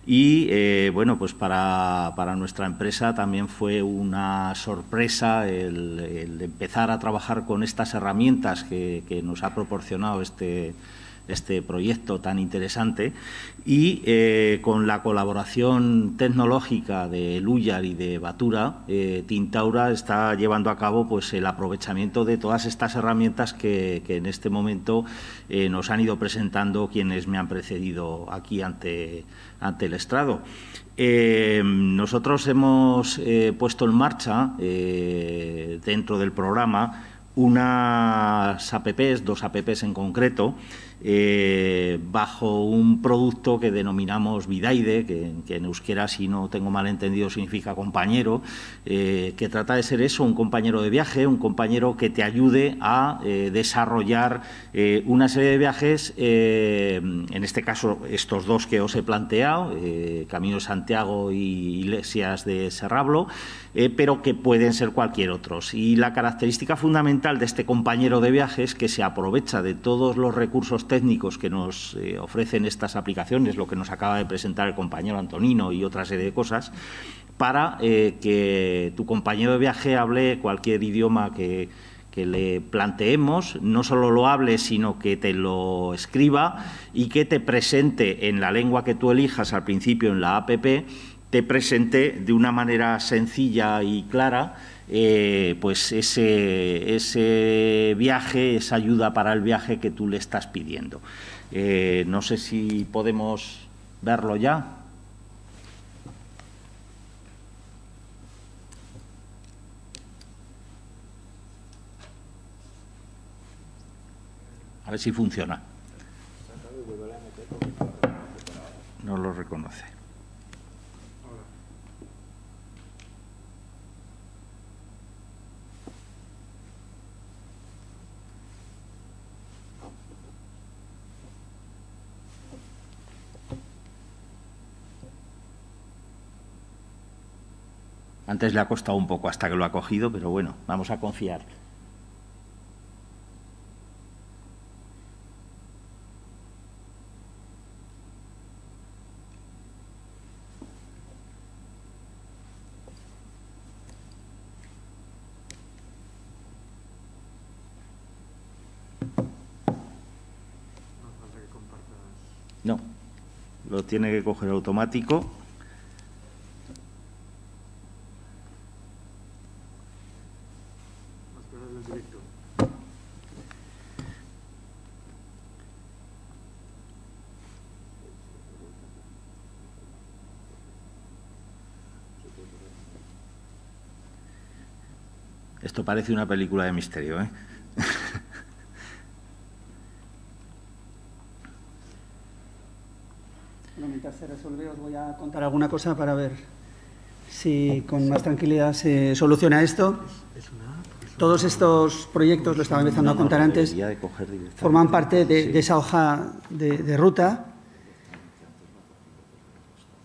Y, bueno, pues para nuestra empresa también fue una sorpresa el empezar a trabajar con estas herramientas que nos ha proporcionado este proyecto tan interesante y con la colaboración tecnológica de Luyar y de Batura, Tintaura está llevando a cabo pues el aprovechamiento de todas estas herramientas que en este momento nos han ido presentando quienes me han precedido aquí ante el estrado. Nosotros hemos puesto en marcha dentro del programa unas apps, 2 apps en concreto, bajo un producto que denominamos Bidaide, que en euskera, si no tengo mal entendido, significa compañero, que trata de ser eso, un compañero de viaje, un compañero que te ayude a desarrollar una serie de viajes, en este caso estos 2 que os he planteado, Camino de Santiago y Iglesias de Sarrablo, pero que pueden ser cualquier otro. Y la característica fundamental de este compañero de viajes es que se aprovecha de todos los recursos técnicos que nos ofrecen estas aplicaciones, lo que nos acaba de presentar el compañero Antonino y otra serie de cosas, para que tu compañero de viaje hable cualquier idioma que le planteemos, no solo lo hable, sino que te lo escriba y que te presente en la lengua que tú elijas al principio en la APP, te presente de una manera sencilla y clara pues ese viaje, esa ayuda para el viaje que tú le estás pidiendo. No sé si podemos verlo ya. A ver si funciona. No lo reconoce. Antes le ha costado un poco hasta que lo ha cogido, pero bueno, vamos a confiar. No, lo tiene que coger automático. Esto parece una película de misterio, ¿eh? Bueno, mientras se resuelve, os voy a contar alguna cosa para ver si con más tranquilidad se soluciona esto. Todos estos proyectos, lo estaba empezando a contar antes, forman parte de esa hoja de ruta.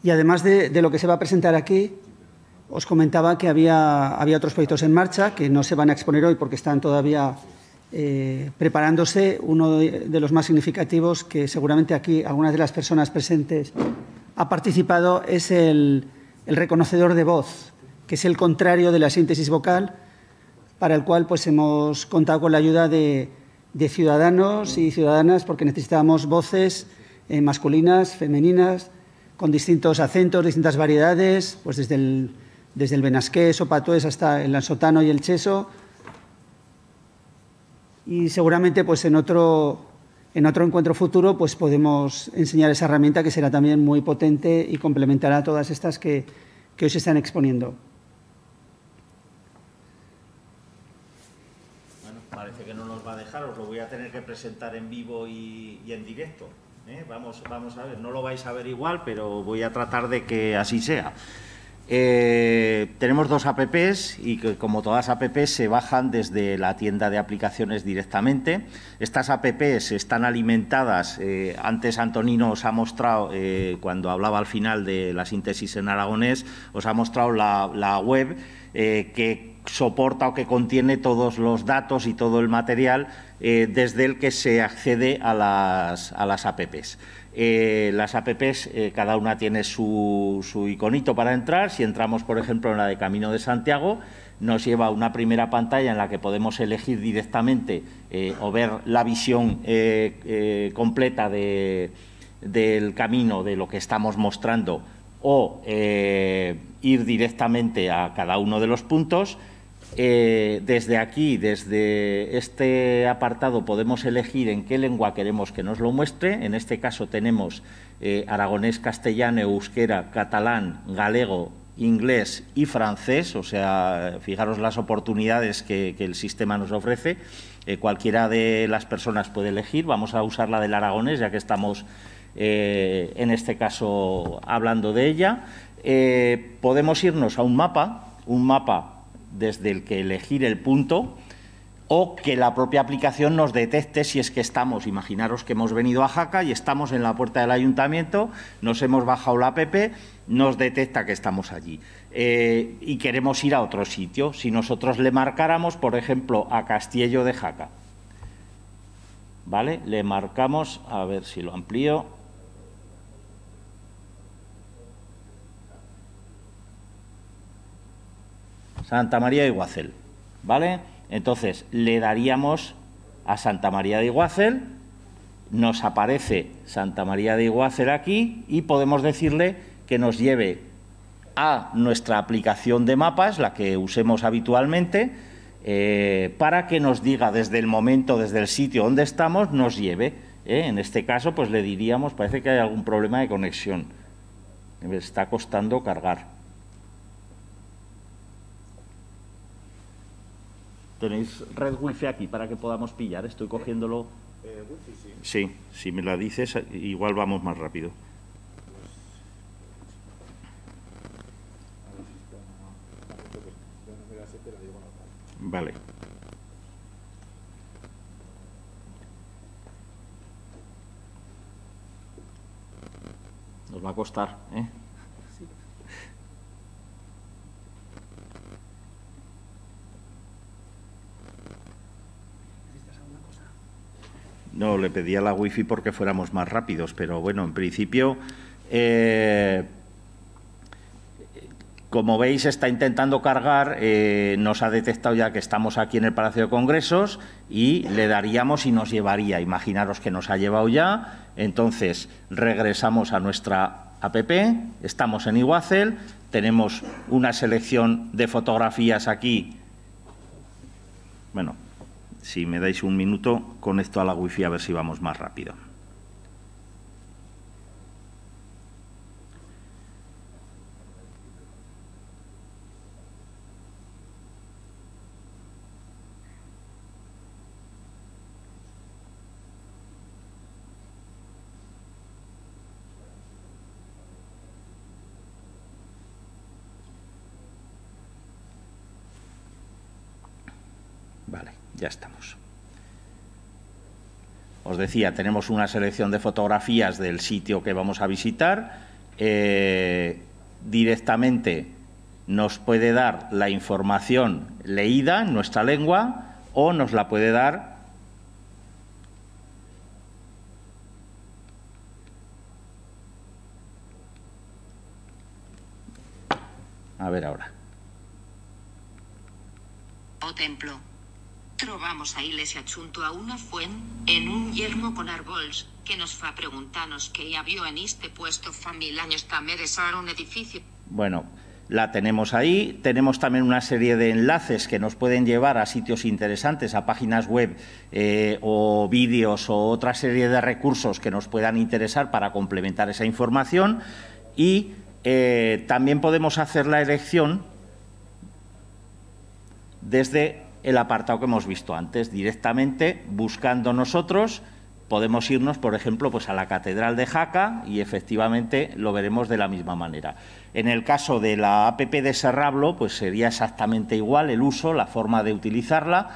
Y además de lo que se va a presentar aquí, os comentaba que había otros proyectos en marcha que no se van a exponer hoy porque están todavía preparándose. Uno de los más significativos, que seguramente aquí algunas de las personas presentes ha participado, es el reconocedor de voz, que es el contrario de la síntesis vocal, para el cual pues hemos contado con la ayuda de ciudadanos y ciudadanas, porque necesitábamos voces masculinas, femeninas, con distintos acentos, distintas variedades, pues desde el benasqués o patués hasta el ansotano y el cheso. Y seguramente pues en otro encuentro futuro pues podemos enseñar esa herramienta, que será también muy potente y complementará a todas estas que hoy se están exponiendo. Bueno, parece que no nos va a dejar, os lo voy a tener que presentar en vivo y en directo. Vamos a ver, no lo vais a ver igual, pero voy a tratar de que así sea. Tenemos dos apps y que, como todas apps, se bajan desde la tienda de aplicaciones directamente. Estas apps están alimentadas, antes Antonino os ha mostrado, cuando hablaba al final de la síntesis en aragonés, os ha mostrado la web que soporta o que contiene todos los datos y todo el material desde el que se accede a las apps. Las apps, cada una tiene su iconito para entrar. Si entramos, por ejemplo, en la de Camino de Santiago, nos lleva a una primera pantalla en la que podemos elegir directamente o ver la visión completa del camino, de lo que estamos mostrando, o ir directamente a cada uno de los puntos. Desde aquí, desde este apartado, podemos elegir en qué lengua queremos que nos lo muestre. En este caso tenemos aragonés, castellano, euskera, catalán, galego, inglés y francés. O sea, fijaros las oportunidades que el sistema nos ofrece. Cualquiera de las personas puede elegir. Vamos a usar la del aragonés, ya que estamos en este caso hablando de ella. Podemos irnos a un mapa desde el que elegir el punto, o que la propia aplicación nos detecte si es que estamos. Imaginaros que hemos venido a Jaca y estamos en la puerta del ayuntamiento, nos hemos bajado la app, nos detecta que estamos allí y queremos ir a otro sitio. Si nosotros le marcáramos, por ejemplo, a Castiello de Jaca, ¿vale? Le marcamos, a ver si lo amplío. Santa María de Iguazel, ¿vale? Entonces, le daríamos a Santa María de Iguazel, nos aparece Santa María de Iguazel aquí y podemos decirle que nos lleve a nuestra aplicación de mapas, la que usemos habitualmente, para que nos diga desde el momento, desde el sitio donde estamos, nos lleve. En este caso, pues le diríamos, parece que hay algún problema de conexión. Me está costando cargar. ¿Tenéis red wifi aquí para que podamos pillar? Estoy cogiéndolo. Wifi, sí. Sí, si me la dices, igual vamos más rápido. Vale. Nos va a costar, ¿eh? Sí. No, le pedía la wifi porque fuéramos más rápidos, pero bueno, en principio, como veis, está intentando cargar, nos ha detectado ya que estamos aquí en el Palacio de Congresos y le daríamos y nos llevaría. Imaginaros que nos ha llevado ya, entonces regresamos a nuestra app, estamos en Iguazel, tenemos una selección de fotografías aquí. Bueno, si me dais un minuto, conecto a la wifi a ver si vamos más rápido. Vale, ya estamos. Os decía, tenemos una selección de fotografías del sitio que vamos a visitar. Directamente nos puede dar la información leída en nuestra lengua o nos la puede dar a ver ahora. O templo. Trobamos a iglesia junto a una fuente en un yermo con árboles que nos fa preguntarnos qué había en este puesto fa 1000 años también era un edificio. Bueno, la tenemos ahí. Tenemos también una serie de enlaces que nos pueden llevar a sitios interesantes, a páginas web o vídeos o otra serie de recursos que nos puedan interesar para complementar esa información. Y también podemos hacer la elección desde el apartado que hemos visto antes, directamente buscando nosotros. Podemos irnos, por ejemplo, pues a la Catedral de Jaca y efectivamente lo veremos de la misma manera. En el caso de la app de Serrablo, pues sería exactamente igual el uso, la forma de utilizarla.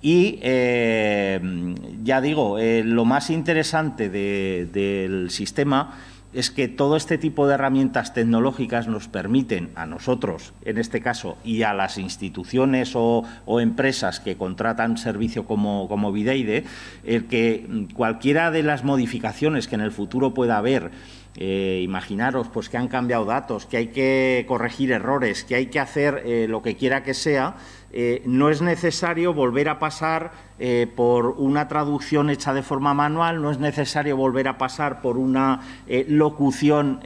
Y ya digo, lo más interesante del sistema es que todo este tipo de herramientas tecnológicas nos permiten a nosotros, en este caso, y a las instituciones o empresas que contratan servicio como Videide, el que cualquiera de las modificaciones que en el futuro pueda haber, imaginaros pues que han cambiado datos, que hay que corregir errores, que hay que hacer lo que quiera que sea, no es necesario volver a pasar por una traducción hecha de forma manual, no es necesario volver a pasar por una locución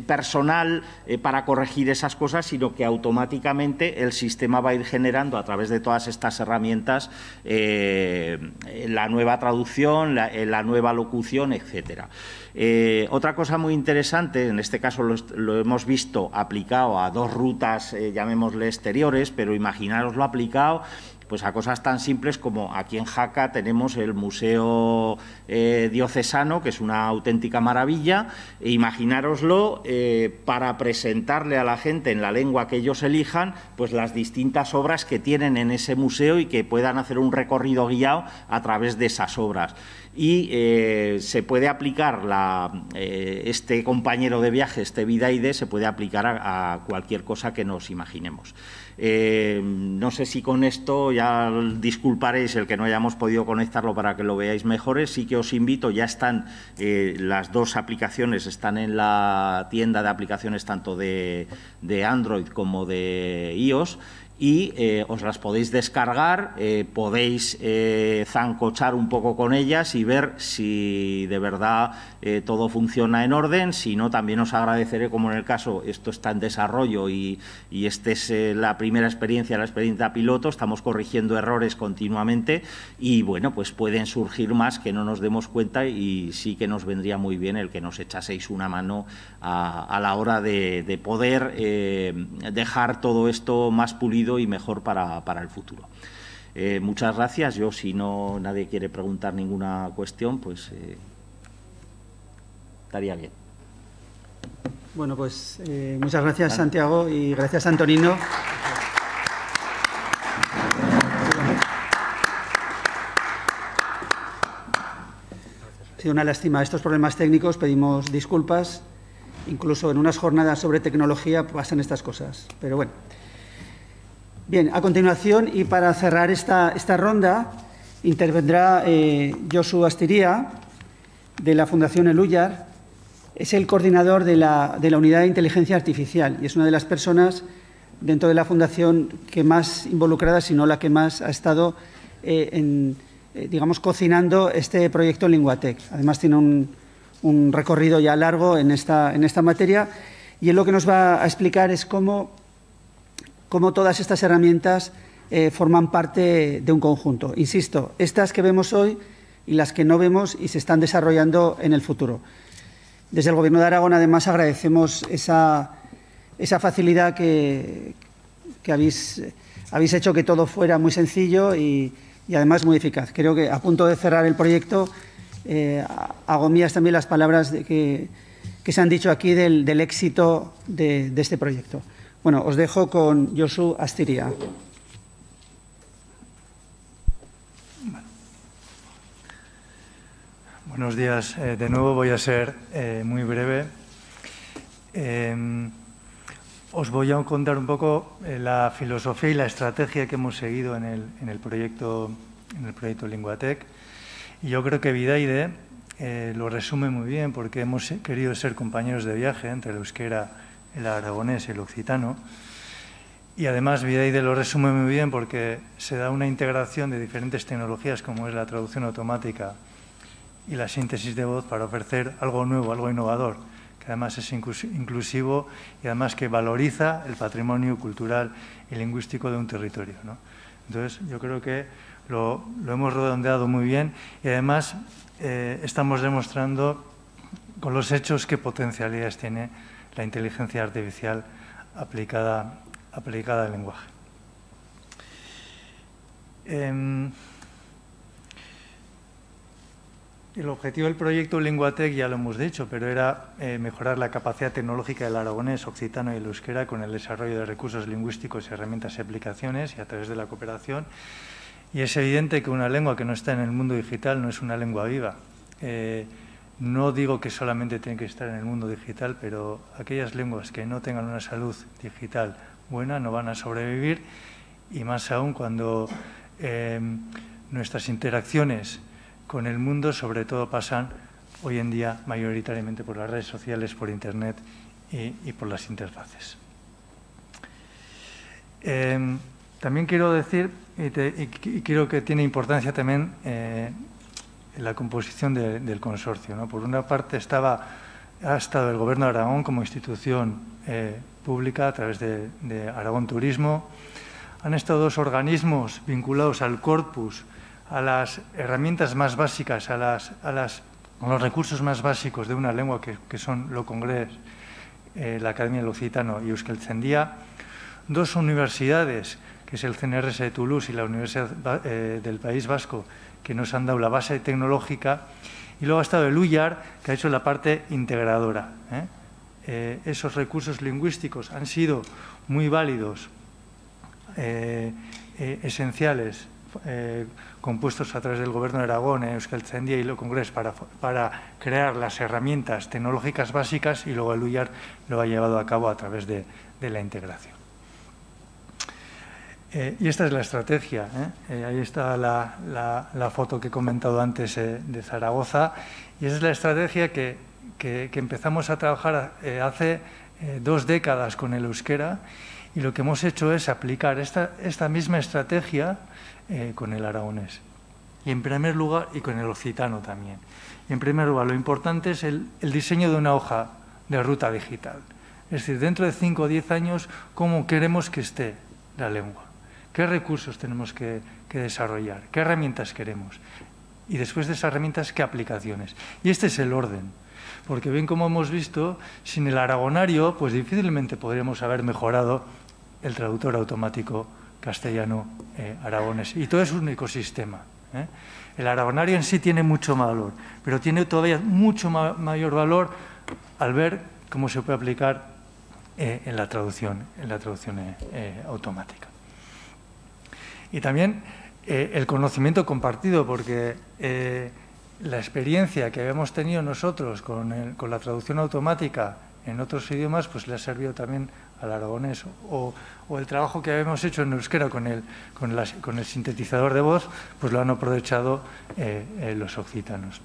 personal para corregir esas cosas, sino que automáticamente el sistema va a ir generando a través de todas estas herramientas la nueva traducción, la nueva locución, etcétera. Otra cosa muy interesante, en este caso lo hemos visto aplicado a dos rutas, llamémosle exteriores, pero imaginaroslo aplicado pues a cosas tan simples como aquí en Jaca tenemos el Museo Diocesano, que es una auténtica maravilla. Imaginároslo para presentarle a la gente en la lengua que ellos elijan, pues las distintas obras que tienen en ese museo y que puedan hacer un recorrido guiado a través de esas obras. y se puede aplicar este compañero de viaje, este Vidaide, se puede aplicar a cualquier cosa que nos imaginemos. No sé si con esto ya disculparéis el que no hayamos podido conectarlo para que lo veáis mejor. Sí que os invito, ya están las dos aplicaciones, están en la tienda de aplicaciones tanto de Android como de iOS, y os las podéis descargar, podéis zancochar un poco con ellas y ver si de verdad todo funciona en orden. Si no, también os agradeceré, como en el caso, esto está en desarrollo y esta es la primera experiencia, la experiencia piloto, estamos corrigiendo errores continuamente y, bueno, pues pueden surgir más que no nos demos cuenta, y sí que nos vendría muy bien el que nos echaseis una mano a la hora de poder dejar todo esto más pulido y mejor para el futuro. Muchas gracias. Yo, si no nadie quiere preguntar ninguna cuestión, pues estaría bien. Bueno, pues muchas gracias, Santiago, y gracias, Antonino. Ha sido una lástima estos problemas técnicos, pedimos disculpas. Incluso en unas jornadas sobre tecnología pasan estas cosas, pero bueno. Bien, a continuación, y para cerrar esta ronda, intervendrá Josu Astiria, de la Fundación Eluyar. Es el coordinador de la Unidad de Inteligencia Artificial y es una de las personas dentro de la Fundación que más involucrada, si no la que más, ha estado digamos, cocinando este proyecto Linguatec. Además, tiene un recorrido ya largo en esta materia, y él lo que nos va a explicar es cómo todas estas herramientas forman parte de un conjunto. Insisto, estas que vemos hoy y las que no vemos y se están desarrollando en el futuro. Desde el Gobierno de Aragón, además, agradecemos esa facilidad que habéis hecho que todo fuera muy sencillo y además muy eficaz. Creo que a punto de cerrar el proyecto, hago mías también las palabras que se han dicho aquí del éxito de este proyecto. Bueno, os dejo con Josu Astiria. Buenos días. De nuevo voy a ser muy breve. Os voy a contar un poco la filosofía y la estrategia que hemos seguido en el proyecto Linguatec. Y yo creo que Vidaide lo resume muy bien, porque hemos querido ser compañeros de viaje entre el euskera, el aragonés y el occitano. Y además Vidaide lo resume muy bien porque se da una integración de diferentes tecnologías, como es la traducción automática y la síntesis de voz, para ofrecer algo nuevo, algo innovador, que además es inclusivo y además que valoriza el patrimonio cultural y lingüístico de un territorio, ¿no? Entonces, yo creo que lo hemos redondeado muy bien, y además estamos demostrando con los hechos qué potencialidades tiene la inteligencia artificial aplicada al lenguaje. El objetivo del proyecto Linguatec ya lo hemos dicho, pero era mejorar la capacidad tecnológica del aragonés, occitano y el euskera con el desarrollo de recursos lingüísticos, herramientas y aplicaciones, y a través de la cooperación. Y es evidente que una lengua que no está en el mundo digital no es una lengua viva. No digo que solamente tiene que estar en el mundo digital, pero aquellas lenguas que no tengan una salud digital buena no van a sobrevivir, y más aún cuando nuestras interacciones con el mundo sobre todo pasan hoy en día mayoritariamente por las redes sociales, por Internet y por las interfaces. También quiero decir, y creo que tiene importancia también la composición del consorcio, ¿no? Por una parte ha estado el Gobierno de Aragón como institución pública a través de Aragón Turismo. Han estado dos organismos vinculados al corpus, a las herramientas más básicas, a los recursos más básicos de una lengua que son lo Congrés, la Academia del Occitano y Euskaltzaindia. Dos universidades, que es el CNRS de Toulouse y la Universidad del País Vasco, que nos han dado la base tecnológica, y luego ha estado el Eluyar, que ha hecho la parte integradora. Esos recursos lingüísticos han sido muy válidos, esenciales compuestos a través del Gobierno de Aragón, Euskaltzaindia y el Congreso para crear las herramientas tecnológicas básicas, y luego el UIAR lo ha llevado a cabo a través de la integración. Y esta es la estrategia. Ahí está la foto que he comentado antes de Zaragoza, y esa es la estrategia que empezamos a trabajar hace 2 décadas con el euskera, y lo que hemos hecho es aplicar esta misma estrategia con el aragonés. Y en primer lugar, y con el occitano también. Y en primer lugar, lo importante es el diseño de una hoja de ruta digital. Es decir, dentro de 5 o 10 años, ¿cómo queremos que esté la lengua? ¿Qué recursos tenemos que desarrollar? ¿Qué herramientas queremos? Y después de esas herramientas, ¿qué aplicaciones? Y este es el orden. Porque bien, como hemos visto, sin el aragonario, pues difícilmente podríamos haber mejorado el traductor automático castellano-aragonés. Y todo es un ecosistema. El aragonario en sí tiene mucho valor, pero tiene todavía mucho mayor valor al ver cómo se puede aplicar en la traducción automática. Y también el conocimiento compartido, porque la experiencia que habíamos tenido nosotros con la traducción automática en otros idiomas, pues le ha servido también al aragonés, o el trabajo que habíamos hecho en euskera con el sintetizador de voz, pues lo han aprovechado los occitanos.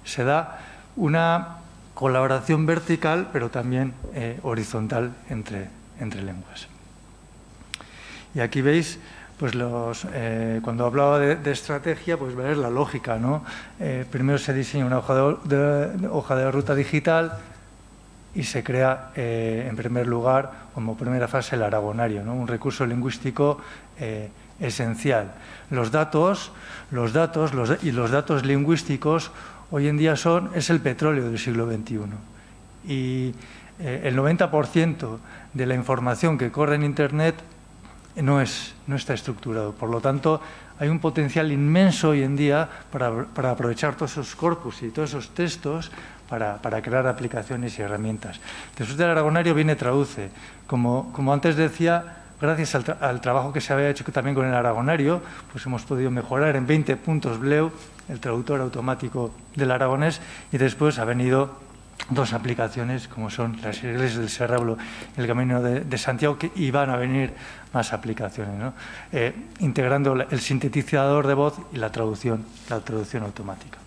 Se da una colaboración vertical, pero también horizontal entre lenguas. Y aquí veis, pues cuando hablaba de estrategia, pues ver la lógica, ¿no? Primero se diseña una hoja de ruta digital y se crea, en primer lugar, como primera fase, el aragonario, ¿no? Un recurso lingüístico esencial. Los datos lingüísticos hoy en día es el petróleo del siglo XXI. Y el 90% de la información que corre en Internet no está estructurado. Por lo tanto, hay un potencial inmenso hoy en día para aprovechar todos esos corpus y todos esos textos para crear aplicaciones y herramientas. Después del aragonario viene traduce. Como antes decía, gracias al trabajo que se había hecho también con el aragonario, pues hemos podido mejorar en 20 puntos Bleu, el traductor automático del aragonés, y después ha venido 2 aplicaciones, como son las iglesias del Serrablo y el Camino de Santiago, y van a venir más aplicaciones, ¿no? Integrando el sintetizador de voz y la traducción automática.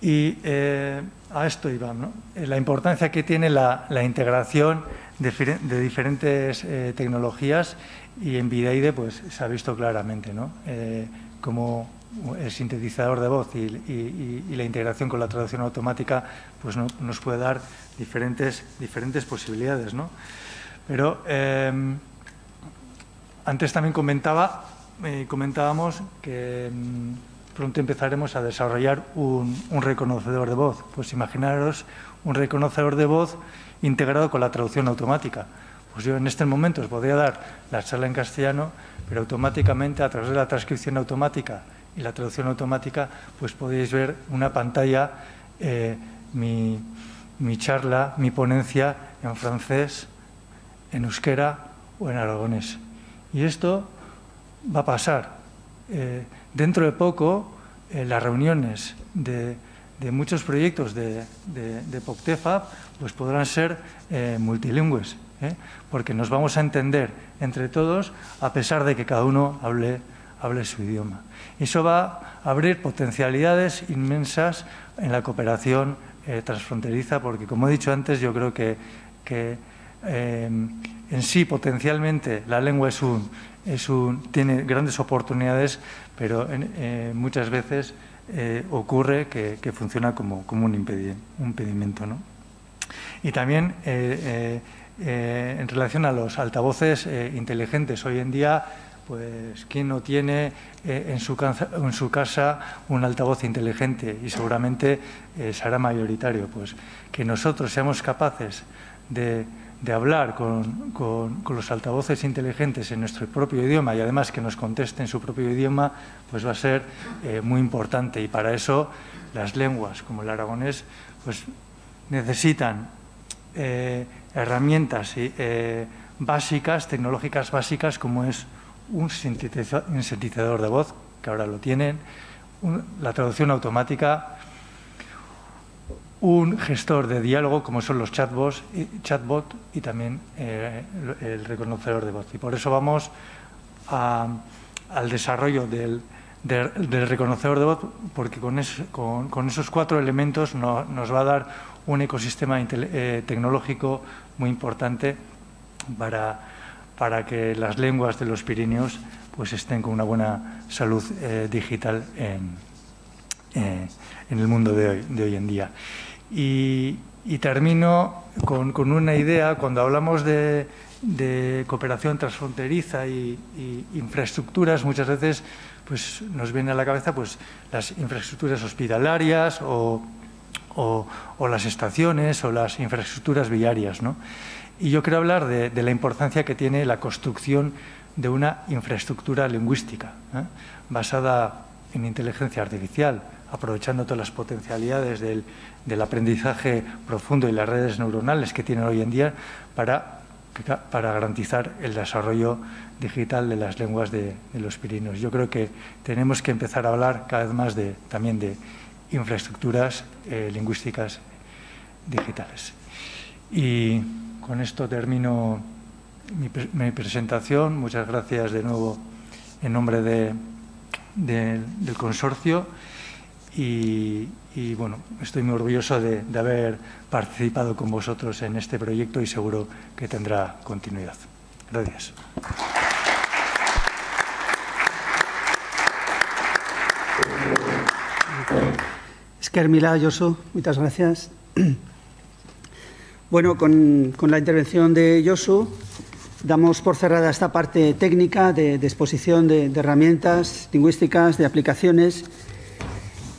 Y a esto iba, ¿no? La importancia que tiene la integración de diferentes tecnologías, y en Videide pues se ha visto claramente, ¿no? Como el sintetizador de voz y la integración con la traducción automática pues nos puede dar diferentes posibilidades, ¿no? Pero antes también comentábamos que pronto empezaremos a desarrollar un reconocedor de voz. Pues imaginaros un reconocedor de voz integrado con la traducción automática. Pues yo en este momento os podría dar la charla en castellano, pero automáticamente, a través de la transcripción automática y la traducción automática, pues podéis ver una pantalla, mi charla, mi ponencia en francés, en euskera o en aragonés. Y esto va a pasar. Dentro de poco, las reuniones de muchos proyectos de POCTEFAB pues podrán ser multilingües, porque nos vamos a entender entre todos, a pesar de que cada uno hable su idioma. Eso va a abrir potencialidades inmensas en la cooperación transfronteriza, porque, como he dicho antes, yo creo que en sí, potencialmente, la lengua tiene grandes oportunidades, pero muchas veces ocurre que funciona como un impedimento, ¿no? Y también en relación a los altavoces inteligentes, hoy en día, pues, ¿quién no tiene en su casa un altavoz inteligente? Y seguramente será mayoritario. Pues que nosotros seamos capaces de hablar con los altavoces inteligentes en nuestro propio idioma, y además que nos contesten en su propio idioma, pues va a ser muy importante. Y para eso las lenguas, como el aragonés, pues necesitan herramientas básicas, tecnológicas básicas, como es un sintetizador de voz, que ahora lo tienen, la traducción automática, un gestor de diálogo, como son los chatbots y también el reconocedor de voz. Y por eso vamos al desarrollo del reconocedor de voz, porque con esos 4 elementos nos va a dar un ecosistema tecnológico muy importante para que las lenguas de los Pirineos pues estén con una buena salud digital en el mundo de hoy en día. Y termino con una idea. Cuando hablamos de cooperación transfronteriza y infraestructuras, muchas veces pues, nos viene a la cabeza pues, las infraestructuras hospitalarias o las estaciones o las infraestructuras viarias, ¿no? Y yo quiero hablar de la importancia que tiene la construcción de una infraestructura lingüística, basada en inteligencia artificial, aprovechando todas las potencialidades del aprendizaje profundo y las redes neuronales que tienen hoy en día para garantizar el desarrollo digital de las lenguas de los Pirineos. Yo creo que tenemos que empezar a hablar cada vez más también de infraestructuras lingüísticas digitales. Y con esto termino mi presentación. Muchas gracias de nuevo en nombre del consorcio y bueno, estoy muy orgulloso de haber participado con vosotros en este proyecto y seguro que tendrá continuidad. Gracias. Esker Milà, Josu, muchas gracias. Bueno, con la intervención de Josu damos por cerrada esta parte técnica de exposición de herramientas lingüísticas, de aplicaciones,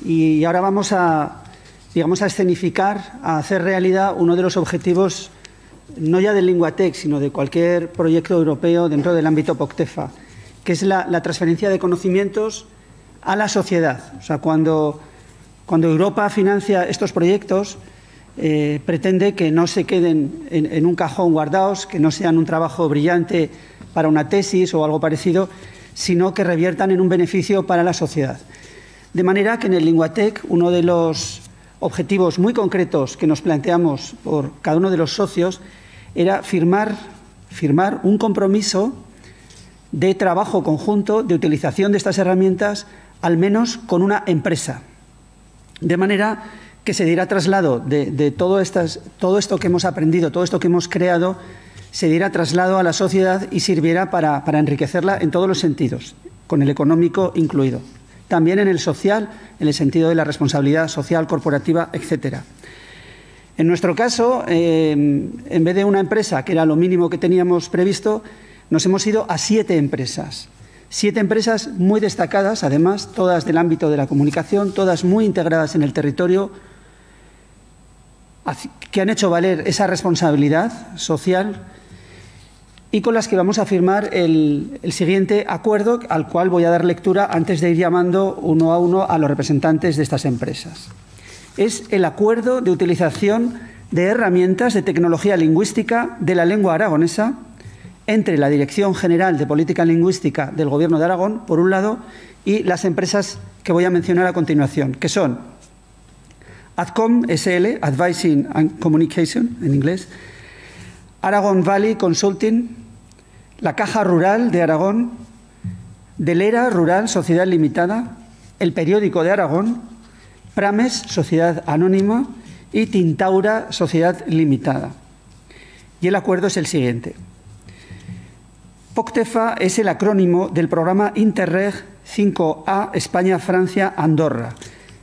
y ahora vamos a escenificar, a hacer realidad uno de los objetivos no ya del LinguaTech, sino de cualquier proyecto europeo dentro del ámbito POCTEFA, que es la transferencia de conocimientos a la sociedad. O sea, cuando Europa financia estos proyectos, pretende que no se queden en un cajón guardados, que no sean un trabajo brillante para una tesis o algo parecido, sino que reviertan en un beneficio para la sociedad. De manera que en el LinguaTech uno de los objetivos muy concretos que nos planteamos por cada uno de los socios era firmar un compromiso de trabajo conjunto, de utilización de estas herramientas, al menos con una empresa. De manera que se diera traslado de todo esto que hemos aprendido, todo esto que hemos creado, se diera traslado a la sociedad y sirviera para enriquecerla en todos los sentidos, con el económico incluido. También en el social, en el sentido de la responsabilidad social, corporativa, etcétera. En nuestro caso, en vez de una empresa, que era lo mínimo que teníamos previsto, nos hemos ido a 7 empresas. 7 empresas muy destacadas, además, todas del ámbito de la comunicación, todas muy integradas en el territorio, que han hecho valer esa responsabilidad social y con las que vamos a firmar el siguiente acuerdo, al cual voy a dar lectura antes de ir llamando uno a uno a los representantes de estas empresas. Es el acuerdo de utilización de herramientas de tecnología lingüística de la lengua aragonesa entre la Dirección General de Política Lingüística del Gobierno de Aragón, por un lado, y las empresas que voy a mencionar a continuación, que son Adcom SL, Advising and Communication, en inglés, Aragon Valley Consulting, la Caja Rural de Aragón, Delera Rural Sociedad Limitada, el Periódico de Aragón, Prames Sociedad Anónima y Tintaura Sociedad Limitada. Y el acuerdo es el siguiente. POCTEFA es el acrónimo del programa Interreg 5A España-Francia-Andorra.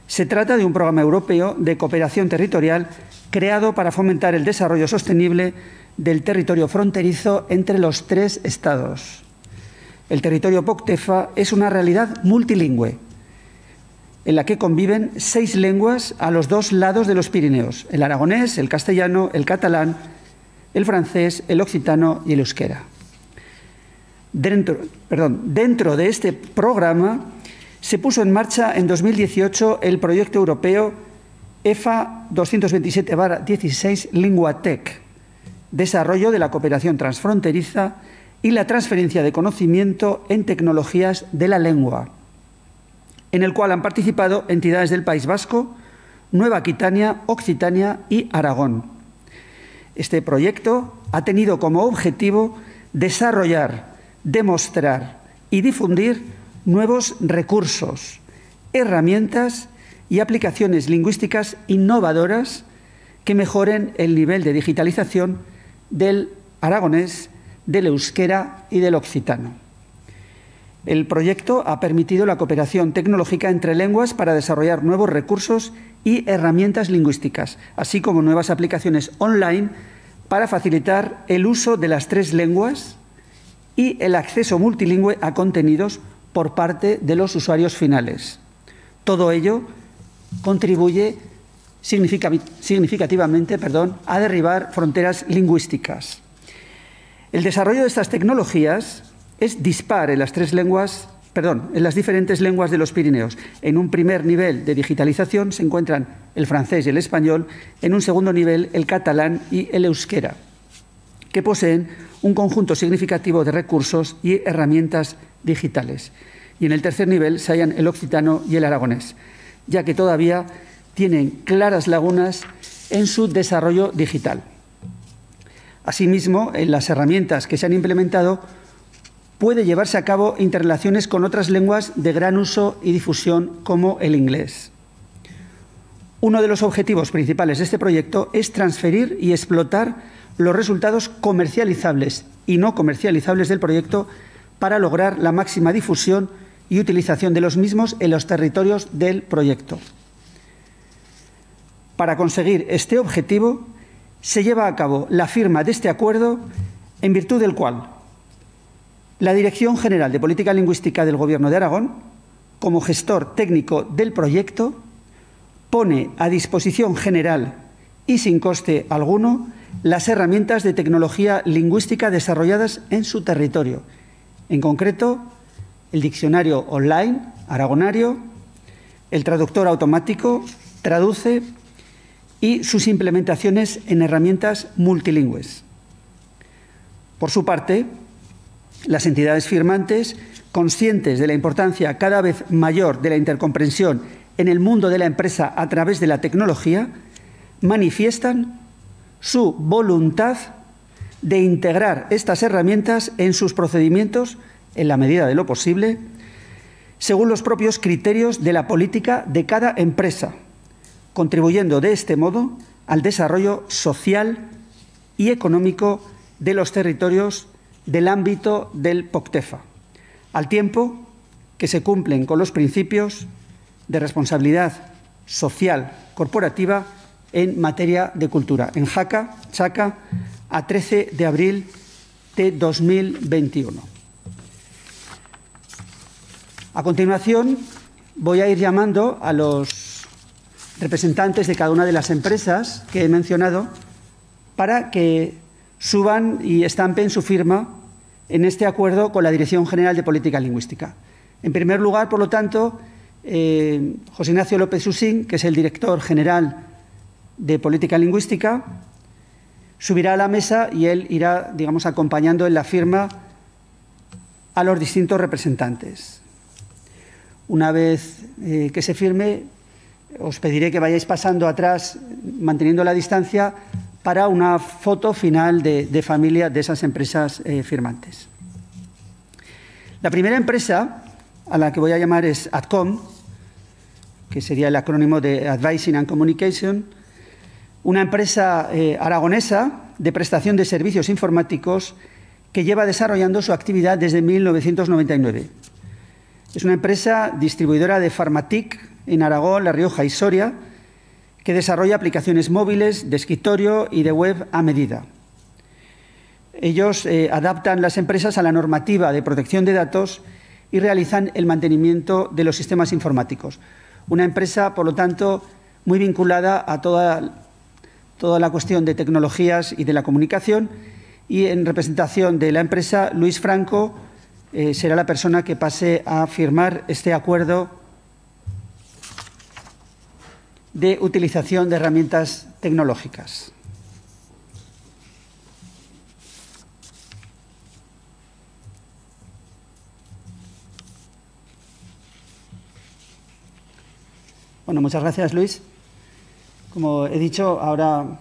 Se trata de un programa europeo de cooperación territorial creado para fomentar el desarrollo sostenible del territorio fronterizo entre los 3 estados. El territorio POCTEFA es una realidad multilingüe, en la que conviven 6 lenguas a los 2 lados de los Pirineos: el aragonés, el castellano, el catalán, el francés, el occitano y el euskera. Dentro de este programa se puso en marcha en 2018 el proyecto europeo EFA 227/16 LinguaTech, desarrollo de la cooperación transfronteriza y la transferencia de conocimiento en tecnologías de la lengua, en el cual han participado entidades del País Vasco, Nueva Aquitania, Occitania y Aragón. Este proyecto ha tenido como objetivo desarrollar, demostrar y difundir nuevos recursos, herramientas y aplicaciones lingüísticas innovadoras que mejoren el nivel de digitalización del aragonés, del euskera y del occitano. El proyecto ha permitido la cooperación tecnológica entre lenguas para desarrollar nuevos recursos y herramientas lingüísticas, así como nuevas aplicaciones online para facilitar el uso de las 3 lenguas y el acceso multilingüe a contenidos por parte de los usuarios finales. Todo ello contribuye significativamente a derribar fronteras lingüísticas. El desarrollo de estas tecnologías es dispar en las en las diferentes lenguas de los Pirineos. En un primer nivel de digitalización se encuentran el francés y el español, en un segundo nivel el catalán y el euskera, que poseen un conjunto significativo de recursos y herramientas digitales. Y en el tercer nivel se hallan el occitano y el aragonés, ya que todavía tienen claras lagunas en su desarrollo digital. Asimismo, en las herramientas que se han implementado puede llevarse a cabo interrelaciones con otras lenguas de gran uso y difusión, como el inglés. Uno de los objetivos principales de este proyecto es transferir y explotar los resultados comercializables y no comercializables del proyecto para lograr la máxima difusión y utilización de los mismos en los territorios del proyecto. Para conseguir este objetivo, se lleva a cabo la firma de este acuerdo, en virtud del cual la Dirección General de Política Lingüística del Gobierno de Aragón, como gestor técnico del proyecto, pone a disposición general y sin coste alguno las herramientas de tecnología lingüística desarrolladas en su territorio, en concreto el diccionario online Aragonario, el traductor automático Traduce y sus implementaciones en herramientas multilingües. Por su parte, las entidades firmantes, conscientes de la importancia cada vez mayor de la intercomprensión en el mundo de la empresa a través de la tecnología, manifiestan su voluntad de integrar estas herramientas en sus procedimientos, en la medida de lo posible, según los propios criterios de la política de cada empresa, contribuyendo de este modo al desarrollo social y económico de los territorios del ámbito del POCTEFA, al tiempo que se cumplen con los principios de responsabilidad social corporativa en materia de cultura, en Jaca, a 13 de abril de 2021. A continuación, voy a ir llamando a los representantes de cada una de las empresas que he mencionado para que suban y estampen su firma en este acuerdo con la Dirección General de Política Lingüística. En primer lugar, por lo tanto, José Ignacio López Susín, que es el director general de Política Lingüística, subirá a la mesa y él irá, digamos, acompañando en la firma a los distintos representantes. Una vez que se firme, os pediré que vayáis pasando atrás, manteniendo la distancia, para una foto final de familia de esas empresas firmantes. La primera empresa a la que voy a llamar es ADCOM, que sería el acrónimo de Advising and Communication, una empresa aragonesa de prestación de servicios informáticos que lleva desarrollando su actividad desde 1999. Es una empresa distribuidora de Farmatic en Aragón, La Rioja y Soria, que desarrolla aplicaciones móviles, de escritorio y de web a medida. Ellos adaptan las empresas a la normativa de protección de datos y realizan el mantenimiento de los sistemas informáticos. Una empresa, por lo tanto, muy vinculada a toda la cuestión de tecnologías y de la comunicación, y en representación de la empresa, Luis Franco será la persona que pase a firmar este acuerdo de utilización de herramientas tecnológicas. Bueno, muchas gracias, Luis. Como he dicho, ahora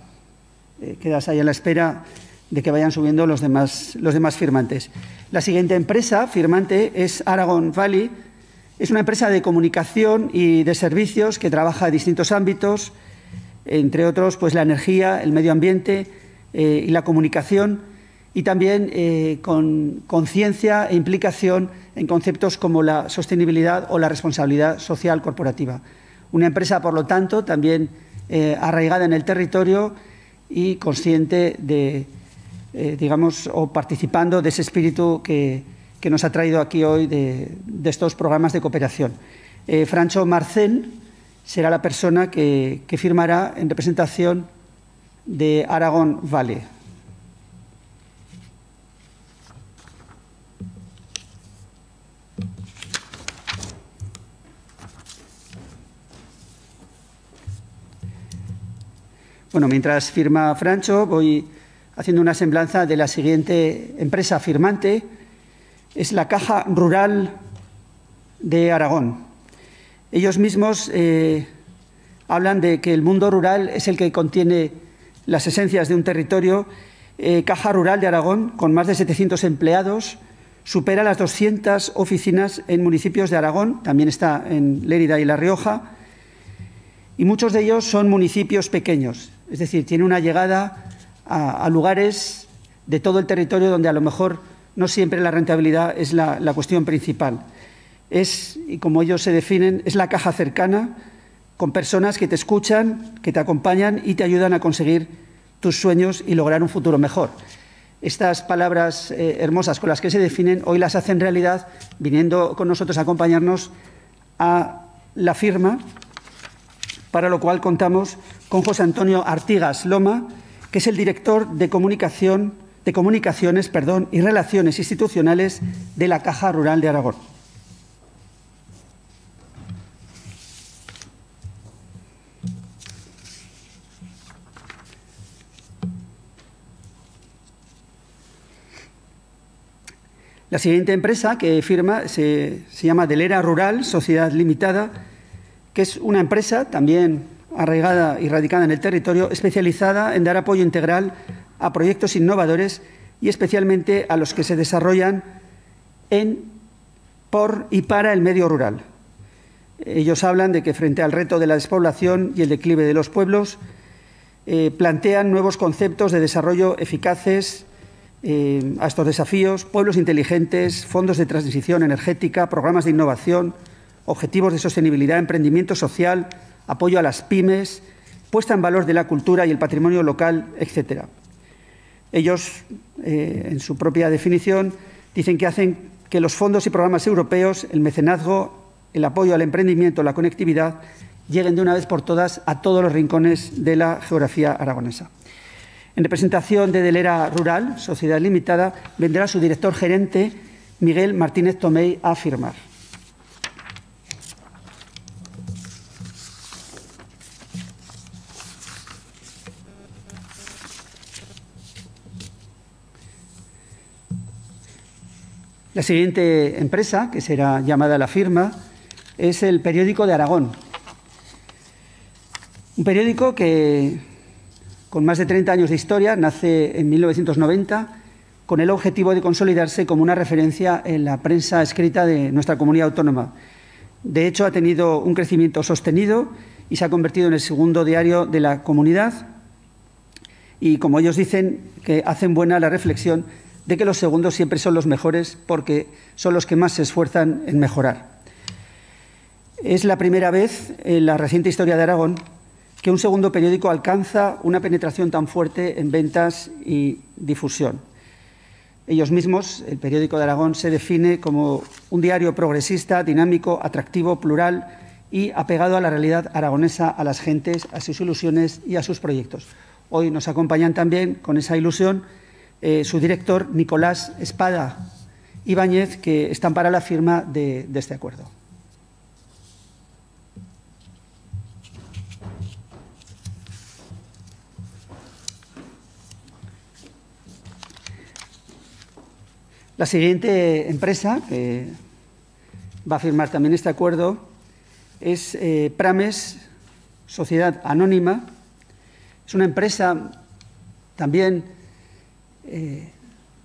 quedas ahí a la espera de que vayan subiendo los demás firmantes. La siguiente empresa firmante es Aragon Valley. Es una empresa de comunicación y de servicios que trabaja en distintos ámbitos, entre otros pues, la energía, el medio ambiente y la comunicación, y también con conciencia e implicación en conceptos como la sostenibilidad o la responsabilidad social corporativa. Una empresa, por lo tanto, también arraigada en el territorio y consciente de, digamos, o participando de ese espíritu que nos ha traído aquí hoy de estos programas de cooperación. Francho Marcén será la persona que firmará en representación de Aragon Valley. Bueno, mientras firma Francho, voy haciendo una semblanza de la siguiente empresa firmante. Es la Caja Rural de Aragón. Ellos mismos hablan de que el mundo rural es el que contiene las esencias de un territorio. Caja Rural de Aragón, con más de 700 empleados, supera las 200 oficinas en municipios de Aragón, también está en Lérida y La Rioja, y muchos de ellos son municipios pequeños, es decir, tiene una llegada a lugares de todo el territorio donde a lo mejor no siempre la rentabilidad es la cuestión principal. Es, y como ellos se definen, es la caja cercana, con personas que te escuchan, que te acompañan y te ayudan a conseguir tus sueños y lograr un futuro mejor. Estas palabras hermosas con las que se definen, hoy las hacen realidad viniendo con nosotros a acompañarnos a la firma, para lo cual contamos con José Antonio Artigas Loma, que es el director de Comunicaciones y Relaciones Institucionales de la Caja Rural de Aragón. La siguiente empresa que firma se llama Delera Rural, Sociedad Limitada, que es una empresa también arraigada y radicada en el territorio, especializada en dar apoyo integral a proyectos innovadores y especialmente a los que se desarrollan en, por y para el medio rural. Ellos hablan de que frente al reto de la despoblación y el declive de los pueblos, plantean nuevos conceptos de desarrollo eficaces a estos desafíos, pueblos inteligentes, fondos de transición energética, programas de innovación, objetivos de sostenibilidad, emprendimiento social, apoyo a las pymes, puesta en valor de la cultura y el patrimonio local, etc. Ellos, en su propia definición, dicen que hacen que los fondos y programas europeos, el mecenazgo, el apoyo al emprendimiento, la conectividad, lleguen de una vez por todas a todos los rincones de la geografía aragonesa. En representación de Delera Rural, Sociedad Limitada, vendrá su director gerente, Miguel Martínez Tomei, a firmar. La siguiente empresa, que será llamada La Firma, es el Periódico de Aragón. Un periódico que, con más de 30 años de historia, nace en 1990 con el objetivo de consolidarse como una referencia en la prensa escrita de nuestra comunidad autónoma. De hecho, ha tenido un crecimiento sostenido y se ha convertido en el segundo diario de la comunidad. Y, como ellos dicen, que hacen buena la reflexión de que los segundos siempre son los mejores porque son los que más se esfuerzan en mejorar. Es la primera vez en la reciente historia de Aragón que un segundo periódico alcanza una penetración tan fuerte en ventas y difusión. Ellos mismos, el Periódico de Aragón, se define como un diario progresista, dinámico, atractivo, plural y apegado a la realidad aragonesa, a las gentes, a sus ilusiones y a sus proyectos. Hoy nos acompañan también con esa ilusión su director, Nicolás Espada Ibáñez, que están para la firma de este acuerdo. La siguiente empresa que va a firmar también este acuerdo es Prames, sociedad anónima. Es una empresa también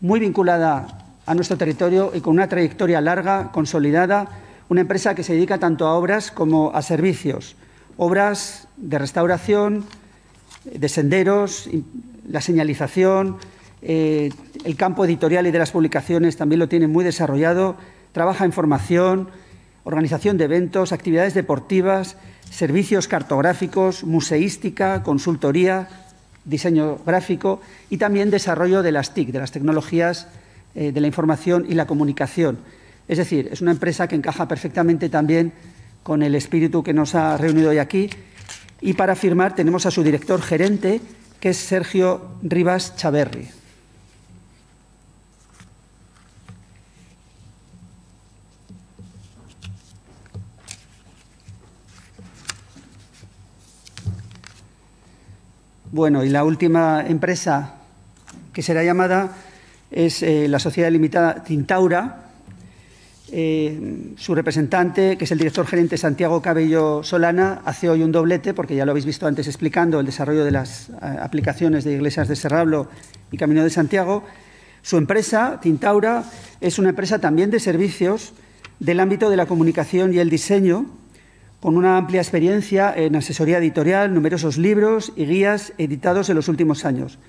muy vinculada a nuestro territorio y con una trayectoria larga, consolidada, una empresa que se dedica tanto a obras como a servicios, obras de restauración, de senderos, la señalización, el campo editorial y de las publicaciones también lo tiene muy desarrollado, trabaja en formación, organización de eventos, actividades deportivas, servicios cartográficos, museística, consultoría, diseño gráfico y también desarrollo de las TIC, de las tecnologías de la información y la comunicación. Es decir, es una empresa que encaja perfectamente también con el espíritu que nos ha reunido hoy aquí. Y para firmar tenemos a su director gerente, que es Sergio Rivas Chaverri. Bueno, y la última empresa que será llamada es la Sociedad Limitada Tintaura. Su representante, que es el director gerente Santiago Cabello Solana, hace hoy un doblete, porque ya lo habéis visto antes explicando el desarrollo de las aplicaciones de Iglesias de Serrablo y Camino de Santiago. Su empresa, Tintaura, es una empresa también de servicios del ámbito de la comunicación y el diseño, con una amplia experiencia en asesoría editorial, numerosos libros y guías editados en los últimos años.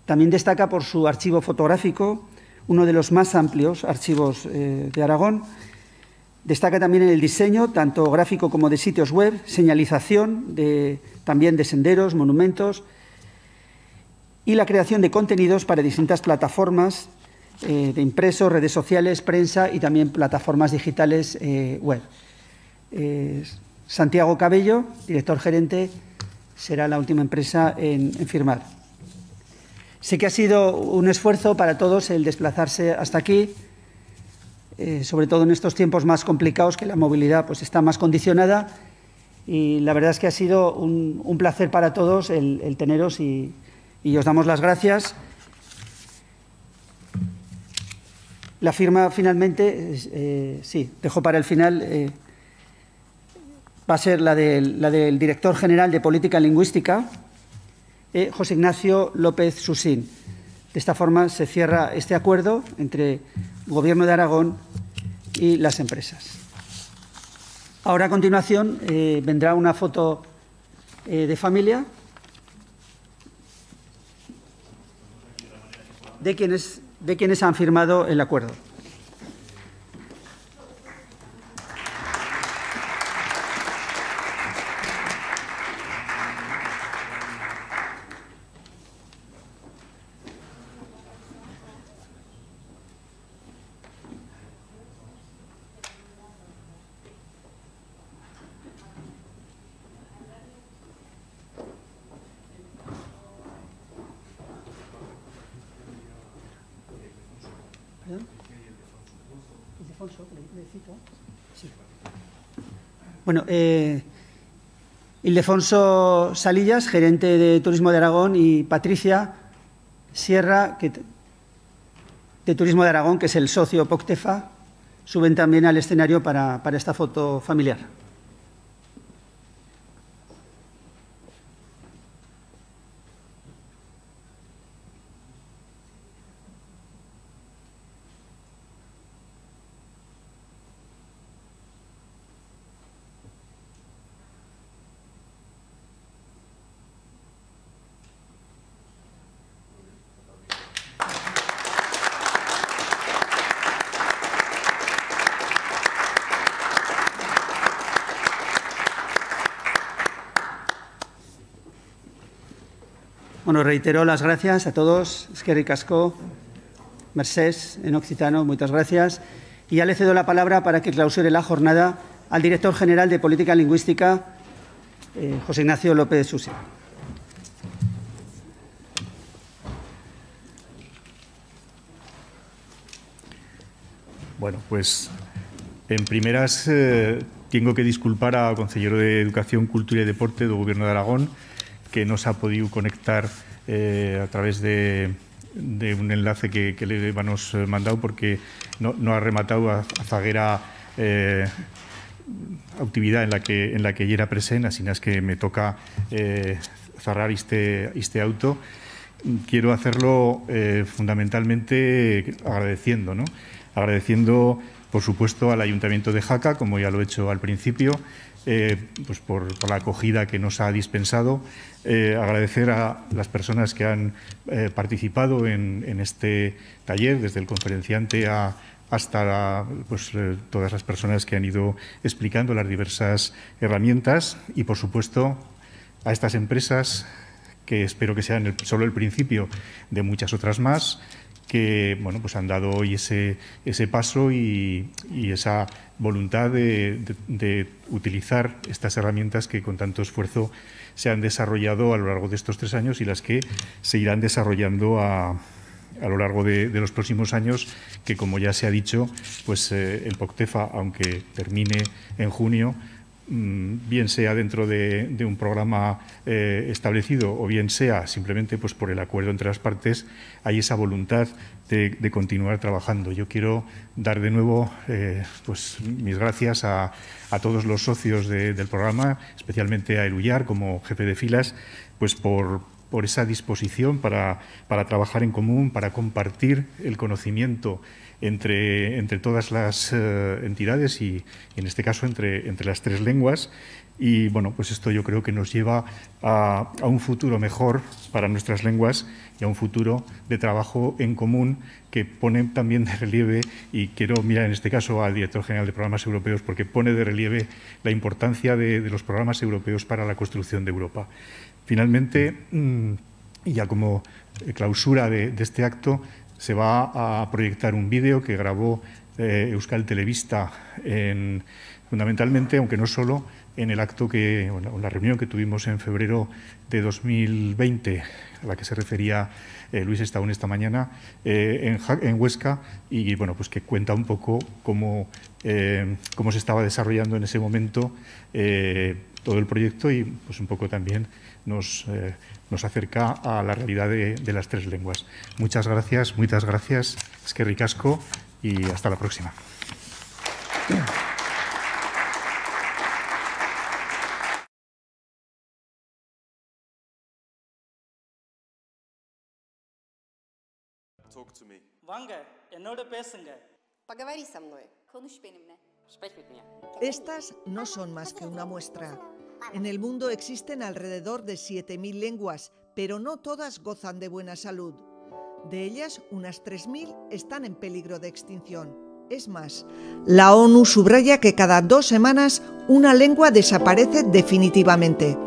También destaca por su archivo fotográfico, uno de los más amplios archivos de Aragón. Destaca también en el diseño, tanto gráfico como de sitios web, señalización también de senderos, monumentos y la creación de contenidos para distintas plataformas de impresos, redes sociales, prensa y también plataformas digitales web. Santiago Cabello, director gerente, será la última empresa en firmar. Sé que ha sido un esfuerzo para todos el desplazarse hasta aquí, sobre todo en estos tiempos más complicados, que la movilidad pues, está más condicionada, y la verdad es que ha sido un placer para todos el teneros y os damos las gracias. La firma finalmente, sí, dejo para el final, va a ser la del director general de Política Lingüística, José Ignacio López Susín. De esta forma se cierra este acuerdo entre el Gobierno de Aragón y las empresas. Ahora, a continuación, vendrá una foto de familia de quienes han firmado el acuerdo. Bueno, Ildefonso Salillas, gerente de Turismo de Aragón, y Patricia Sierra, de Turismo de Aragón, que es el socio Poctefa, suben también al escenario para esta foto familiar. Bueno, reitero las gracias a todos. Eskerrik asko, Mercés, en occitano, muchas gracias. Y ya le cedo la palabra para que clausure la jornada al director general de Política Lingüística, José Ignacio López Susín. Bueno, pues en primeras tengo que disculpar ao Concelleiro de Educación, Cultura e Deporte do Goberno de Aragón, que non se ha podido conectar a través de un enlace que le hemos mandado, porque no ha rematado a zaguera actividad en la que ya era presente, así es que me toca cerrar este auto. Quiero hacerlo fundamentalmente agradeciendo, ¿no? Agradeciendo, por supuesto, al Ayuntamiento de Jaca, como ya lo he hecho al principio, pues por la acogida que nos ha dispensado. Agradecer a las personas que han participado en este taller, desde el conferenciante hasta todas las personas que han ido explicando las diversas herramientas y, por supuesto, a estas empresas que espero que sean solo el principio de muchas otras más, que pues han dado hoy ese paso y esa voluntad de utilizar estas herramientas que con tanto esfuerzo se han desarrollado a lo largo de estos 3 años y las que se irán desarrollando a lo largo de los próximos años, que, como ya se ha dicho, pues el POCTEFA, aunque termine en junio, bien sea dentro de un programa establecido o bien sea simplemente pues por el acuerdo entre las partes, hay esa voluntad de continuar trabajando. Yo quiero dar de nuevo pues mis gracias a todos los socios del programa, especialmente a Eluyar como jefe de filas, pues por esa disposición para trabajar en común, para compartir el conocimiento entre todas las entidades y, en este caso, entre las 3 lenguas. Y, pues esto yo creo que nos lleva a un futuro mejor para nuestras lenguas y a un futuro de trabajo en común que pone también de relieve, y quiero mirar en este caso al director general de Programas Europeos, porque pone de relieve la importancia de los programas europeos para la construcción de Europa. Finalmente, y ya como clausura de este acto, se va a proyectar un vídeo que grabó Euskal Telebista fundamentalmente, aunque no solo, en el acto la reunión que tuvimos en febrero de 2020, a la que se refería Luis Estaún esta mañana, en Huesca, y pues que cuenta un poco cómo se estaba desarrollando en ese momento todo el proyecto y pues un poco también nos acerca a la realidad de las 3 lenguas. Muchas gracias, eskerrik asko y hasta la próxima. Поговори со мной. Estas no son más que una muestra. En el mundo existen alrededor de 7.000 lenguas, pero no todas gozan de buena salud. De ellas, unas 3.000 están en peligro de extinción. Es más, la ONU subraya que cada 2 semanas una lengua desaparece definitivamente.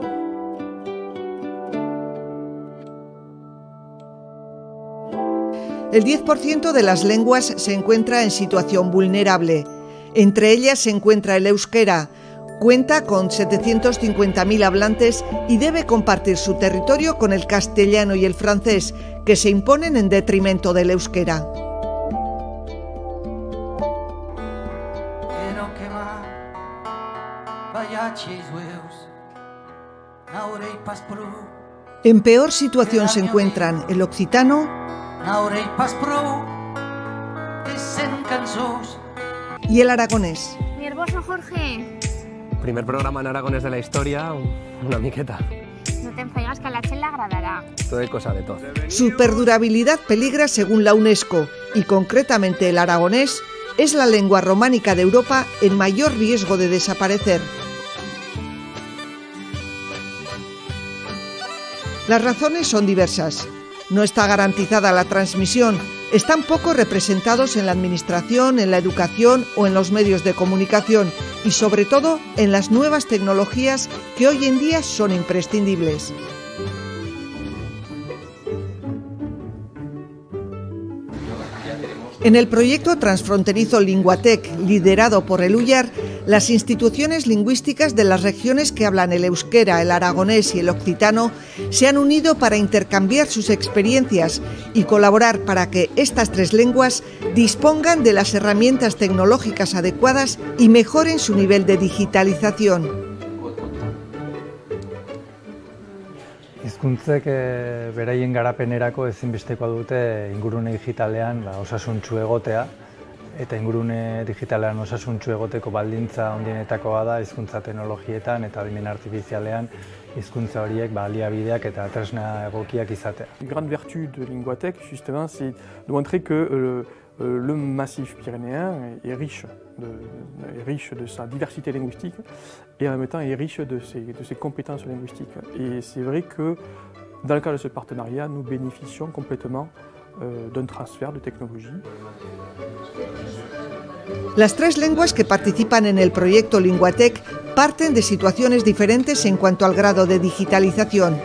El 10% de las lenguas se encuentra en situación vulnerable. Entre ellas se encuentra el euskera. Cuenta con 750.000 hablantes y debe compartir su territorio con el castellano y el francés, que se imponen en detrimento del euskera. En peor situación se encuentran el occitano y el aragonés. Nervoso, Jorge. Primer programa en aragonés de la historia, una miqueta. No te enfaigas, que a la Txell le agradará. Todo es cosa de todo. Su perdurabilidad peligra según la UNESCO y concretamente el aragonés es la lengua románica de Europa en mayor riesgo de desaparecer. Las razones son diversas. No está garantizada la transmisión, están poco representados en la administración, en la educación o en los medios de comunicación y, sobre todo, en las nuevas tecnologías que hoy en día son imprescindibles. En el proyecto transfronterizo Linguatec, liderado por Eluyar, las instituciones lingüísticas de las regiones que hablan el euskera, el aragonés y el occitano se han unido para intercambiar sus experiencias y colaborar para que estas 3 lenguas dispongan de las herramientas tecnológicas adecuadas y mejoren su nivel de digitalización. Hizkuntzek beraien garapenerako ezinbestekoa dute ingurune digitalean osasuntsu egotea, eta ingurune digitalean osasuntsu egoteko baldintza handienetakoa da hizkuntza teknologietan eta adimen artifizialean hizkuntza horiek baliabideak eta tresna egokiak izatea. Une grande vertu de Linguatec, justement, c'est de montrer que le massif pyrénéen est riche de sa diversité linguistique et en même temps est riche de ses compétences linguistiques. Et c'est vrai que dans le cadre de ce partenariat, nous bénéficions complètement d'un transfert de technologie. Las tres lenguas que participan en el proyecto Linguatec parten de situaciones diferentes en cuanto al grado de digitalización.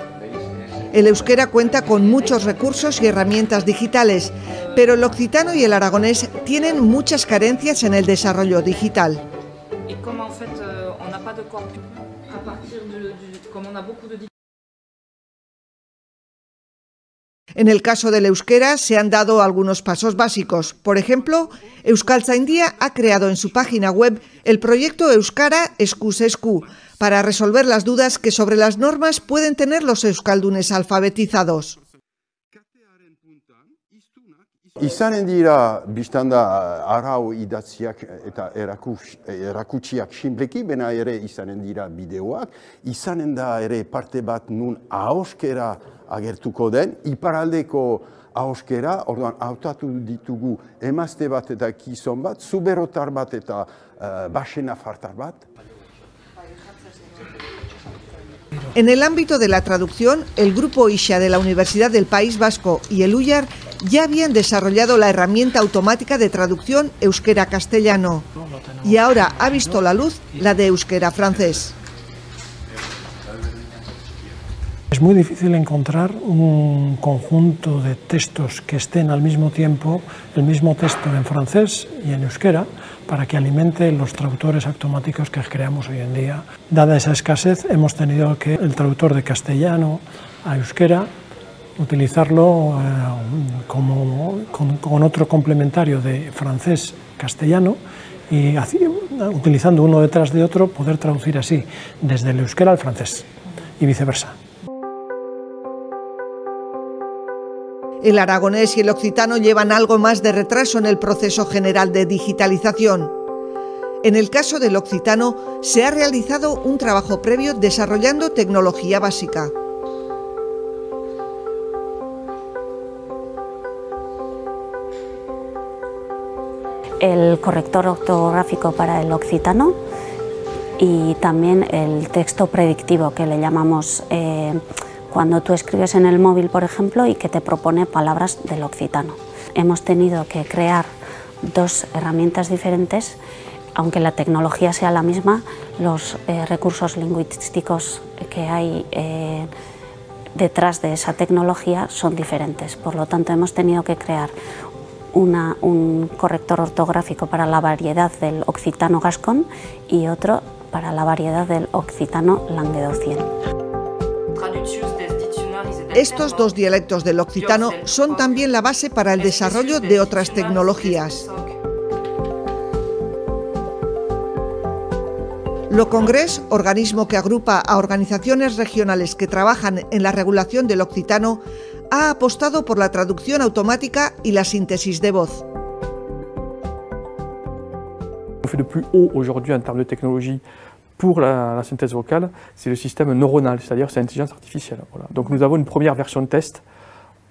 El euskera cuenta con muchos recursos y herramientas digitales, pero el occitano y el aragonés tienen muchas carencias en el desarrollo digital. En el caso del euskera se han dado algunos pasos básicos. Por ejemplo, Euskaltzaindia ha creado en su página web el proyecto Euskara Eskuz Esku para resolver las dudas que sobre las normas pueden tener los euskaldunes alfabetizados. Izanen dira biztanda arau idatziak eta erakutsiak sinpleki, bena ere izanen dira bideoak, izanen da ere parte bat nun ahoskera agertuko den, iparaldeko ahoskera, orduan hautatu ditugu emazte bat eta gizon bat, zuberotar bat eta baxenafartar bat. En el ámbito de la traducción, el grupo IXA de la Universidad del País Vasco y el UYAR ya habían desarrollado la herramienta automática de traducción euskera-castellano y ahora ha visto la luz la de euskera-francés. Es muy difícil encontrar un conjunto de textos que estén al mismo tiempo, el mismo texto en francés y en euskera, para que alimente los traductores automáticos que creamos hoy en día. Dada esa escasez, hemos tenido que el traductor de castellano a euskera utilizarlo con otro complementario de francés-castellano y utilizando uno detrás de otro poder traducir así desde el euskera al francés y viceversa. El aragonés y el occitano llevan algo más de retraso en el proceso general de digitalización. En el caso del occitano, se ha realizado un trabajo previo desarrollando tecnología básica. El corrector ortográfico para el occitano y también el texto predictivo, que le llamamos cuando tú escribes en el móvil, por ejemplo, y que te propone palabras del occitano. Hemos tenido que crear dos herramientas diferentes, aunque la tecnología sea la misma, los recursos lingüísticos que hay detrás de esa tecnología son diferentes. Por lo tanto, hemos tenido que crear un corrector ortográfico para la variedad del occitano gascón y otro para la variedad del occitano languedocien. Estos dos dialectos del occitano son también la base para el desarrollo de otras tecnologías. Locongres, organismo que agrupa a organizaciones regionales que trabajan en la regulación del occitano, ha apostado por la traducción automática y la síntesis de voz. On fait de plus haut aujourd'hui en termes de technologie pour la synthèse vocale, c'est le système neuronal, c'est-à-dire c'est l'intelligence artificielle. Voilà. Donc nous avons une première version de test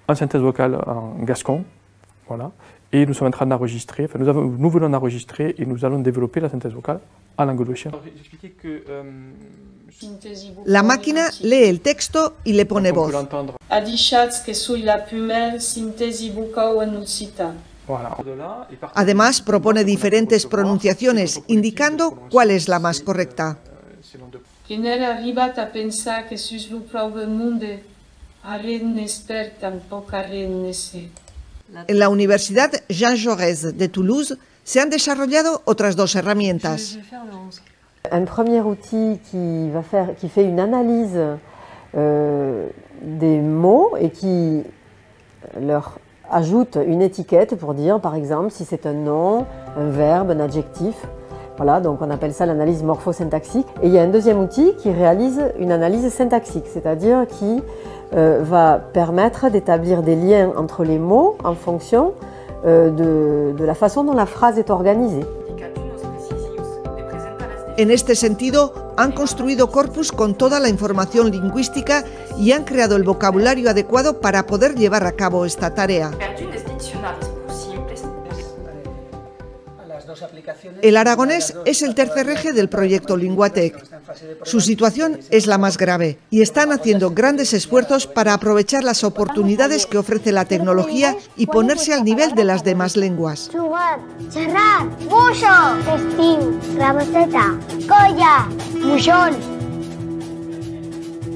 en synthèse vocale en gascon, voilà, et nous sommes en train d'enregistrer, enfin nous venons d'enregistrer et nous allons développer la synthèse vocale en languedocien. La máquina lee el texto y le pone voz. Además, propone diferentes pronunciaciones, indicando cuál es la más correcta. En la Universidad Jean Jaurès de Toulouse se han desarrollado otras dos herramientas. Un premier outil qui fait une analyse des mots et qui leur ajoute une étiquette pour dire, par exemple, si c'est un nom, un verbe, un adjectif. Voilà, donc on appelle ça l'analyse morphosyntaxique. Et il y a un deuxième outil qui réalise une analyse syntaxique, c'est-à-dire qui va permettre d'établir des liens entre les mots en fonction de la façon dont la phrase est organisée. En este sentido, han construido corpus con toda la información lingüística y han creado el vocabulario adecuado para poder llevar a cabo esta tarea. El aragonés es el tercer eje del proyecto Linguatec. Su situación es la más grave y están haciendo grandes esfuerzos para aprovechar las oportunidades que ofrece la tecnología y ponerse al nivel de las demás lenguas. Jugar, xerrar, buixo, festiu, raboseta, colla, buixón.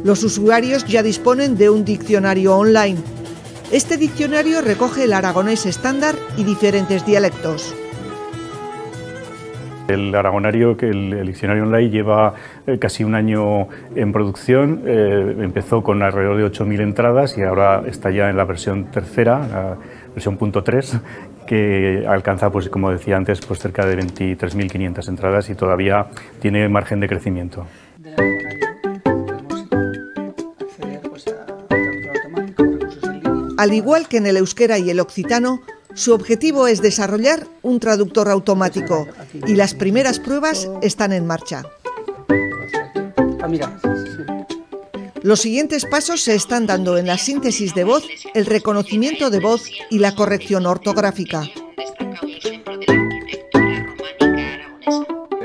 Los usuarios ya disponen de un diccionario online. Este diccionario recoge el aragonés estándar y diferentes dialectos. El aragonario, el diccionario online, lleva casi un año en producción. Empezó con alrededor de 8.000 entradas y ahora está ya en la versión tercera, la versión .3, que alcanza, pues, como decía antes, pues cerca de 23.500 entradas y todavía tiene margen de crecimiento. Al igual que en el euskera y el occitano, su objetivo es desarrollar un traductor automático y las primeras pruebas están en marcha. Los siguientes pasos se están dando en la síntesis de voz, el reconocimiento de voz y la corrección ortográfica.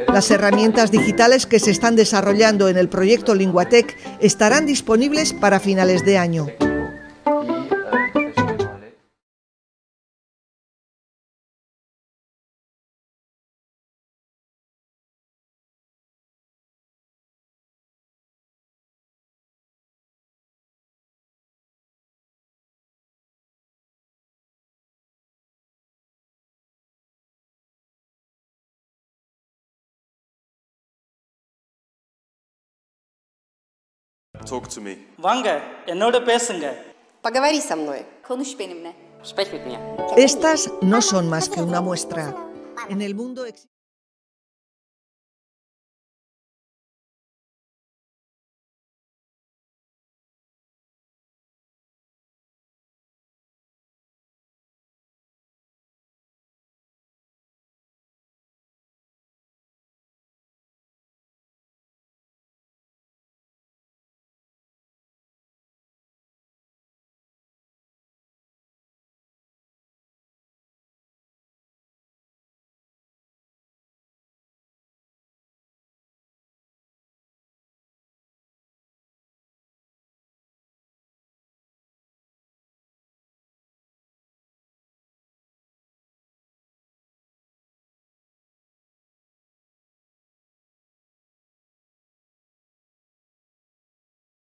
Las herramientas digitales que se están desarrollando en el proyecto Linguatec estarán disponibles para finales de año. Talk to me. Ванга, என்னோட பேசுங்க. Поговори со мной. Konuş benimle. Sprech mit mir. Estas no son más que una muestra. En el mundo